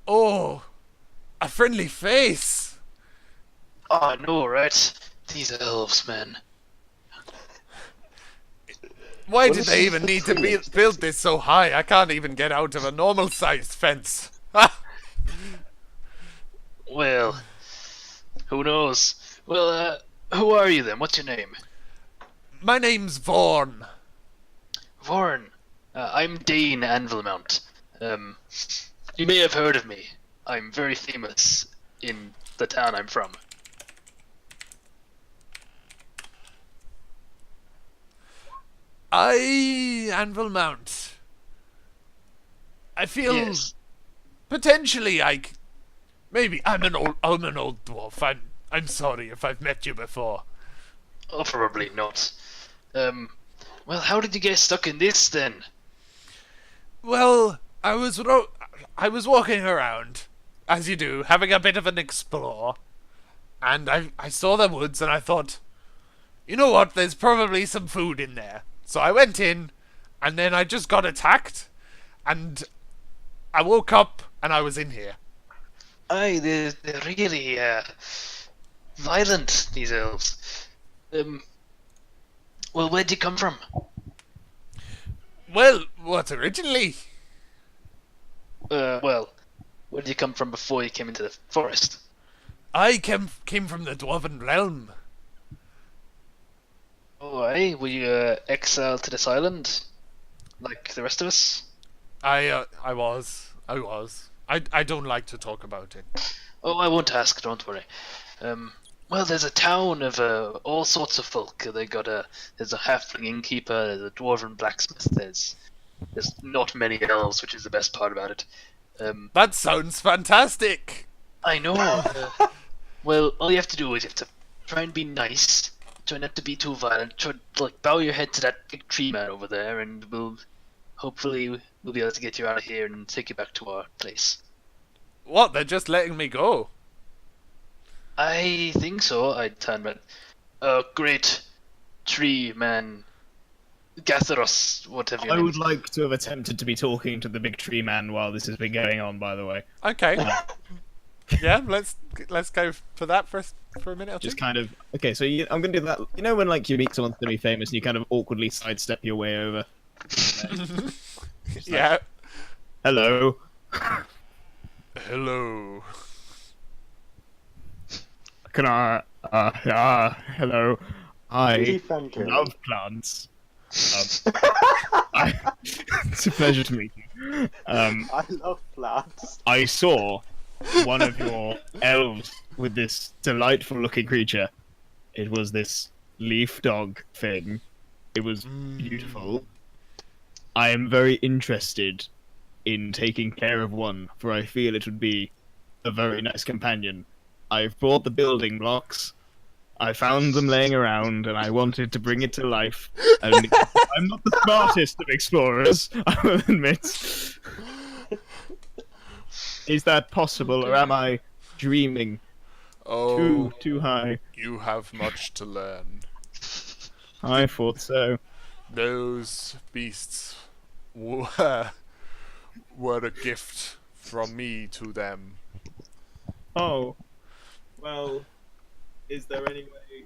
Oh, a friendly face. Oh, I know, right? These elves, man. Why What did is they this even for need to trees? build this so high? I can't even get out of a normal-sized fence. Ah! Well, who knows? Well, who are you then? What's your name? My name's Vaughn. Vorn. I'm Dane Anvilmount. You may have heard of me. I'm very famous in the town I'm from. Anvil Mount. I feel Yes. potentially maybe I'm an old dwarf. I'm sorry if I've met you before. Oh, probably not. Well, how did you get stuck in this then? Well, I was walking around, as you do, having a bit of an explore, and I saw the woods and I thought, you know what? There's probably some food in there. So I went in, and then I just got attacked, and I woke up and I was in here. Aye, they're really violent, these elves. Well, where'd you come from? Well, what originally? Well, where'd you come from before you came into the forest? I came from the Dwarven realm. Oh, aye, were you exiled to this island, like the rest of us? I was. I don't like to talk about it. Oh, I won't ask, don't worry. Well, there's a town of all sorts of folk. There's a halfling innkeeper, there's a dwarven blacksmith, there's not many elves, which is the best part about it. That sounds fantastic. I know. Well, all you have to do is you have to try and be nice, try not to be too violent, try bow your head to that big tree man over there, and hopefully we'll be able to get you out of here and take you back to our place. What? They're just letting me go? I think so. I turn back. Great tree man, Gatharos, whatever your I name would is. like to have attempted to be talking to the big tree man while this has been going on, by the way. Okay. Yeah, let's go for that for a minute or two. Just kind of... Okay, so I'm going to do that. You know when you meet someone that's going to be famous and you kind of awkwardly sidestep your way over? Yeah. Hello. Hello. Can I... hello. I Thank you. love plants. It's a pleasure to meet you. I love plants. I saw one of your elves with this delightful looking creature. It was this leaf dog thing. It was beautiful. I am very interested in taking care of one, for I feel it would be a very nice companion. I've brought the building blocks. I found them laying around, and I wanted to bring it to life. And I'm not the smartest of explorers, I will admit. Is that possible, or am I dreaming Oh, too high? you have much to learn. I thought so. Those beasts were a gift from me to them. Oh, well, is there any way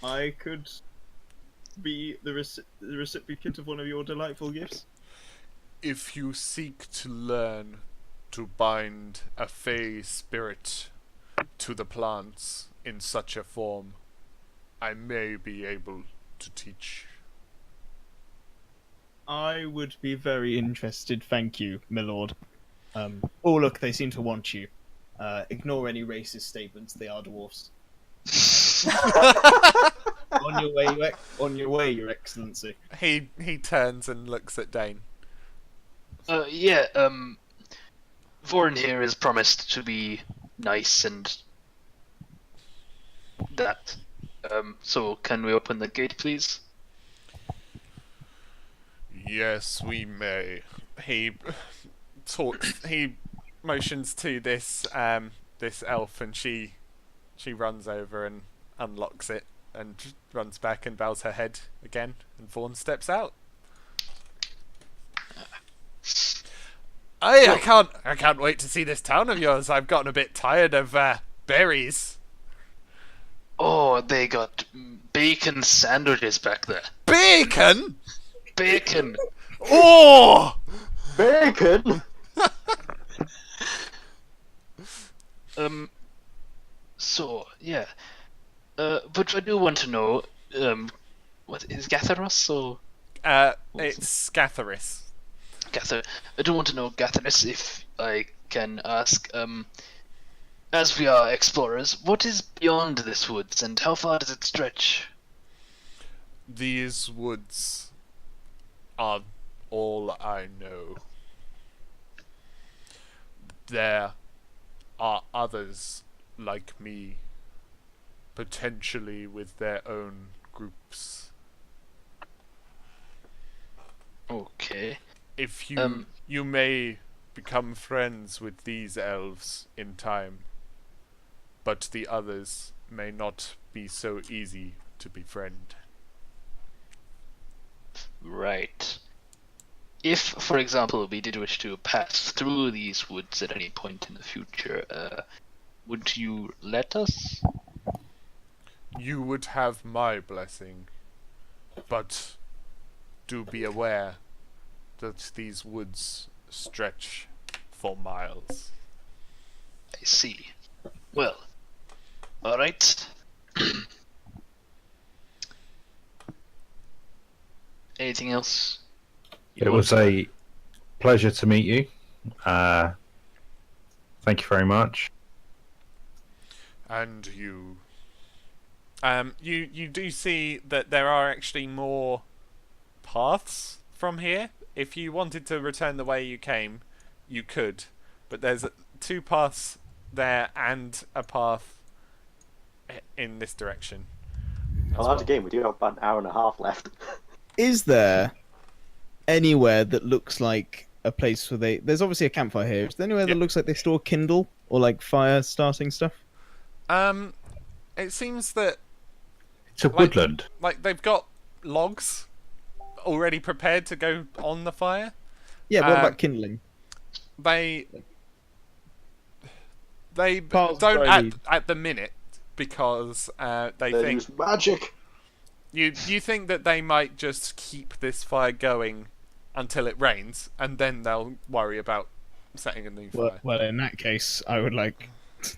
I could be the recipient of one of your delightful gifts? If you seek to learn to bind a fey spirit to the plants in such a form, I may be able to teach. I would be very interested, thank you, my lord. Oh look, they seem to want you. Ignore any racist statements, they are dwarfs. On your way, your excellency. He turns and looks at Dane. Yeah, Vorin here has promised to be nice and that. So can we open the gate, please? Yes, we may. He motions to this this elf, and she runs over and unlocks it and runs back and bows her head again, and Vaughn steps out. I can't wait to see this town of yours. I've gotten a bit tired of berries. Oh, they got bacon sandwiches back there. Bacon? Bacon! Oh! Bacon! So, yeah. But I do want to know, what is Gatharos or It's Scatheris. Gather? I do want to know, Gatharos, if I can ask, as we are explorers, what is beyond this woods and how far does it stretch? These woods are all I know. There are others like me, potentially with their own groups. Okay. If you may become friends with these elves in time, but the others may not be so easy to befriend. Right. If, for example, we did wish to pass through these woods at any point in the future, would you let us? You would have my blessing, but do be aware that these woods stretch for miles. I see. Well, alright. Anything else? It was a pleasure to meet you. Thank you very much. And you. You do see that there are actually more paths from here. If you wanted to return the way you came, you could. But there's two paths there and a path in this direction. Well, that's a game. We do have about an hour and a half left. Is there anywhere that looks like a place where there's obviously a campfire here. Is there anywhere that looks like they store kindle or like fire starting stuff? It seems that It's a woodland. like they've got logs already prepared to go on the fire. Yeah, what about kindling? They Parts don't dry at the minute because they They think use magic. you think that they might just keep this fire going until it rains, and then they'll worry about setting a new fire. Well, in that case, I would like.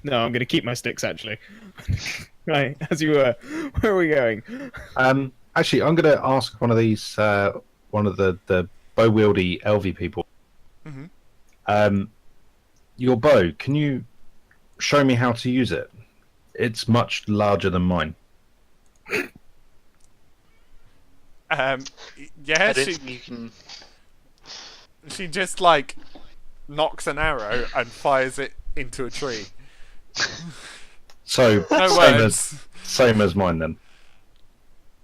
No, I'm going to keep my sticks actually. Right, as you were. Where are we going? Actually, I'm going to ask one of these, one of the bow wieldy elvy people. Mm-hmm. Your bow, can you show me how to use it? It's much larger than mine. Yeah, I don't think you can. she just like knocks an arrow and fires it into a tree. So No same words. as mine then.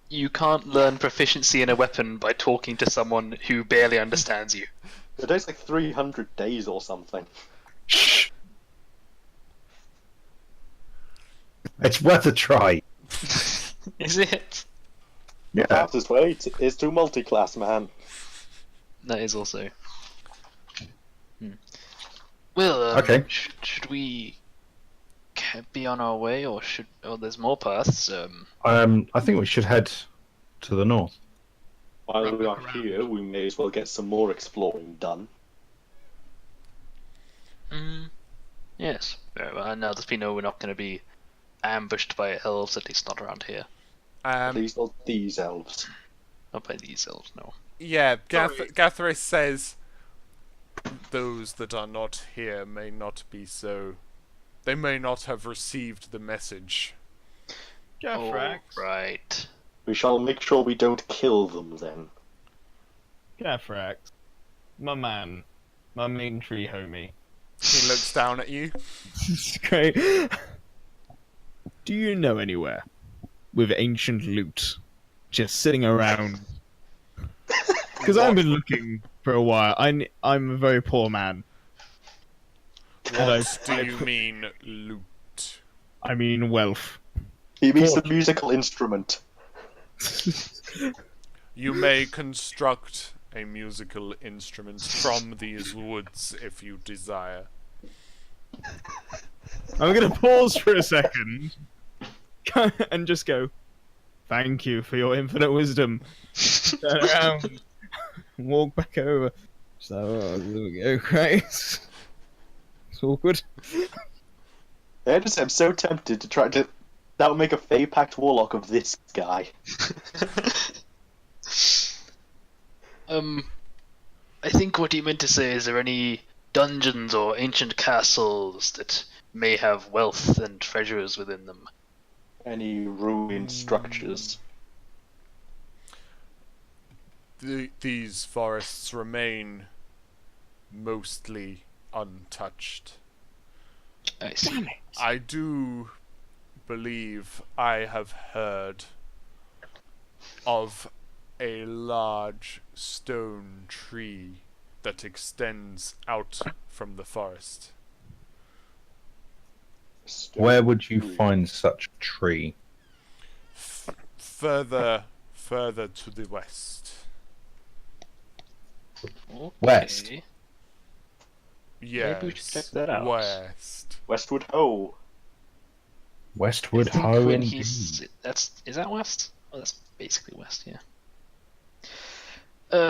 You can't learn proficiency in a weapon by talking to someone who barely understands you. It takes like 300 days or something. Shh. It's worth a try. Is it? The fastest way is to multi-class, man. That is also. Well, Okay. Should we be on our way, or there's more paths? I think we should head to the north. While we are here, we may as well get some more exploring done. Yes. Well, now that we know we're not going to be ambushed by elves, at least not around here. At least not these elves. Not by these elves, no. Yeah, Gatheris says those that are not here may not be so. They may not have received the message. Gathrax. Right. We shall make sure we don't kill them then. Gathrax. My man. My main tree homie. He looks down at you. It's great. Do you know anywhere with ancient loot just sitting around? Because I've been looking for a while. I'm a very poor man. What do you mean, loot? I mean wealth. He means the musical instrument. You may construct a musical instrument from these woods if you desire. I'm gonna pause for a second and just go, thank you for your infinite wisdom. Turn around, walk back over. So, there we go, great. It's awkward. I'm so tempted to try to... That would make a Fey Pact Warlock of this guy. I think what you meant to say is there any dungeons or ancient castles that may have wealth and treasures within them? Any ruined structures. These forests remain mostly untouched. I see. I do believe I have heard of a large stone tree that extends out from the forest. Where would you find such a tree? Further to the west. West? Okay. Yes, Maybe we should check that out. west. Westwood Ho. Westwood I think Ho when indeed. is that west? Oh, that's basically west, yeah.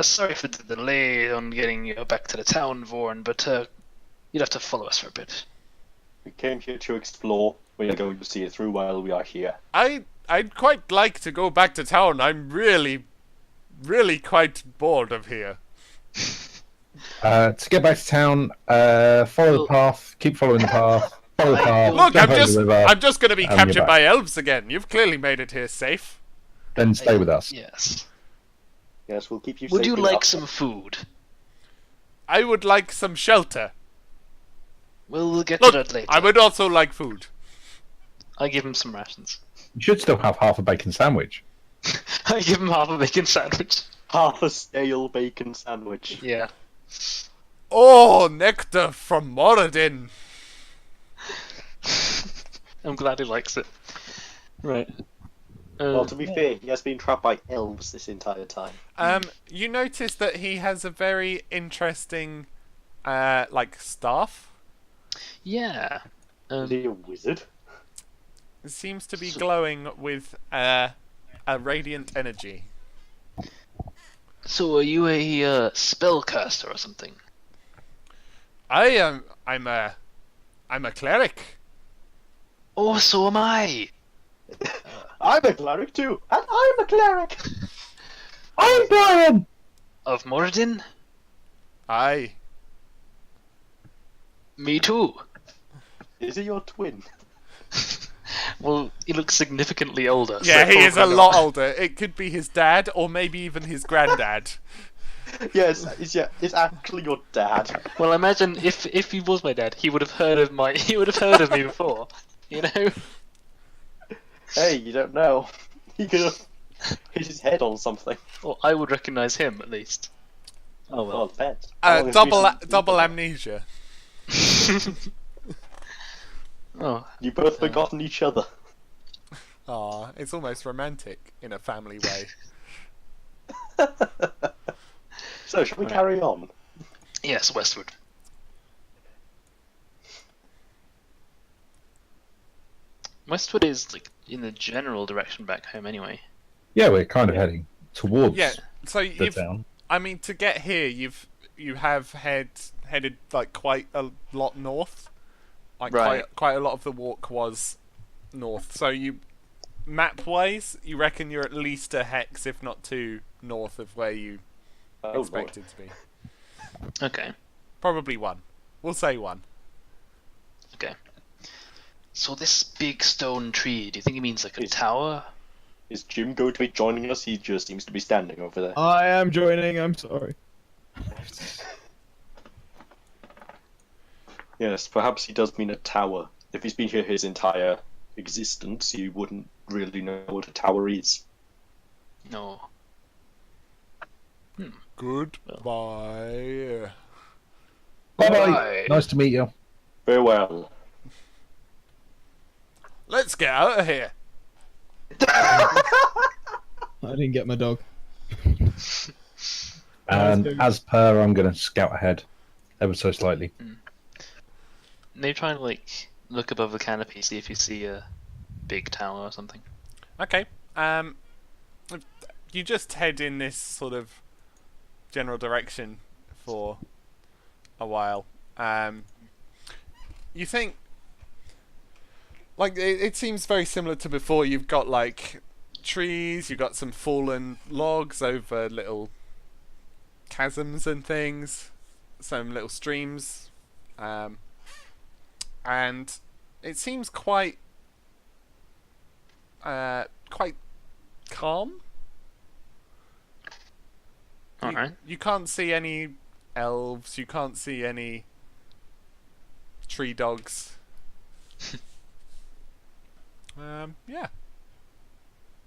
Sorry for the delay on getting you back to the town, Vorn, but you'd have to follow us for a bit. We came here to explore. We are going to see it through while we are here. I'd quite like to go back to town. I'm really quite bored of here. To get back to town, follow the path, keep following the path, follow the path. Look, jump over the river, I'm just going to be and you're captured back. by elves again. You've clearly made it here safe. Then stay with us. Yes. Yes, we'll keep you Would safe you enough. like some food? I would like some shelter. We'll get Look, to that later. I would also like food. I give him some rations. You should still have half a bacon sandwich. I give him half a bacon sandwich. Half a stale bacon sandwich. Yeah. Oh, nectar from Moradin. I'm glad he likes it. Right. Well, to be fair, he has been trapped by elves this entire time. You notice that he has a very interesting, staff. Yeah. Is he a wizard? It seems to be glowing with a radiant energy. So are you a spellcaster or something? I'm a cleric. Oh, so am I. I'm a cleric too, and I'm a cleric. I'm Brian! Of Moradin? Aye. Me too. Is he your twin? Well, he looks significantly older. Yeah, so he is a probably lot not. older. It could be his dad, or maybe even his granddad. Yes, it's actually your dad. Well, imagine if he was my dad, he would have heard of he would have heard of me before. You know. Hey, you don't know. He could have hit his head on something. Well, I would recognise him at least. Oh Well, well. bet. How long has recent- Double amnesia. Oh, You both forgotten each other. Aw, it's almost romantic in a family way. So, shall we carry on? yes, westward. Westward is like in the general direction back home, anyway. Yeah, we're kind of heading towards Yeah, so the you've. town. I mean, to get here, you have headed like quite a lot north. Like Right. quite a lot of the walk was north. So you, map wise, you reckon you're at least a hex, if not two, north of where you Oh, Lord. expected to be. Okay. Probably one. We'll say one. Okay. So this big stone tree, do you think it means like a Is- tower? Is Jim going to be joining us? He just seems to be standing over there. I am joining. I'm sorry. Yes, perhaps he does mean a tower. If he's been here his entire existence, he wouldn't really know what a tower is. No. Goodbye. Bye Bye. bye. Nice to meet you. Farewell. Let's get out of here. I didn't get my dog. And good. as per, I'm going to scout ahead ever so slightly. Maybe try and like look above the canopy, see if you see a big tower or something. Okay. You just head in this sort of general direction for a while. You think, like, it seems very similar to before. You've got like trees, you've got some fallen logs over little chasms and things, some little streams, and it seems quite calm. Alright. You can't see any elves, you can't see any tree dogs. Yeah.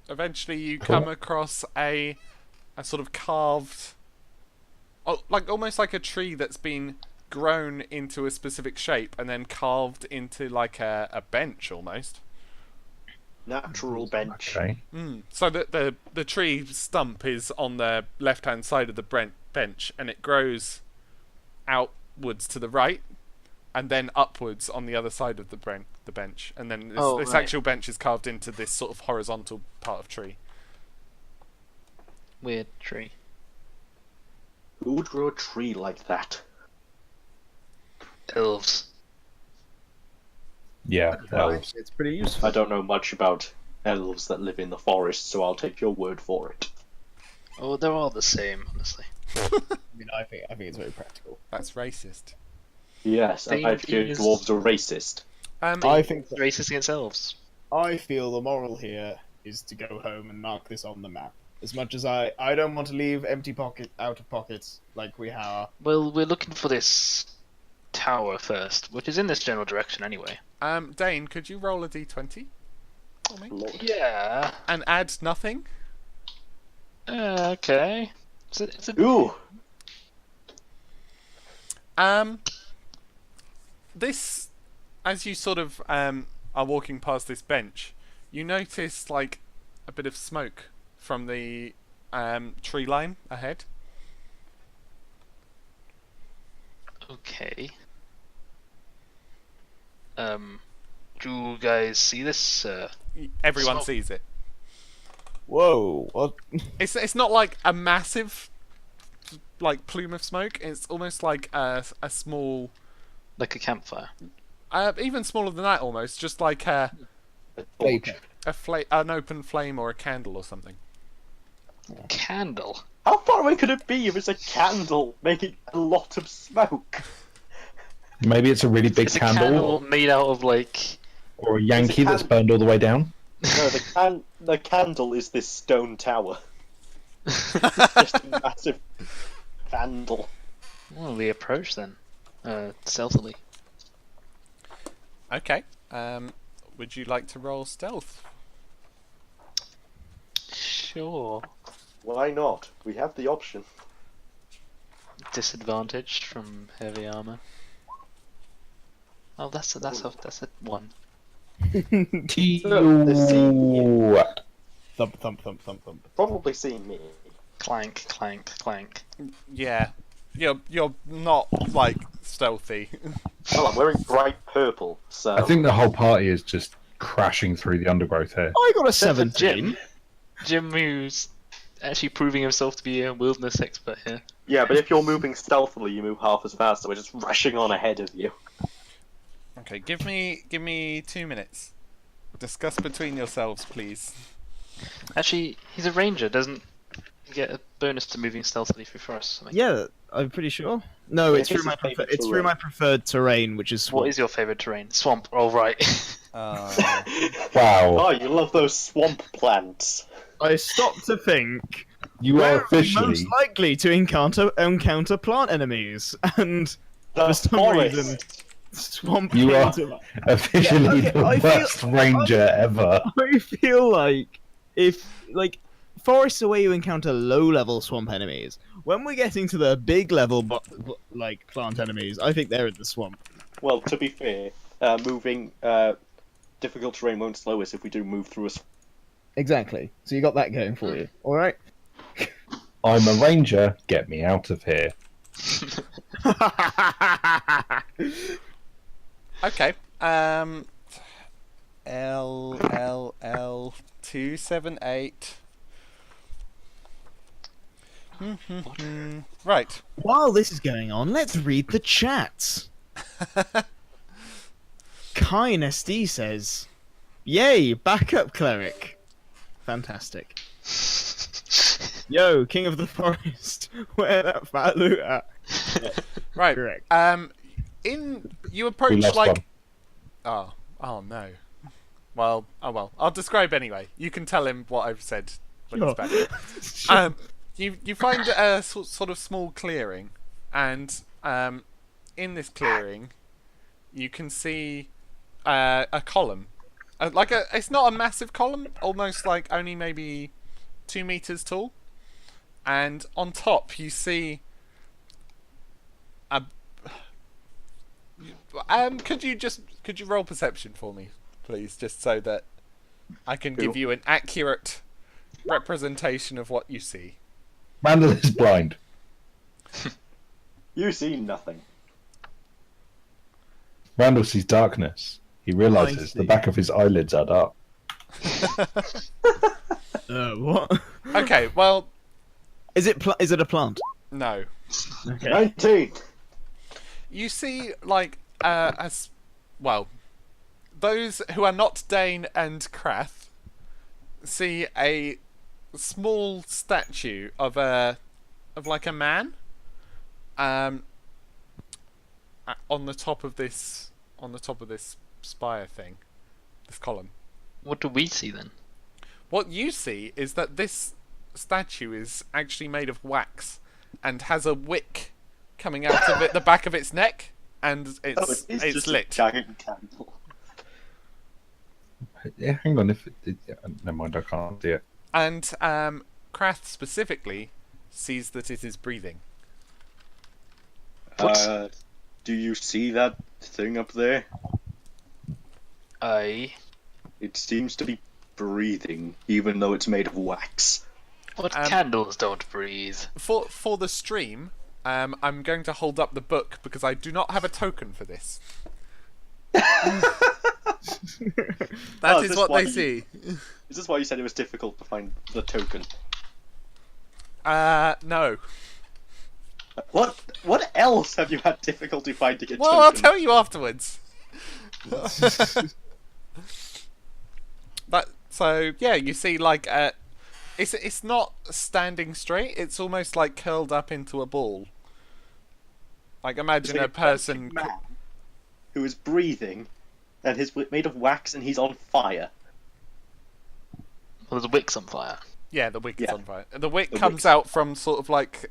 Eventually you Cool. come across a sort of carved, like almost like a tree that's been grown into a specific shape and then carved into like a bench almost. Natural bench. Okay. So the tree stump is on the left hand side of the bench, and it grows outwards to the right, and then upwards on the other side of the bench, and then this right. actual bench is carved into this sort of horizontal part of tree. Weird tree. Who would grow a tree like that? Elves. Yeah. elves. It's pretty useful. I don't know much about elves that live in the forest, so I'll take your word for it. Oh, they're all the same, honestly. I think it's very practical. That's racist. Yes, and I've heard Thing is- dwarves are racist. I think that, Racist against elves. I feel the moral here is to go home and mark this on the map. As much as I don't want to leave empty pocket out of pockets like we are. Well, we're looking for this tower first, which is in this general direction anyway. Dane, could you roll a d20 for me? Lord. Yeah. And add nothing? Okay. It's a... Ooh! This, as you sort of are walking past this bench, you notice like a bit of smoke from the tree line ahead. Okay. Do you guys see this? Everyone Smoke. sees it. Whoa! What? It's not like a massive like plume of smoke. It's almost like a small, Like a campfire. even smaller than that almost, just like a Vapor. an open flame or a candle or something. Candle. How far away could it be if it's a candle making a lot of smoke? Maybe it's a really big It's a candle, candle made out of like. or a Yankee that's burned all the way down. No, the candle is this stone tower. Just a massive candle. Well, we approach then, stealthily. Okay. Would you like to roll stealth? Sure. Why not? We have the option. Disadvantaged from heavy armor. Oh, that's a one. Ooh. Thump, thump, thump, thump, thump. Probably see me. Clank, clank, clank. Yeah. You're not like stealthy. Well, I'm wearing bright purple, so I think the whole party is just crashing through the undergrowth here. I got a Except for 17. Jim who's actually proving himself to be a wilderness expert here. yeah. But if you're moving stealthily, you move half as fast. So we're just rushing on ahead of you. Okay, give me 2 minutes. Discuss between yourselves, please. Actually, he's a ranger. Doesn't he get a bonus to moving stealthily through forests? Or something? Yeah, I'm pretty sure. No, Yeah, it's his through my is favourite it's through terrain. my preferred terrain, which is swamp. What is your favourite terrain? Swamp. Oh, right. Wow. Oh, you love those swamp plants. I stopped to think. You Where are officially most likely to encounter plant enemies, and The for some forest. reason, swamp. You are came to- officially Yeah, okay, the I feel- worst ranger ever. I feel like if forests are where you encounter low-level swamp enemies. When we're getting to the big level, like plant enemies, I think they're in the swamp. Well, to be fair, moving difficult terrain won't slow us if we do move through a. Exactly. So you got that going for you. All right. I'm a ranger. Get me out of here. Okay. L 278. Right. While this is going on, let's read the chats. Kai SD says, "Yay, backup cleric, fantastic." Yo, King of the Forest, where that fat loot at? Right. Correct. You We approach lost like. one. Oh no. Well, oh well. I'll describe anyway. You can tell him what I've said when he's back. You find a sort of small clearing, and in this clearing, you can see a column, it's not a massive column, almost like only maybe 2 meters tall, and on top you see a. Could you roll perception for me, please, just so that I can give you an accurate representation of what you see. Randall is blind. You see nothing. Randall sees darkness. He realizes see. the back of his eyelids are dark. What? Okay, well, Is it a plant? no. Okay. 19. You see, like, those who are not Dane and Krath see a small statue of like a man, on the top of this spire thing, this column. What do we see then? What you see is that this statue is actually made of wax and has a wick coming out of the back of its neck, and it's just lit. a giant candle. Yeah, hang on. Never mind. I can't see it. And Krath specifically sees that it is breathing. Do you see that thing up there? It seems to be breathing, even though it's made of wax. What candles don't breathe? For the stream, I'm going to hold up the book because I do not have a token for this. That is what they see. Is this why you said it was difficult to find the token? No. What else have you had difficulty finding a Well, token? I'll tell you afterwards. But so yeah, you see like it's not standing straight. It's almost like curled up into a ball. Like imagine See, a person. man. who is breathing, and he's made of wax, and he's on fire. Well, the wick's on fire. Yeah, the wick is Yeah. on fire. The wick The comes wick's- out from sort of like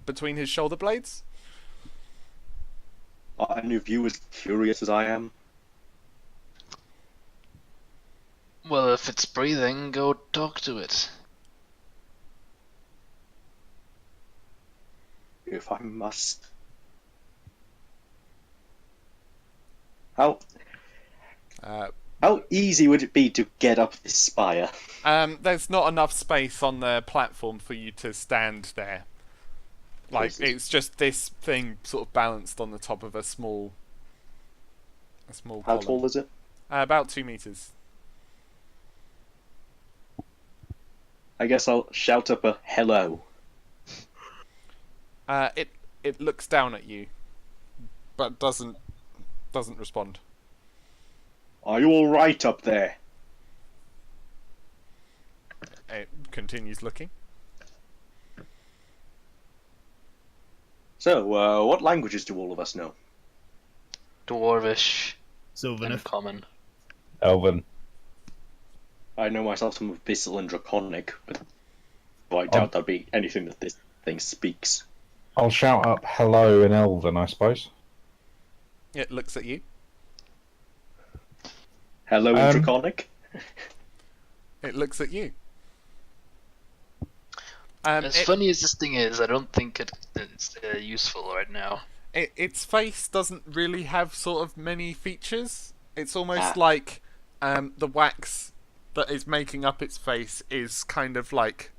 between his shoulder blades. Are any of you as curious as I am? Well, if it's breathing, go talk to it. If I must. How Uh, how easy would it be to get up this spire? there's not enough space on the platform for you to stand there. Like, Choices. it's just this thing sort of balanced on the top of a small How column. tall is it? About 2 meters. I guess I'll shout up a hello. It looks down at you, but doesn't respond. Are you all right up there? It continues looking. So, what languages do all of us know? Dwarvish Sylvan. and common. Elven. I know myself some Abyssal and Draconic, but I doubt there'll be anything that this thing speaks. I'll shout up hello in Elven, I suppose. It looks at you. Hello in Um, Draconic? It looks at you. As It- funny as this thing is, I don't think it's useful right now. its face doesn't really have sort of many features. It's almost Ah. like the wax that is making up its face is kind of like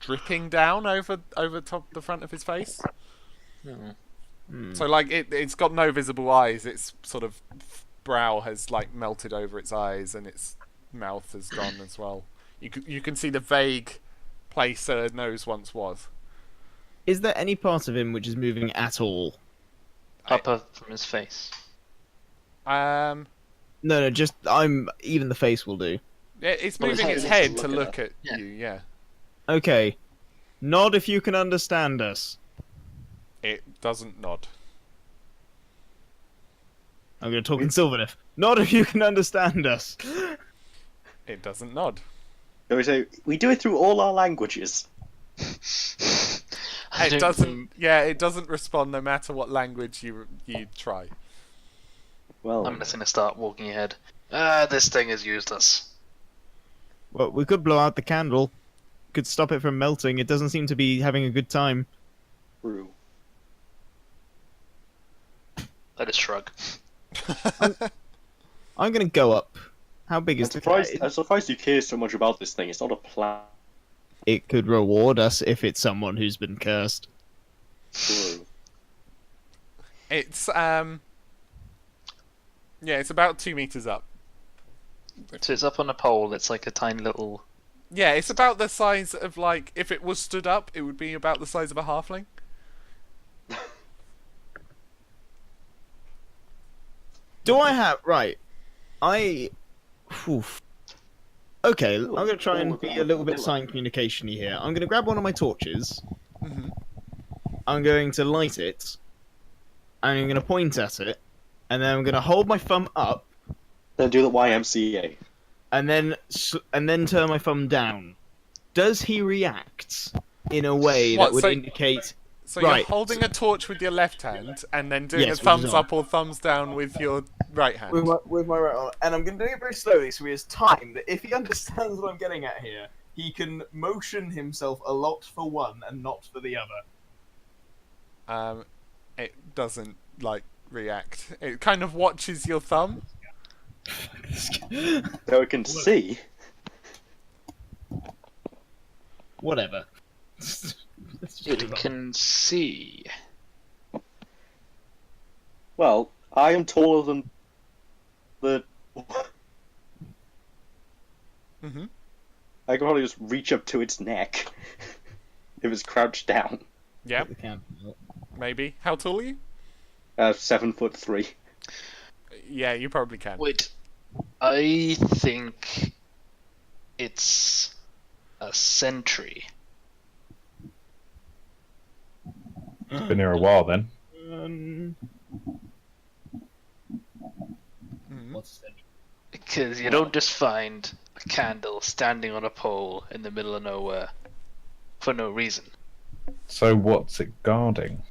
dripping down over top the front of his face. So like it's got no visible eyes. Its sort of brow has like melted over its eyes, and its mouth has gone as well. You can see the vague place that a nose once was. Is there any part of him which is moving at all? Up from his face. No, just even the face will do. It's Well, moving its its head head to needs to look look at Yeah. you. Yeah, Okay. Nod if you can understand us. it doesn't nod. I'm going to talk in Sylvaneth. Nod if you can understand us. It doesn't nod. So we say, we do it through all our languages. I It don't doesn't. think- Yeah, it doesn't respond no matter what language you try. Well, I'm just gonna start walking ahead. This thing has used us. Well, we could blow out the candle. Could stop it from melting. It doesn't seem to be having a good time. true. I just shrug. I'm going to go up. How big is I'm surprised you care so much about this thing. It's not a plan. It could reward us if it's someone who's been cursed. True. It's Yeah, it's about 2 meters up. So it's up on a pole. It's like a tiny little. Yeah, it's about the size of like if it was stood up, it would be about the size of a halfling. Do I have... Right. Oof. Okay, I'm going to try and be a little bit sign communication-y here. I'm going to grab one of my torches. Mhm. I'm going to light it. And I'm going to point at it. And then I'm going to hold my thumb up. Then do the YMCA. And then turn my thumb down. Does he react in a way What, that would so- indicate... So Right. you're holding a torch with your left hand and then doing Yes, a which thumbs is on. up or thumbs down with your right hand. With my right arm. And I'm going to do it very slowly so he has time that if he understands what I'm getting at here, he can motion himself a lot for one and not for the other. It doesn't like react. It kind of watches your thumb. So it can see. Whatever. Let's just move It on. can see. Well, I am taller than the. Mm-hmm. I could probably just reach up to its neck if it's crouched down. Yeah, The candle. maybe. How tall are you? 7'3". Yeah, you probably can. Wait, I think it's a sentry. It's been here a while then. What's essential? Because you don't just find a candle standing on a pole in the middle of nowhere for no reason. So what's it guarding?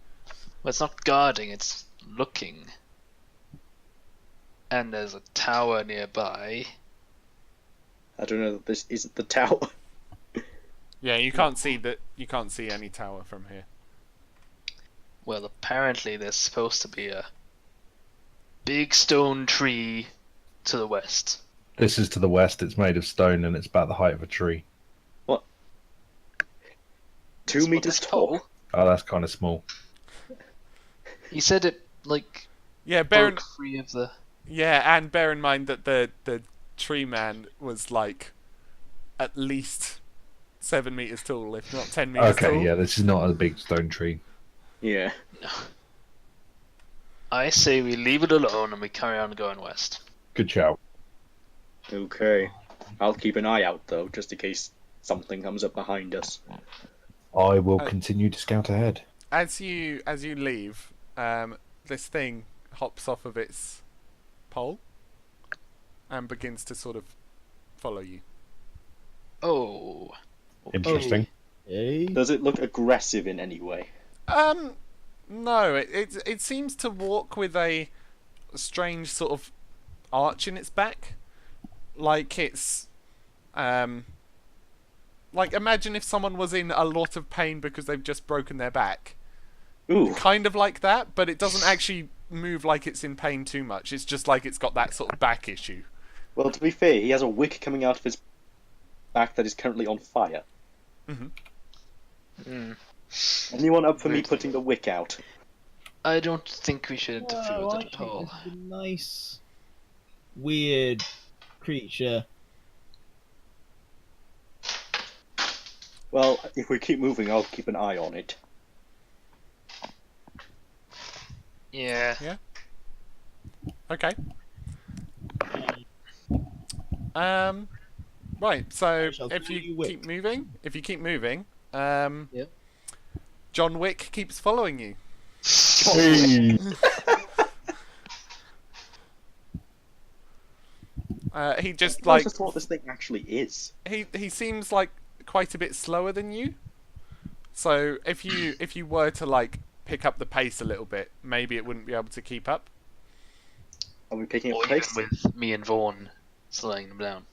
Well, it's not guarding, it's looking. And there's a tower nearby. I don't know that this isn't the tower. Yeah, you can't see that. You can't see any tower from here. Well, apparently there's supposed to be a big stone tree to the west. This is to the west. It's made of stone and it's about the height of a tree. What? 2 That's what meters it's tall? Oh, that's kind of small. He said it, like, Yeah, broke free of the... and bear in mind that the tree man was like at least 7 meters tall, if not 10 meters tall. Okay, yeah, this is not a big stone tree. Yeah. I say we leave it alone and we carry on going west. Good shout. Okay. I'll keep an eye out, though, just in case something comes up behind us. I will continue to scout ahead. As you leave, this thing hops off of its pole and begins to sort of follow you. Oh. Interesting. Hey. Does it look aggressive in any way? No, it seems to walk with a strange sort of arch in its back, like it's like imagine if someone was in a lot of pain because they've just broken their back. Ooh. Kind of like that, but it doesn't actually move like it's in pain too much. It's just like it's got that sort of back issue. Well, to be fair, he has a wick coming out of his back that is currently on fire. Anyone up for me putting the wick out? I don't think we should interfere Whoa, with I it at think all. this is a nice, weird creature. Well, if we keep moving, I'll keep an eye on it. Yeah. Okay. Right. So shall if call you you Wick. keep moving, Yep. John Wick keeps following you. He just I like just what this thing actually is. he seems like quite a bit slower than you. So if you were to like pick up the pace a little bit, maybe it wouldn't be able to keep up. Are we picking Or up even pace? with me and Vaughn slowing them down.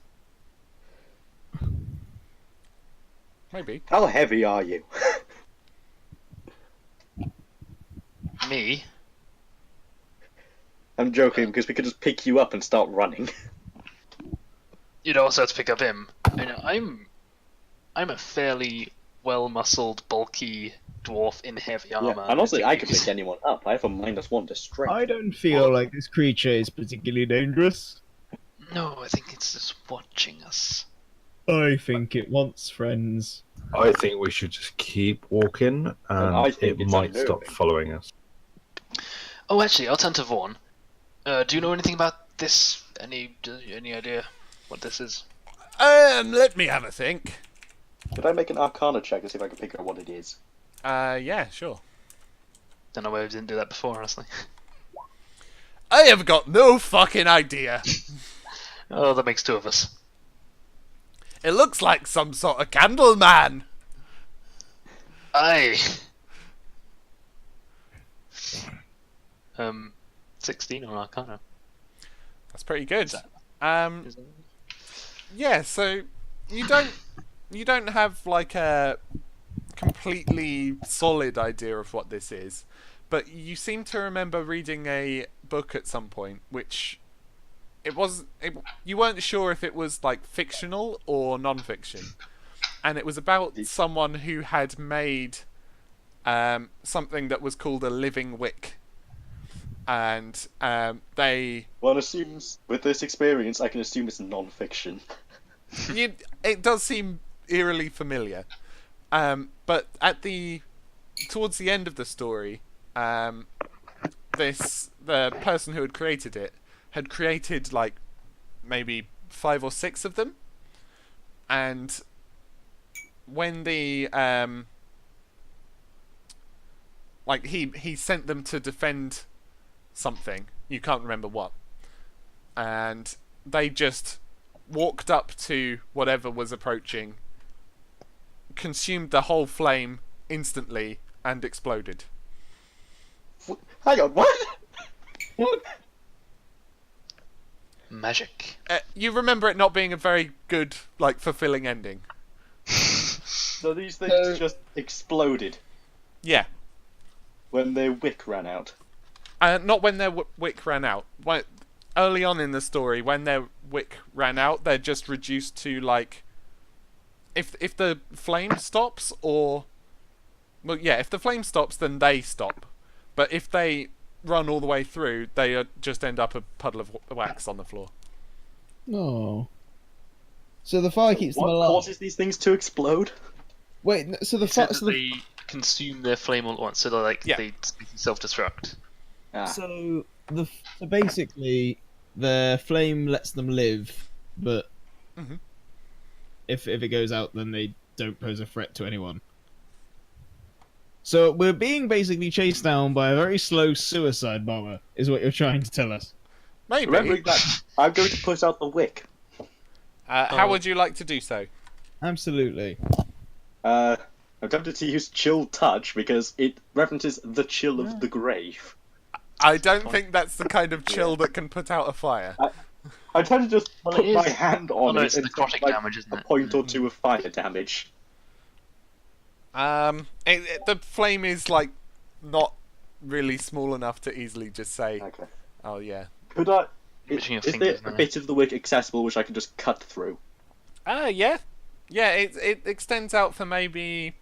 Maybe. How heavy are you? Me? I'm joking, because we could just pick you up and start running. You'd also have to pick up him. I know, I'm a fairly well-muscled, bulky dwarf in heavy armor. Yeah, and also, think I you can could- pick anyone up. I have a -1 to strength. I don't feel like this creature is particularly dangerous. No, I think it's just watching us. I think it wants friends. I think we should just keep walking, and I think it it's might stop unnerving. following us. Oh, actually, I'll turn to Vaughn. Do you know anything about this? Any idea what this is? Let me have a think. Could I make an Arcana check and see if I can figure out what it is? Yeah, sure. Don't know why we didn't do that before, honestly. I have got no fucking idea. Oh, that makes two of us. It looks like some sort of candle man. Aye. 16 on Arcana. That's pretty good. Is that- Um, yeah. So you don't have like a completely solid idea of what this is, but you seem to remember reading a book at some point, which you weren't sure if it was like fictional or non-fiction, and it was about someone who had made something that was called a living wick, and they One assumes, with this experience, I can assume it's non-fiction. it does seem eerily familiar, but towards the end of the story, the person who had created it had created like maybe 5 or 6 of them, and when the like he sent them to defend something, you can't remember what, and they just walked up to whatever was approaching, consumed the whole flame instantly, and exploded. Hang on, what? What? Magic. You remember it not being a very good, like, fulfilling ending. So these things just exploded Yeah. when their wick ran out. Not when their wick ran out. Early on in the story, when their wick ran out, they're just reduced to, like... If the flame stops, or... Well, yeah, if the flame stops, then they stop. But if they run all the way through, they just end up a puddle of wax on the floor. No. So the fire keeps them What alive. causes these things to explode? Wait, so the It said fire. that they consume their flame all at once, so they're like Yeah. they self-destruct. Ah. So basically, the flame lets them live, but Mhm. if it goes out, then they don't pose a threat to anyone. So we're being basically chased down by a very slow suicide bomber, is what you're trying to tell us. Maybe. Remembering that, I'm going to put out the wick. How would you like to do so? Absolutely. I'm tempted to use Chill Touch because it references the chill of the grave. I don't think that's the kind of chill that can put out a fire. I'm trying to just Well, put it is- my hand on no, it it's and necrotic take, like, damage, isn't a it? point or two of fire damage. The flame is, like, not really small enough to easily just say, Okay. oh yeah. Could I... Between your Is there fingers a now. bit of the wick accessible which I can just cut through? Yeah. Yeah, it extends out for maybe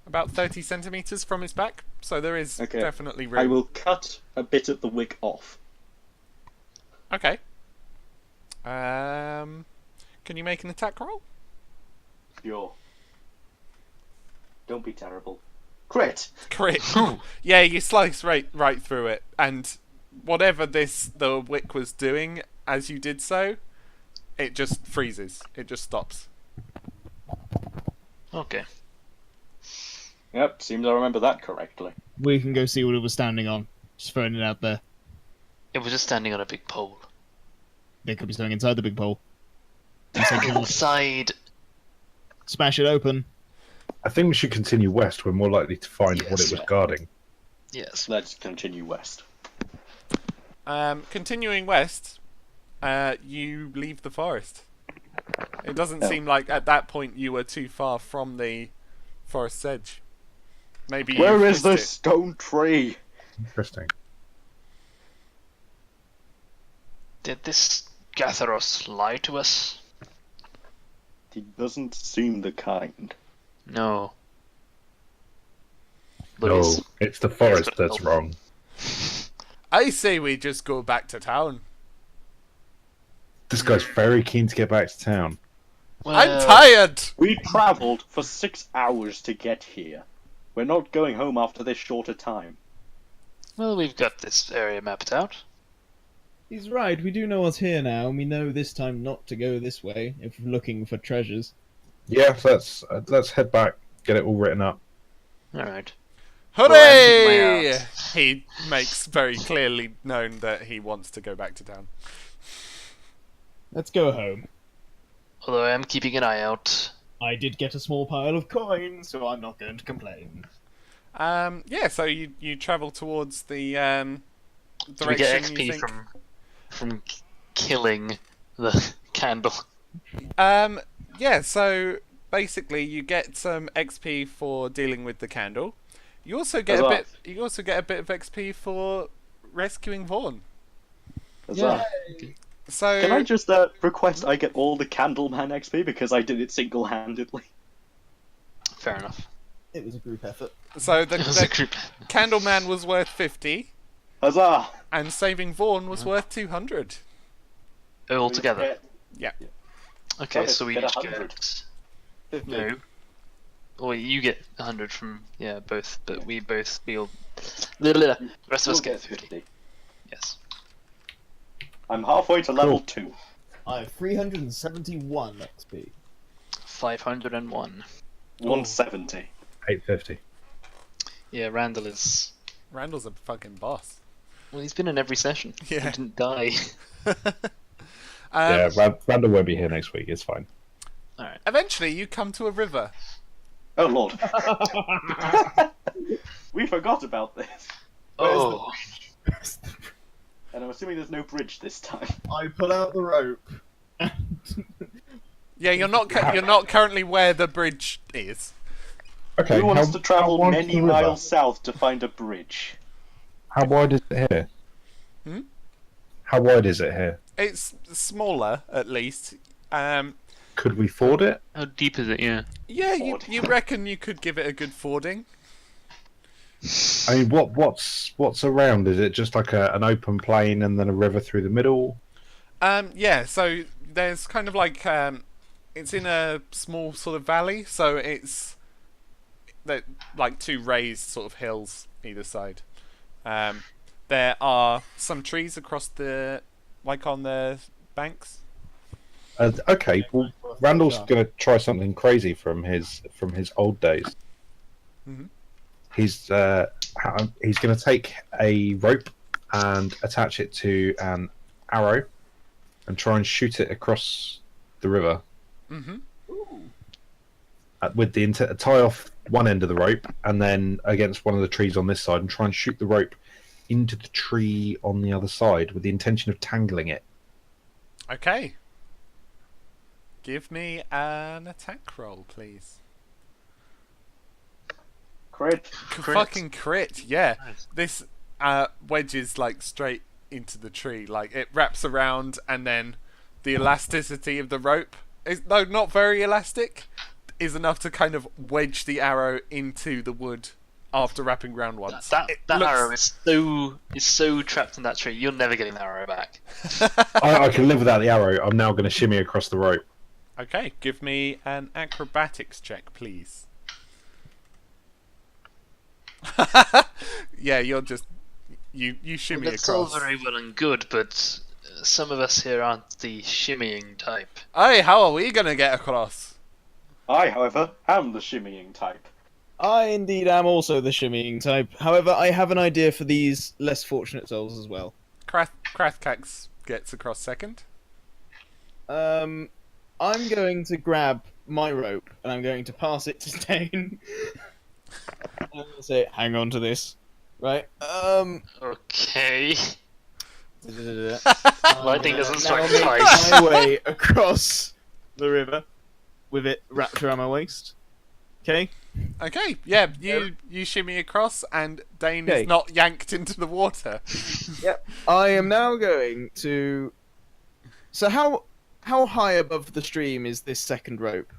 about 30 centimeters from his back, so there is Okay. definitely room. I will cut a bit of the wick off. Okay. Can you make an attack roll? Sure. Don't be terrible. Crit! Crit. Yeah, you slice right through it, and whatever the wick was doing as you did so, it just freezes. It just stops. Okay. Yep, seems I remember that correctly. We can go see what it was standing on. Just throwing it out there. It was just standing on a big pole. They could be standing inside the big pole. You say, "God, Inside. smash it open." I think we should continue west. We're more likely to find what Yes. it was guarding. Yes. Let's continue west. Continuing west, you leave the forest. It doesn't Oh. seem like at that point you were too far from the forest's edge. Maybe Where you is the missed it. stone tree? Interesting. Did this Gatharos lie to us? He doesn't seem the kind. No. But No, he's- it's the forest got that's elf. wrong. I say we just go back to town. This guy's very keen to get back to town. I'm Well, tired! We travelled for 6 hours to get here. We're not going home after this shorter time. Well, we've got this area mapped out. He's right. We do know what's here now, and we know this time not to go this way if we're looking for treasures. Yeah, let's head back. Get it all written up. Alright. Hooray! Well, He makes very clearly known that he wants to go back to town. Let's go home. Although I am keeping an eye out. I did get a small pile of coins, so I'm not going to complain. Yeah, so you travel towards the Do we get direction you XP think. from killing the candle? Yeah, so basically you get some XP for dealing with the candle. You also get Huzzah. You also get a bit of XP for rescuing Vaughn. Huzzah. So Can I just request I get all the Candleman XP because I did it single-handedly? Fair enough. It was a group effort. so It was a the group. Candleman was worth 50, Huzzah! and saving Vaughn was worth 200. All together. Yeah. Okay, Okay, so we get each 100. get 50. no. Or you get 100 from both, but we both feel. The rest of us We'll get 50. Yes. I'm halfway to level 2. I have 371 XP. 501. 170. 850. Yeah, Randall is. Randall's a fucking boss. Well, he's been in every session. Yeah. He didn't die. Yeah, Randall won't be here next week. It's fine. Alright. Eventually, you come to a river. Oh lord. We forgot about this. Oh. And I'm assuming there's no bridge this time. I pull out the rope. Yeah, you're not currently where the bridge is. Okay. Who wants to travel how wide's many the river? miles south to find a bridge? How wide is it here? Hmm? How wide is it here? It's smaller, at least. Could we ford it? How deep is it? Yeah. Yeah, Ford. you reckon you could give it a good fording? I mean, what's around? Is it just like an open plain and then a river through the middle? Yeah. So there's kind of like it's in a small sort of valley, so it's like two raised sort of hills either side. There are some trees across on the banks. Okay, well, Randall's going to try something crazy from his old days. Mhm. He's going to take a rope and attach it to an arrow and try and shoot it across the river. Mm-hmm. With the intent to tie off one end of the rope and then against one of the trees on this side and try and shoot the rope into the tree on the other side with the intention of tangling it. Okay. Give me an attack roll, please. Crit. Fucking crit, yeah. Nice. This wedges like straight into the tree. Like it wraps around, and then the elasticity of the rope is, though not very elastic, is enough to kind of wedge the arrow into the wood after wrapping around once. That It that looks- arrow is so trapped in that tree. You're never getting that arrow back. I can live without the arrow. I'm now going to shimmy across the rope. Okay, give me an acrobatics check, please. Yeah, you're just you shimmy That's all across. very well and good, but some of us here aren't the shimmying type. Hey, how are we gonna get across? I, however, am the shimmying type. I indeed am also the shimmying type. However, I have an idea for these less fortunate souls as well. Krathkax gets across second. I'm going to grab my rope and I'm going to pass it to Stain. I'm going to say, hang on to this. Right? Okay. Lightning Lightning doesn't strike make twice. my way across the river with it wrapped around my waist. Okay? Okay, yeah, you shimmy across, and Dane Okay. is not yanked into the water. Yep. I am now going to. So how high above the stream is this second rope?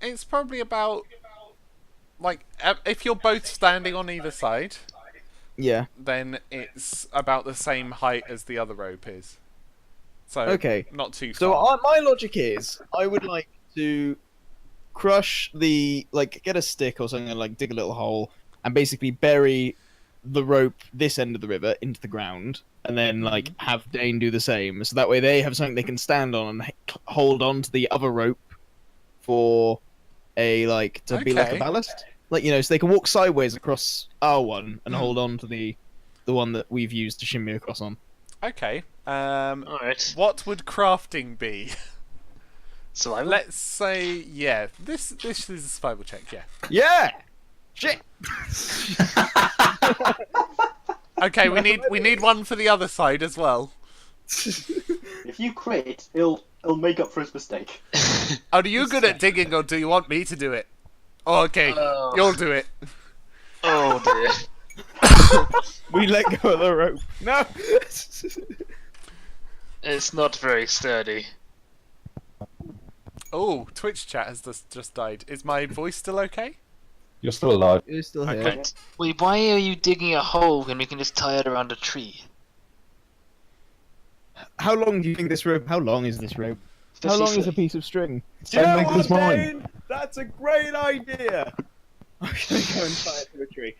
It's probably about like if you're both standing on either side, Yeah. then it's about the same height as the other rope is. So Okay. not too So far. my logic is, I would like to crush get a stick or something and dig a little hole and basically bury the rope this end of the river into the ground, and then have Dane do the same. So that way they have something they can stand on and hold on to the other rope for be like a Okay. ballast. So they can walk sideways across our one and hold on to the one that we've used to shimmy across on. Okay. Alright. What would crafting be? Survival? Let's say this is a survival check. Yeah. Yeah. Shit. Okay, we need one for the other side as well. If you crit, it'll make up for his mistake. Are you good at digging, or do you want me to do it? Oh, okay, Oh. you'll do it. Oh dear. We let go of the rope. No. It's not very sturdy. Oh, Twitch chat has just died. Is my voice still okay? You're still alive. You're still here. Okay. Wait, why are you digging a hole when we can just tie it around a tree? How long do you think this rope? How long is this rope? How 50 long is a foot. piece of string? Same length as mine. Dane? That's a great idea. I'm gonna go and tie it to a tree.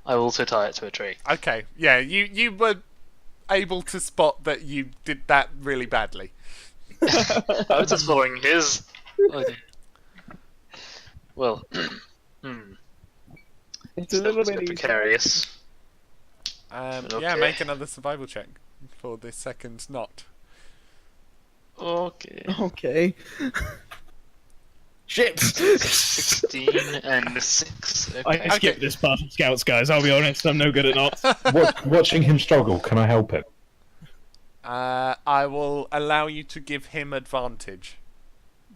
I will also tie it to a tree. Okay, yeah, you were able to spot that you did that really badly. I was just following his idea. Well, It's a little bit easier. precarious. Yeah, Okay. make another survival check for this second knot. Okay. Okay. Shit! 16 and 6. I Okay. skipped this part of Scouts, guys. I'll be honest. I'm no good at knots. Watching him struggle, can I help him? I will allow you to give him advantage.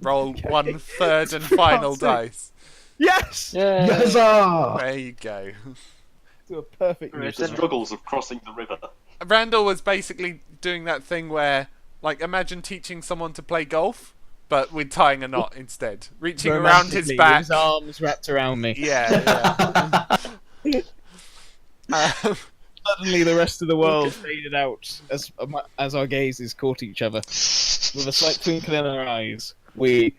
Roll 1/3 and final God's sake. dice. Yes! Yeah. Huzzah! There you go. To a perfect Right, use. The struggles of crossing the river. Randall was basically doing that thing where, like, imagine teaching someone to play golf, but with tying a knot instead. Reaching around his Romantically, back. with his arms wrapped around me. Yeah, yeah. Suddenly, the rest of the world faded out as our gazes caught each other. With a slight twinkle in our eyes, and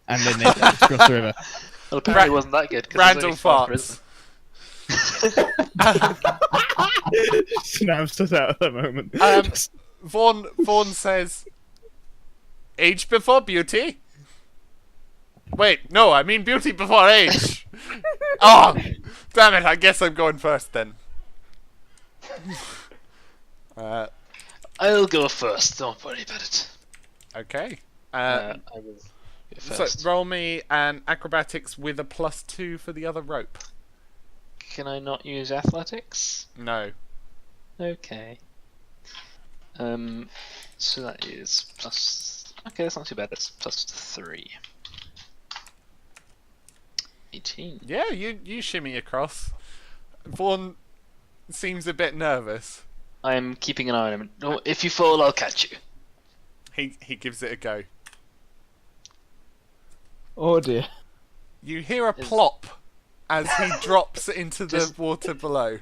then they crossed the river. Well, apparently it wasn't that good. 'cause Randall there's only 5 farts. Snaps us out at that moment. Vaughn says, age before beauty? Wait, no, I mean beauty before age. Oh, damn it, I guess I'm going first then. I'll go first. Don't worry about it. Okay. I will go So first. roll me an acrobatics with a +2 for the other rope. Can I not use athletics? No. Okay. So that is plus. Okay, that's not too bad. That's +3. 18. Yeah, you shimmy across. Vaughn seems a bit nervous. I'm keeping an eye on him. No, if you fall, I'll catch you. He gives it a go. Oh dear. You hear a plop as he drops into the Just- water below.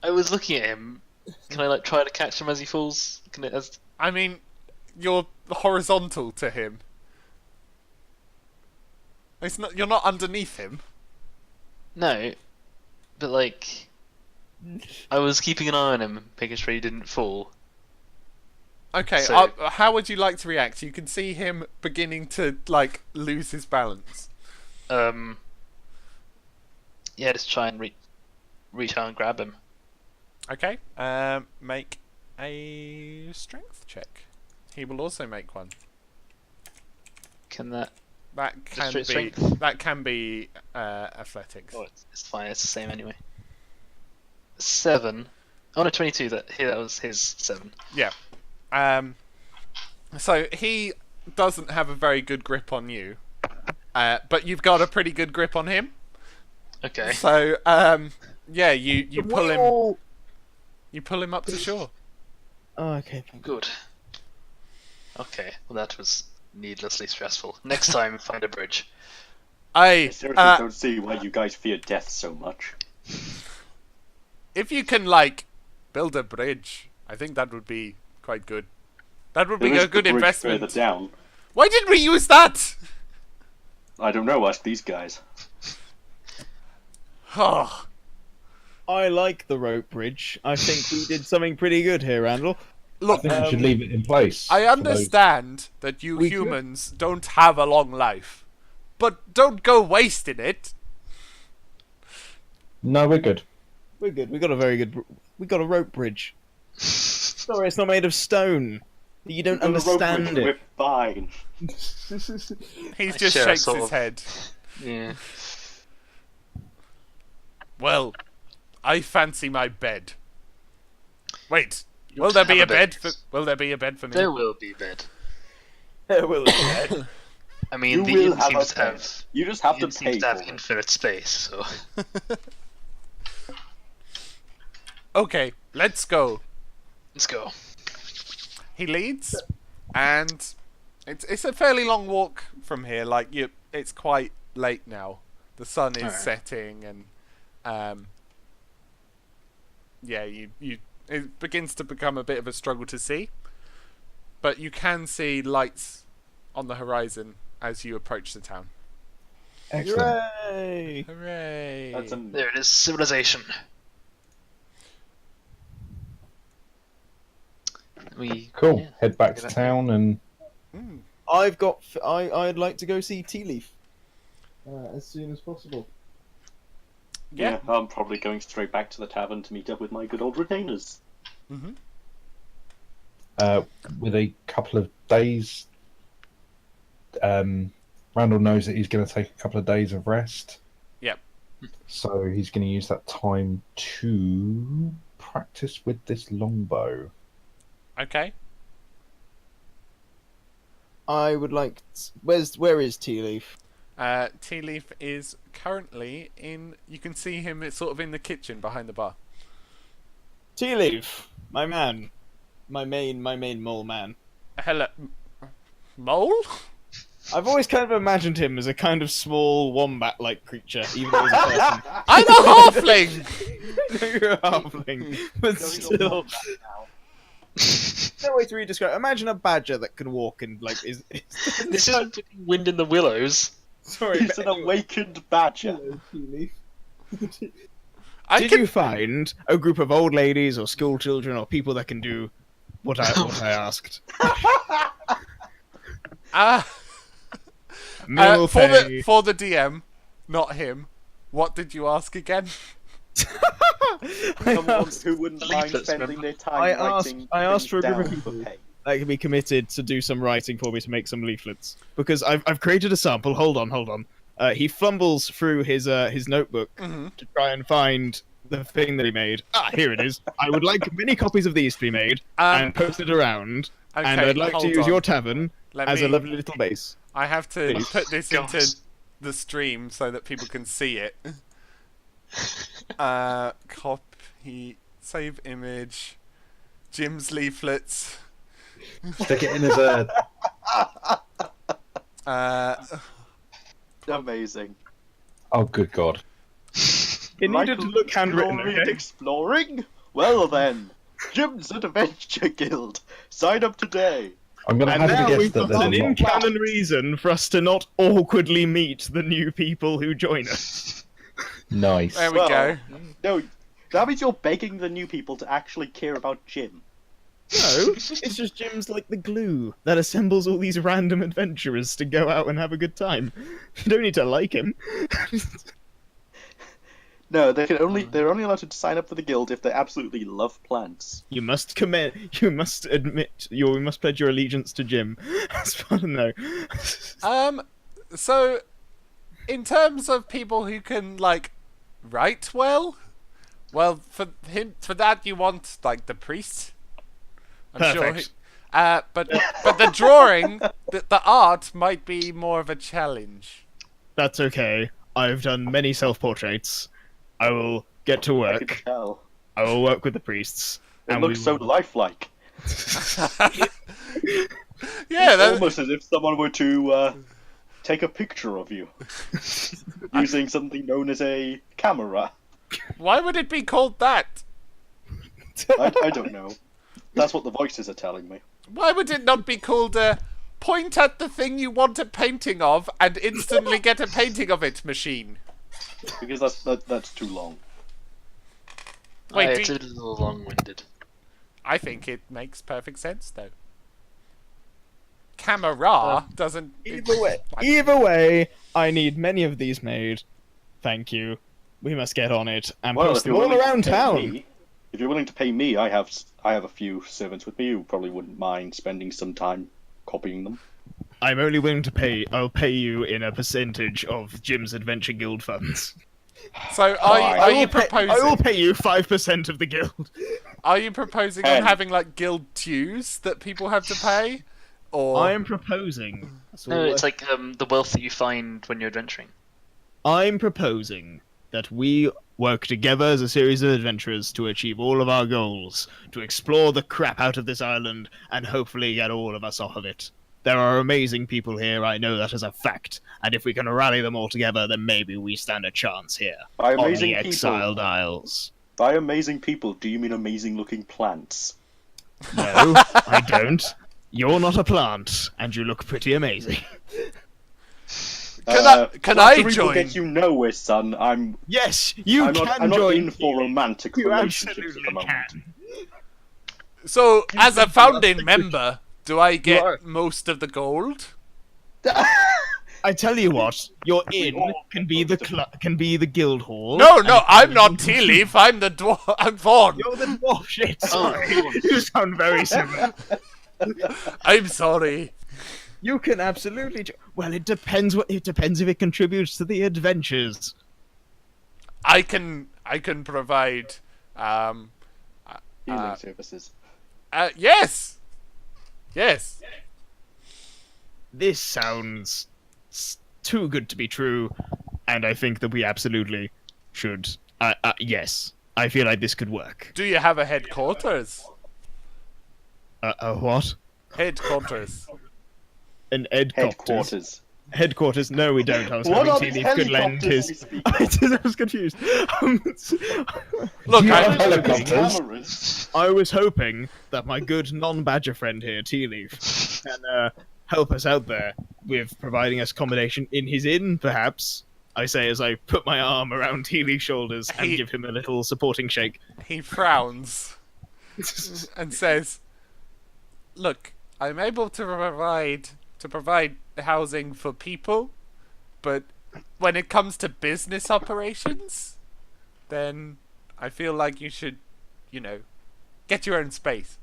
I was looking at him. Can I try to catch him as he falls? Can it as? I mean, you're horizontal to him. It's not. You're not underneath him. No, but I was keeping an eye on him, making sure he didn't fall. Okay. So- How would you like to react? You can see him beginning to lose his balance. Yeah, just try and reach out and grab him. Okay. Make a strength check. He will also make one. Can that? That can straight be. strength? That can be athletics. Oh, it's fine. It's the same anyway. 7. Oh no, 22. That was his 7. Yeah. So he doesn't have a very good grip on you, but you've got a pretty good grip on him. Okay. So yeah, you pull him. Whoa! You pull him up to shore. Oh, okay. Good. Okay. Well, that was needlessly stressful. Next time, find a bridge. I seriously don't see why you guys fear death so much. If you can build a bridge, I think that would be quite good. That would be There is a good the bridge investment. further down. Why didn't we use that? I don't know. Ask these guys. Oh, I like the rope bridge. I think we did something pretty good here, Randall. look, I think we should leave it in place. I for those- understand that you We could. humans don't have a long life, but don't go wasting it. No, we're good. We're good. We got a very good. We got a rope bridge. Sorry, it's not made of stone. You don't On the rope bridge, understand it. we're fine. He I just share shakes sort his of- head. Yeah. Well, I fancy my bed. Wait, You will don't there be a have a bed bed. for? Will there be a bed for me? There will be bed. Will I mean, You the will inn have seems a to bed. have. You just have The to inn seems pay to have for it. infinite space, so. Okay, let's go. Let's go. He leads, and it's a fairly long walk from here. It's quite late now. The sun is Alright. setting, and yeah, it begins to become a bit of a struggle to see. But you can see lights on the horizon as you approach the town. Excellent. Hooray! Hooray! That's a There it is, civilization. Cool. Yeah. Head back to Get that- town and Mm. I'd like to go see Tea Leaf as soon as possible. Yeah. I'm probably going straight back to the tavern to meet up with my good old retainers. Mm-hmm. With a couple of days, Randall knows that he's going to take a couple of days of rest. Yep. So he's going to use that time to practice with this longbow. Okay. I would like. Where is Tea Leaf? Tea Leaf is currently in. You can see him. It's sort of in the kitchen behind the bar. Tea Leaf, my man, my main mole man. Hello, mole. I've always kind of imagined him as a kind of small wombat-like creature, even though he's a person. I'm a halfling. No, you're a halfling, but still. No way to really describe. Imagine a badger that can walk and like is. This isn't Wind in the Willows. Sorry, He's an awakened badger. Hello, Tea Leaf. I Did can. you find a group of old ladies or school children or people that can do what I asked? Minimal For pay. the DM, not him. What did you ask again? Someone who wouldn't mind Leaflets, spending their time I writing asked for a things group of down for people. pay. That can be committed to do some writing for me to make some leaflets because I've created a sample. Hold on. He fumbles through his notebook Mm-hmm. to try and find the thing that he made. Ah, here it is. I would like many copies of these to be made and posted around. Okay, And I'd like to hold use on. your tavern Let as me- a lovely little base. I have to Please. put this God. into the stream so that people can see it. Copy, save image, Jim's leaflets. Stick it in as a. Amazing. Oh, good God. It needed to look handwritten. Gloried Okay? exploring? Well then, Jim's Adventure Guild. Sign up today. I'm going to And hazard a now guess we've that got there's an a lot. in-canon reason for us to not awkwardly meet the new people who join us. Nice. There we Well, go. No, that means you're begging the new people to actually care about Jim. No, it's just Jim's like the glue that assembles all these random adventurers to go out and have a good time. You don't need to like him. No, they're only allowed to sign up for the guild if they absolutely love plants. You must commit. You must admit. You must pledge your allegiance to Jim. As far as I know. So, in terms of people who can like write well, for that you want like the priest. I'm sure. Perfect. But the drawing, the art might be more of a challenge. That's okay. I've done many self-portraits. I will get to I can work. tell. I will work with the priests. It and looks we so will- lifelike. Yeah, that, Almost as if someone were to take a picture of you using something known as a camera. why would it be called that? I don't know. That's what the voices are telling me. Why would it not be called a point at the thing you want a painting of and instantly get a painting of it machine? Because that's too long. Wait, It's a little long-winded. I think it makes perfect sense though. Camera doesn't. Either way, I need many of these made. Thank you. We must get on it and Well, post if them you're all willing to around pay town. me- if you're willing to pay me, I have a few servants with me who probably wouldn't mind spending some time copying them. I'm only willing to pay. I'll pay you in a percentage of Jim's Adventure Guild funds. So Fine. are you proposing? I will pay you 5% of the guild. Are you proposing on 10. having like guild dues that people have to pay, or I am proposing. That's No, all it's like the wealth that you find when you're adventuring. I'm proposing that we work together as a series of adventurers to achieve all of our goals, to explore the crap out of this island, and hopefully get all of us off of it. There are amazing people here, I know that as a fact, and if we can rally them all together, then maybe we stand a chance here. By On amazing the people, Exiled Isles. by amazing people, do you mean amazing-looking plants? No, I don't. You're not a plant, and you look pretty amazing. can I flattery will join? get you nowhere, son. I'm Yes, you I'm can not join. in for romantic You relationships at absolutely the moment. can. So as a founding member, do I are- get most of the gold? I tell you what, your inn can be the guild hall. No, I'm not Tea Leaf. I'm the dwarf. I'm Vaughn. You're the dwarf. Shit. Oh, Sorry. Vaughn. You sound very similar. I'm sorry. You can absolutely. Well, it depends. It depends if it contributes to the adventures. I can provide. Healing services. Yes. Yes. This sounds too good to be true, and I think that we absolutely should. Yes, I feel like this could work. Do you have a headquarters? What? Headquarters. An headquarters. Headquarters. No, we don't. I was What are hoping these Tea Leaf could lend helicopters his. we speak I was confused. Look, Do you have I'm, helicopters? Cameras. I was hoping that my good non-badger friend here, Tea Leaf, can help us out there with providing us accommodation in his inn, perhaps. I say as I put my arm around Tea Leaf's shoulders and He- give him a little supporting shake. he frowns and says, "Look, I'm able to provide housing for people, but when it comes to business operations, then I feel like you should, get your own space.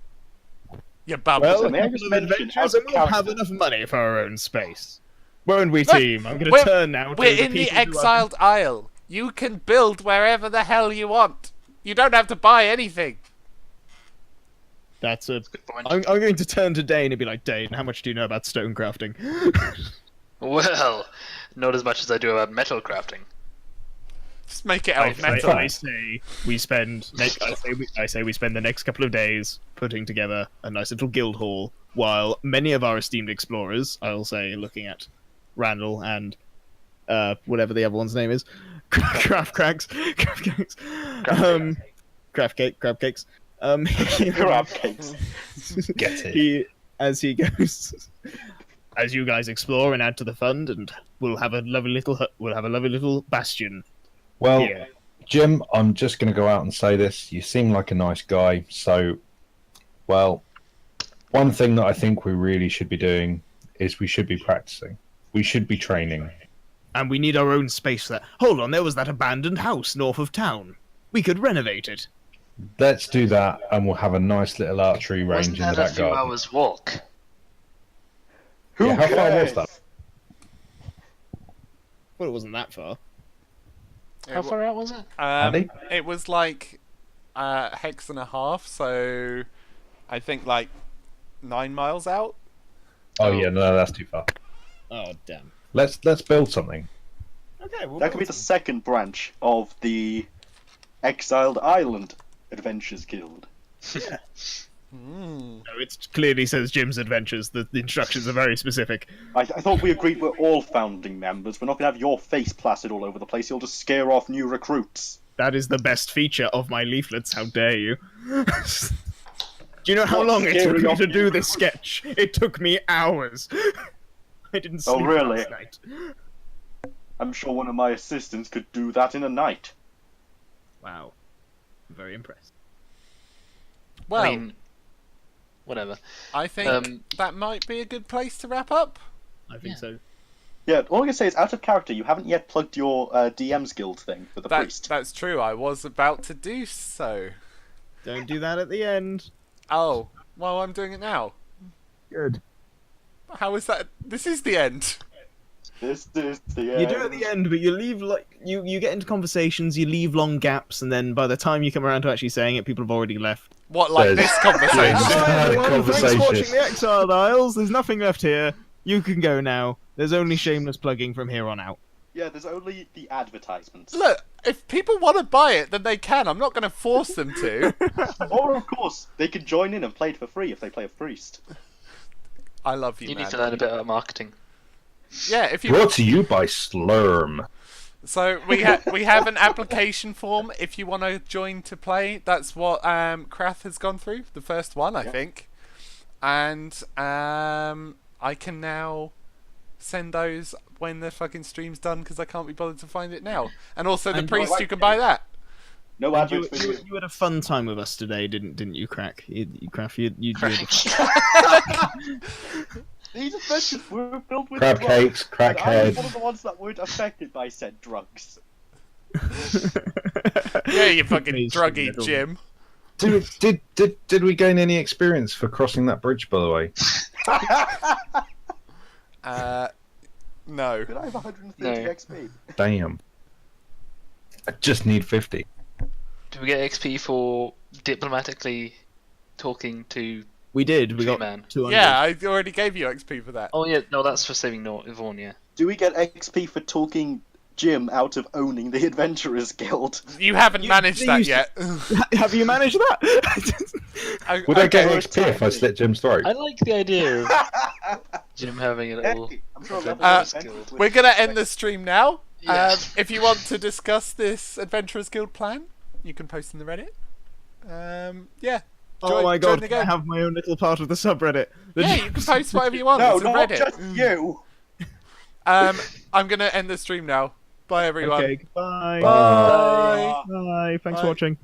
You bum." Well, may I a just couple of mention, adventures as a and we'll have character- enough money for our own space. Won't we, Look, team? I'm going to we're- turn now to We're the in the people who are- Exiled Isle. You can build wherever the hell you want. You don't have to buy anything. That's a... Good point. I'm going to turn to Dane and be like, Dane, how much do you know about stone crafting? Well, not as much as I do about metal crafting. Just make it out of metal. I say we spend. I say we spend the next couple of days putting together a nice little guild hall, while many of our esteemed explorers, I'll say, looking at Randall and whatever the other one's name is, Craft Cakes, Crab Cakes. Crab cakes. Get it. He goes. As you guys explore and add to the fund, and we'll have a lovely little bastion. Well, here. Jim, I'm just going to go out and say this. You seem like a nice guy. So, well, one thing that I think we really should be doing is we should be practicing. We should be training. And we need our own space for that. Hold on, there was that abandoned house north of town. We could renovate it. Let's do that, and we'll have a nice little archery range Wasn't in the that a back few garden. hours walk? Who Yeah, how far was cares? that? Well, it wasn't that far. How far out was it? Andy? It was like a hex and a half, so I think like 9 miles out. Oh yeah, no, that's too far. Oh, damn. Let's build something. Okay, well, That could be the second branch of the Exiled Island Adventures Guild. Hmm. No, it clearly says Jim's Adventures. The instructions are very specific. I thought we agreed we're all founding members. We're not going to have your face plastered all over the place. You'll just scare off new recruits. That is the best feature of my leaflets. How dare you? Do you know how What, long it took scaring me off to new do this sketch? It took me hours. I didn't Oh, sleep really? last night. I'm sure one of my assistants could do that in a night. Wow. I'm very impressed. Well, I mean, whatever. I think that might be a good place to wrap up. I think Yeah. so. Yeah, all I can say is, out of character, you haven't yet plugged your DM's Guild thing for the priest. That's true. I was about to do so. Don't do that at the end. Oh, well, I'm doing it now. Good. How is that? This is the end. This is the end. You do it at the end, but you leave you get into conversations, you leave long gaps, and then by the time you come around to actually saying it, people have already left. What, like Says- this conversation? Yeah. Hi everyone, thanks for Conversation. watching the Exiled Isles. There's nothing left here. You can go now. There's only shameless plugging from here on out. Yeah, there's only the advertisements. Look, if people want to buy it, then they can. I'm not going to force them to. Or, of course, they can join in and play it for free if they play a priest. I love you, You man. need to learn a bit about marketing. Yeah, if you Brought to you by Slurm. So we have an application form if you want to join to play. That's what Krath has gone through, the first one, I think. And I can now send those when the fucking stream's done because I can't be bothered to find it now. And also the And- priest, you can buy that. No And you, adverts for you. you had a fun time with us today, didn't you, Crack? You Craft, you These adventures were filled with Crab drugs, cakes, and I was one crackhead. of the ones that weren't affected by said drugs. Yeah, you fucking Amazing, druggy little- Jim. Did we gain any experience for crossing that bridge, by the way? No. Could I have 130 No. XP? Damn. I just need 50. Do we get XP for diplomatically talking to? We did. We Tree got man. 200. Yeah, I already gave you XP for that. Oh yeah, no, that's for saving Vaughn. Yeah. Do we get XP for talking Jim out of owning the Adventurers Guild? You haven't managed that you- yet. Have you managed that? Would I get Okay. XP if I slit Jim's throat? I like the idea of Jim having a little. Hey, I'm sure level Adventurers one Guild. adventures We're gonna end the stream now. Yeah. If you want to discuss this Adventurers Guild plan, you can post in the Reddit. Yeah. Oh Join- my join god, the can I game. have my own little part of the subreddit? Yeah, you can post whatever you want. No, it's a not Reddit. just you. I'm gonna end the stream now. Bye everyone. Okay, goodbye. Bye. Bye. Thanks Bye. for watching.